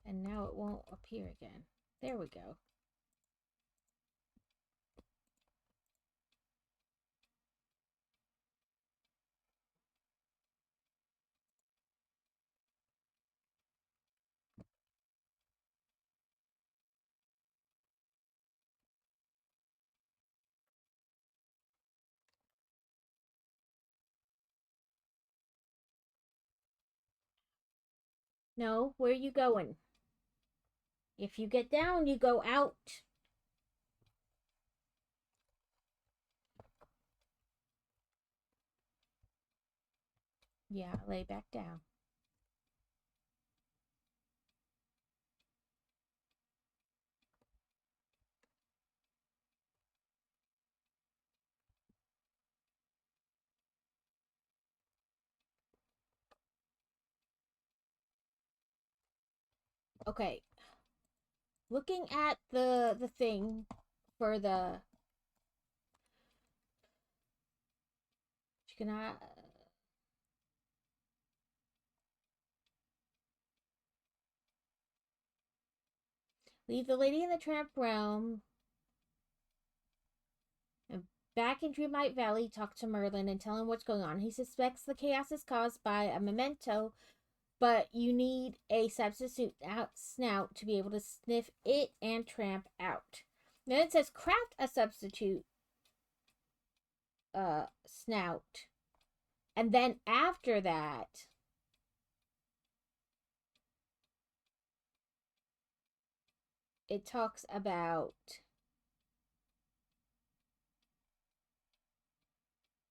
And now it won't appear again. There we go. No, where are you going? If you get down, you go out. Yeah, lay back down. Okay. Looking at the thing for the you cannot leave the lady in the tramp realm and back in Dreamlight Valley talk to Merlin and tell him what's going on. He suspects the chaos is caused by a memento, but you need a substitute snout to be able to sniff it and tramp out. Then it says craft a substitute snout. And then after that, it talks about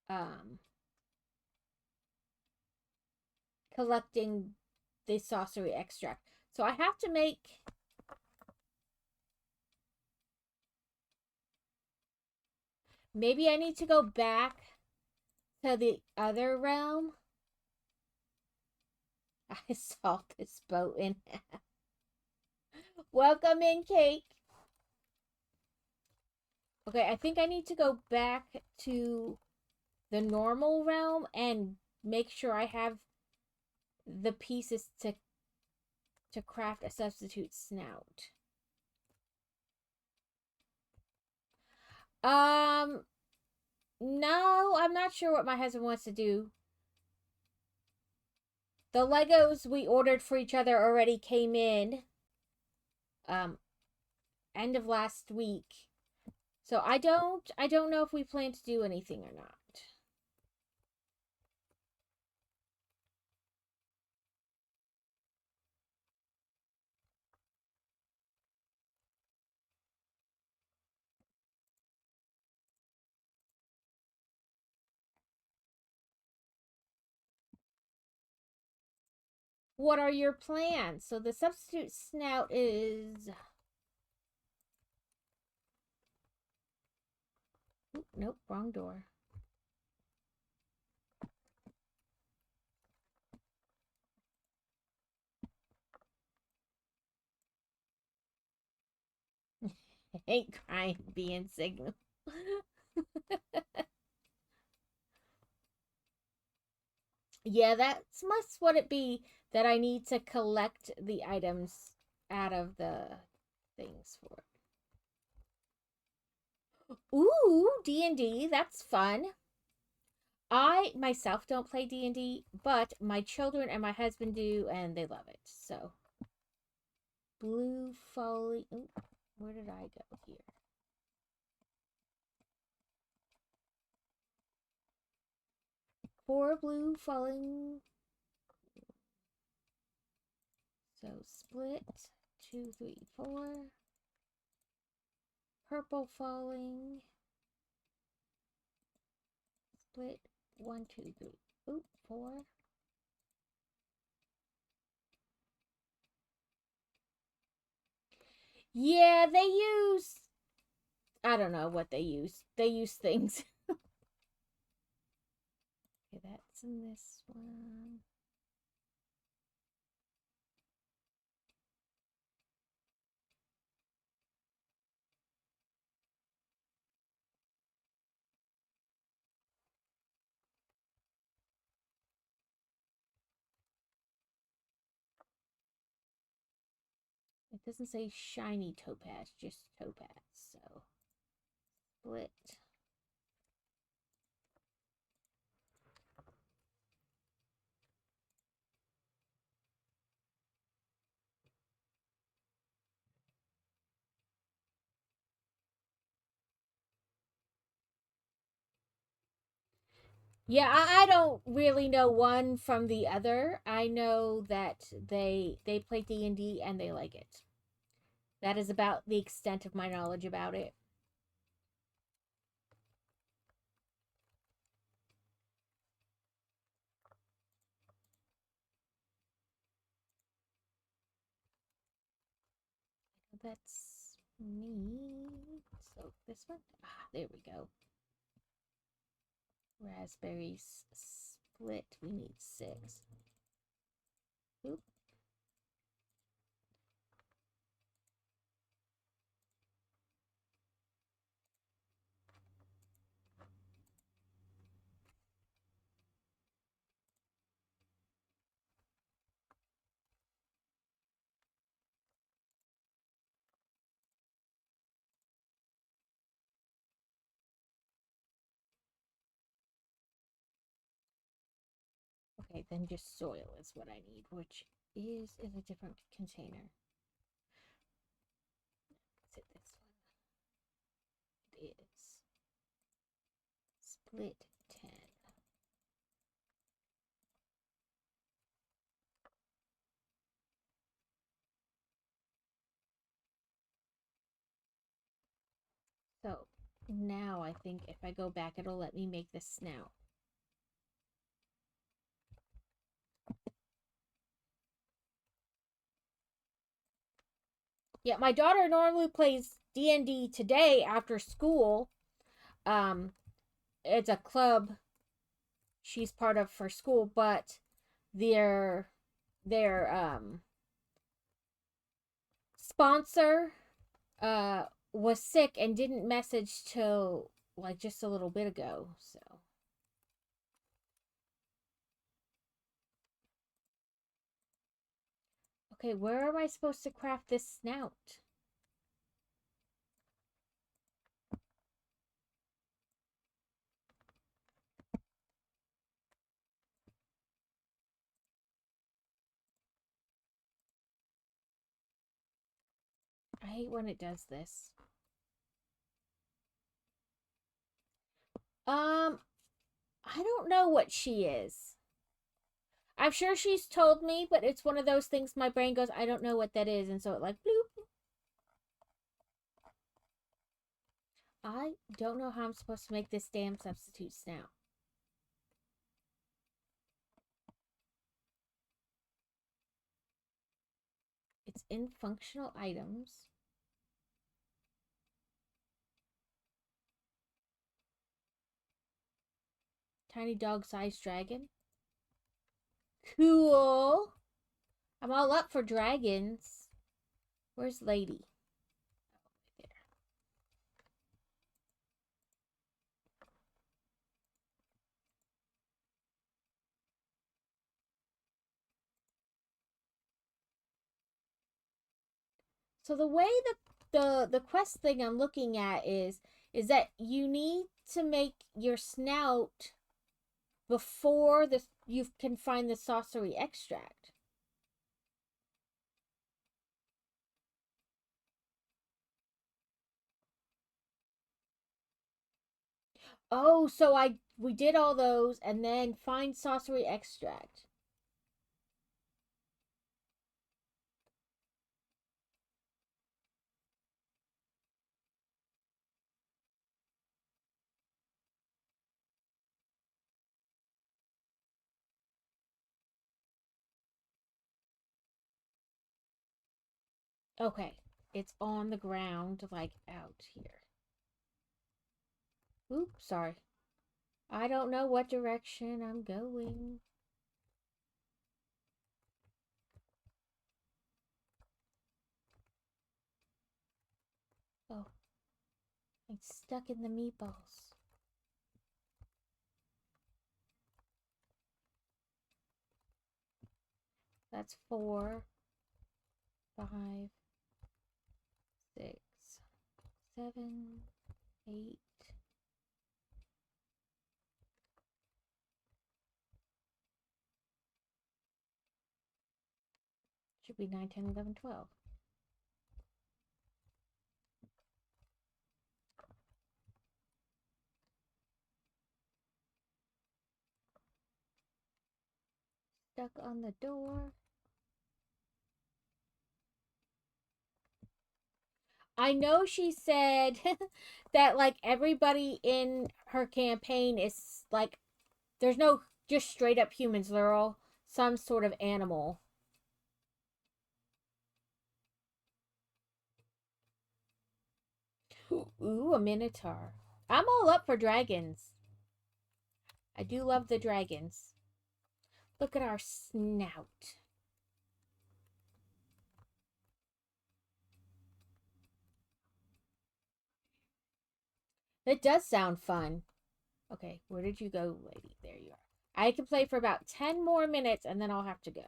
um collecting the sorcery extract. So I have to make... Maybe I need to go back to the other realm. I saw this boat in. Welcome in, Cake. Okay, I think I need to go back to the normal realm and make sure I have the pieces to craft a substitute snout. No, I'm not sure what my husband wants to do. The Legos we ordered for each other already came in end of last week. So I don't know if we plan to do anything or not. What are your plans? So the substitute snout is... Oop, nope, wrong door. Ain't crying being signal. Yeah, that's must what it be that I need to collect the items out of the things for it. Ooh, D&D, that's fun. I myself don't play D&D, but my children and my husband do, and they love it. So, blue folly. Ooh, where did I go here? Four blue falling. So split 2, 3, 4. Purple falling. Split 1, 2, 3. Oop, 4. Yeah, they use... I don't know what they use. They use things. Okay, that's in this one. It doesn't say shiny topaz, just topaz. So, split. Yeah, I don't really know one from the other. I know that they play D&D and they like it. That is about the extent of my knowledge about it. That's me. So this one. Ah, there we go. Raspberries split. We need 6. Oop. Okay, then just soil is what I need, which is in a different container. Is it this one? It is. Split 10. So now I think if I go back, it'll let me make this snout. Yeah, my daughter normally plays D&D today after school. Um, it's a club she's part of for school, but their their sponsor was sick and didn't message till like just a little bit ago. So okay, where am I supposed to craft this snout? I hate when it does this. Um, I don't know what she is. I'm sure she's told me, but it's one of those things my brain goes, I don't know what that is, and so it like bloop. I don't know how I'm supposed to make this damn substitute snout. It's in functional items. Tiny dog sized dragon. Cool. I'm all up for dragons. Where's Lady? There. So the way the quest thing I'm looking at is that you need to make your snout before the you can find the sorcery extract. Oh, so I we did all those and then find sorcery extract. Okay, it's on the ground like out here. Oops, sorry. I don't know what direction I'm going. Oh, I'm stuck in the meatballs. That's 4, 5, 6, 7, 8. Should be 9, 10, 11, 12. Stuck on the door. I know she said that like everybody in her campaign is like there's no just straight up humans, they're all some sort of animal. Ooh, a minotaur. I'm all up for dragons. I do love the dragons. Look at our snout. It does sound fun. Okay, where did you go, lady? There you are. I can play for about 10 more minutes and then I'll have to go.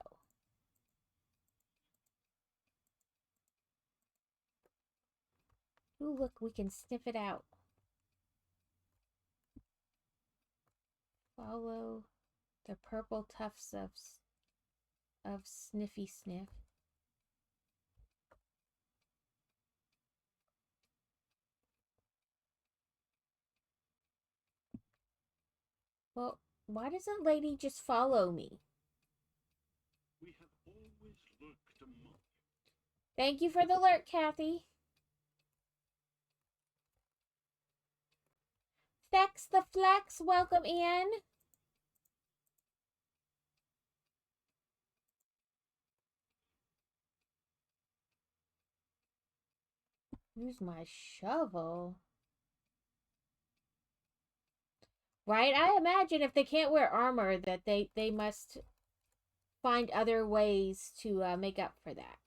Ooh, look, we can sniff it out. Follow the purple tufts of Sniffy Sniff. Well, why doesn't Lady just follow me? We have always lurked among you. Thank you for the alert, Kathy. Fex the Flex, welcome in. Use my shovel. Right? I imagine if they can't wear armor that they must find other ways to make up for that.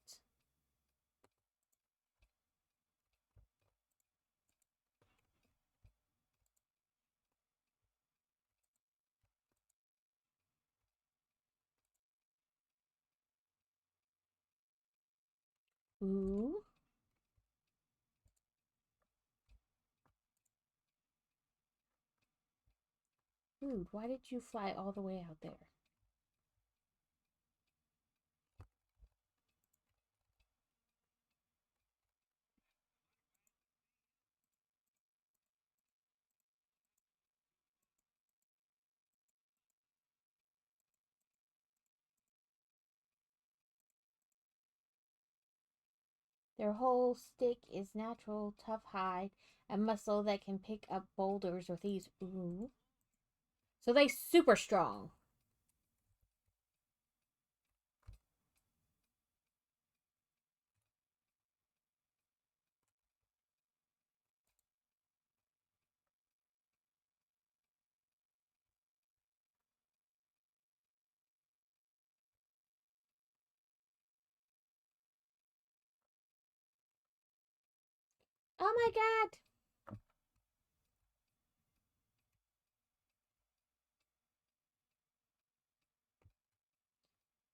Ooh. Dude, why did you fly all the way out there? Their whole stick is natural, tough hide and muscle that can pick up boulders with ease. Ooh. So they super strong. Oh my god!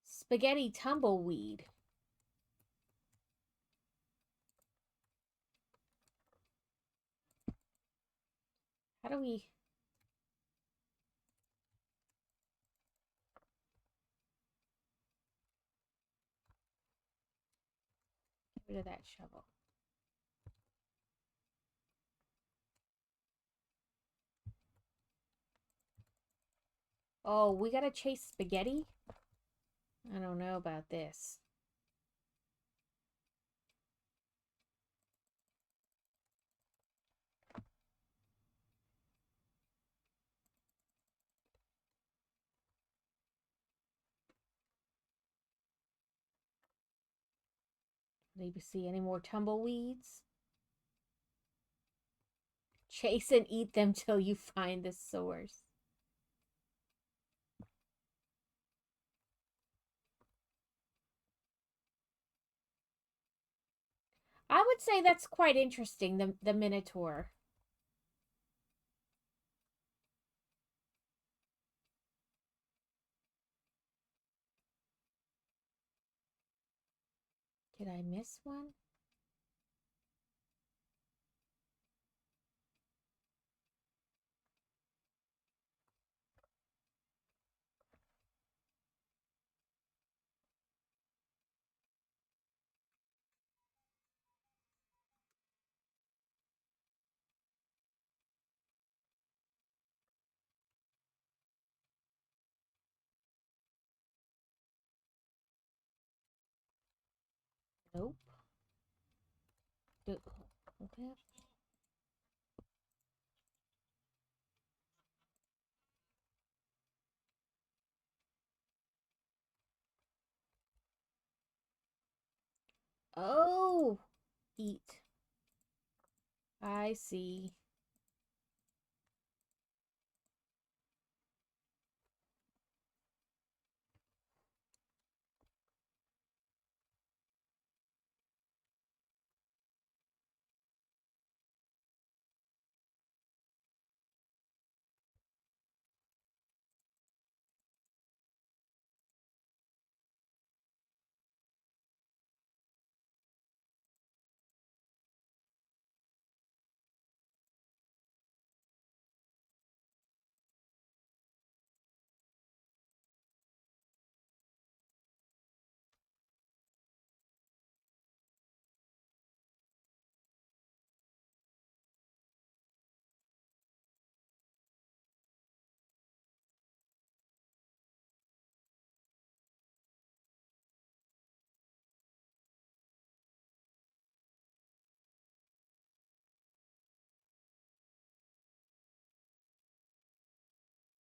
Spaghetti tumbleweed. How do we... get rid of that shovel? Oh, we gotta chase spaghetti? I don't know about this. Maybe see any more tumbleweeds? Chase and eat them till you find the source. I would say that's quite interesting, the Minotaur. Did I miss one? Nope. Okay. Oh! Eat. I see.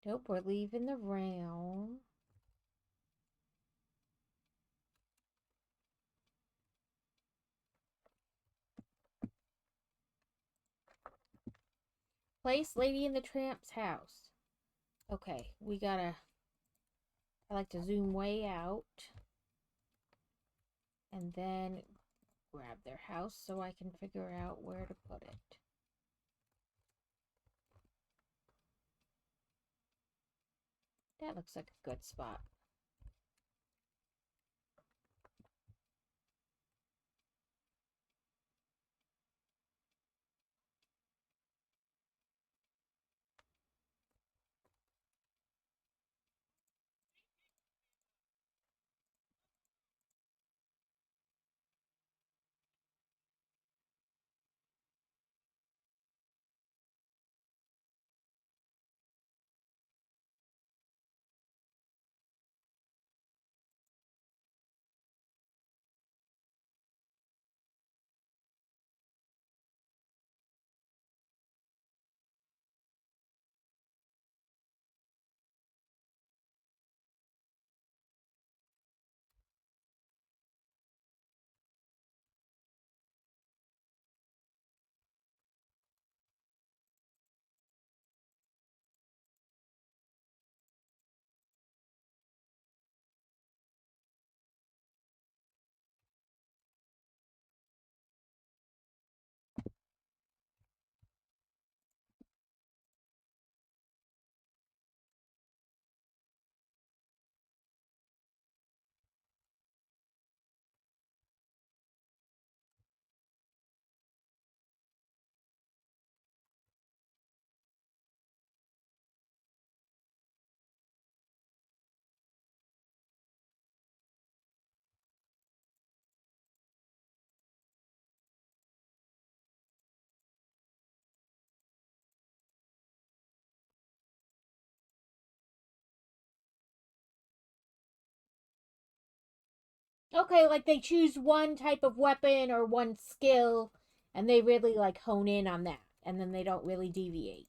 Nope, we're leaving the realm. Place Lady in the Tramp's house. Okay, we gotta... I like to zoom way out. And then grab their house so I can figure out where to put it. That looks like a good spot. Okay, like they choose one type of weapon or one skill and they really like hone in on that and then they don't really deviate.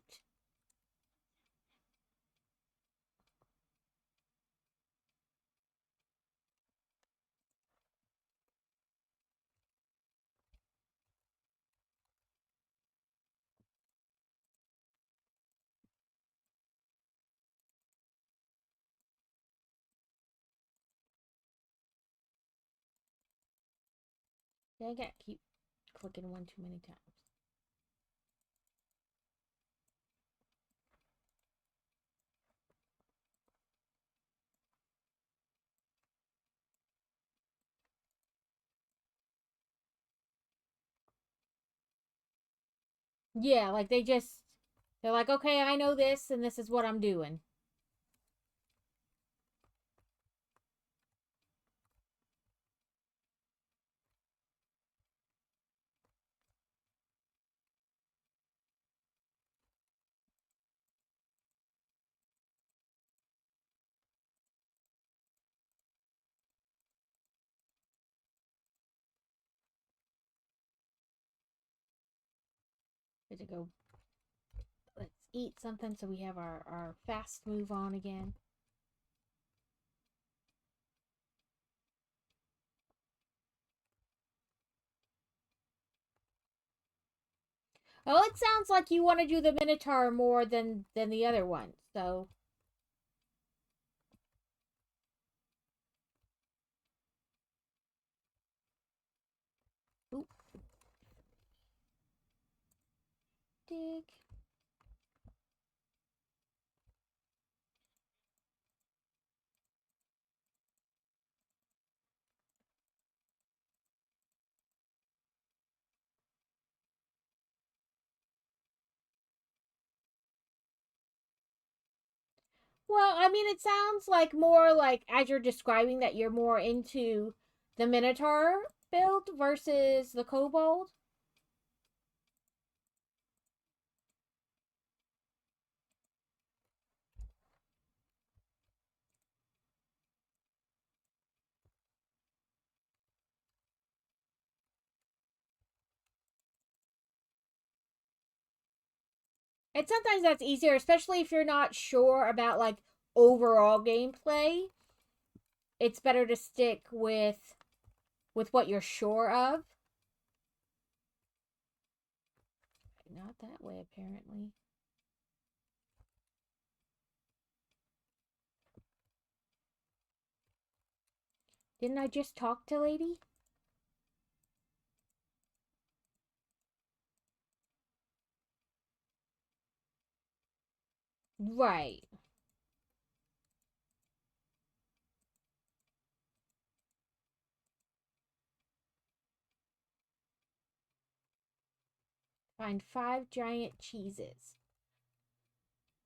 I gotta keep clicking one too many times. Yeah, like they're like, okay, I know this and this is what I'm doing. To go, let's eat something so we have our fast move on again. Oh, it sounds like you want to do the Minotaur more than the other one. So, oop, dig. Well, I mean, it sounds like more like as you're describing that you're more into the Minotaur build versus the Kobold. And sometimes that's easier, especially if you're not sure about like overall gameplay. It's better to stick with what you're sure of. Not that way, apparently. Didn't I just talk to Lady? Right. Find 5 giant cheeses.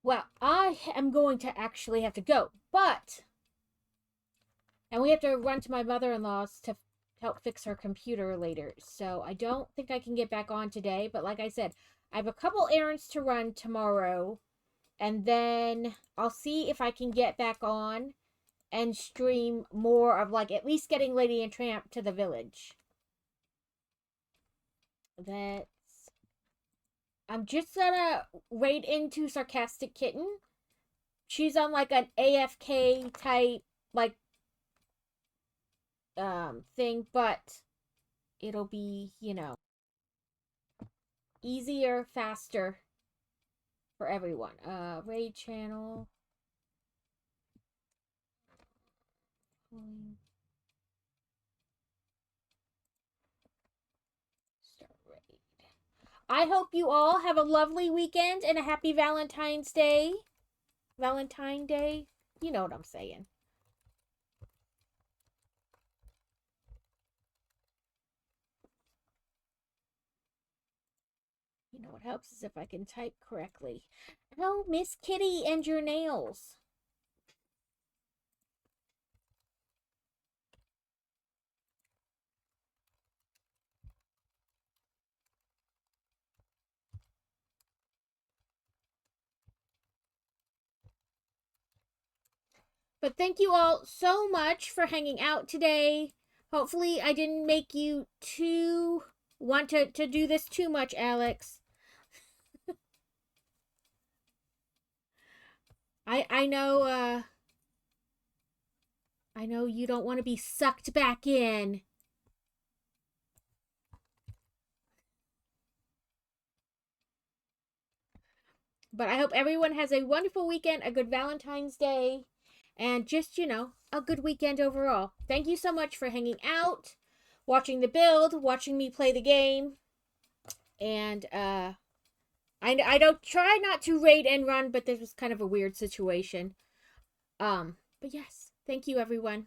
Well, I am going to actually have to go, but... And we have to run to my mother-in-law's to help fix her computer later. So I don't think I can get back on today. But like I said, I have a couple errands to run tomorrow. And then I'll see if I can get back on and stream more of like at least getting Lady and Tramp to the village. That's... I'm just gonna raid into Sarcastic Kitten. She's on like an AFK type like thing, but it'll be, you know, easier, faster for everyone. Raid channel. Start raid. I hope you all have a lovely weekend and a happy Valentine's Day. Valentine Day. You know what I'm saying. You know what helps is if I can type correctly. Oh, Miss Kitty and your nails. But thank you all so much for hanging out today. Hopefully I didn't make you too want to do this too much, Alex. I know I know you don't want to be sucked back in. But I hope everyone has a wonderful weekend, a good Valentine's Day, and just, you know, a good weekend overall. Thank you so much for hanging out, watching the build, watching me play the game. And I don't try not to raid and run, but this was kind of a weird situation. But yes, thank you everyone.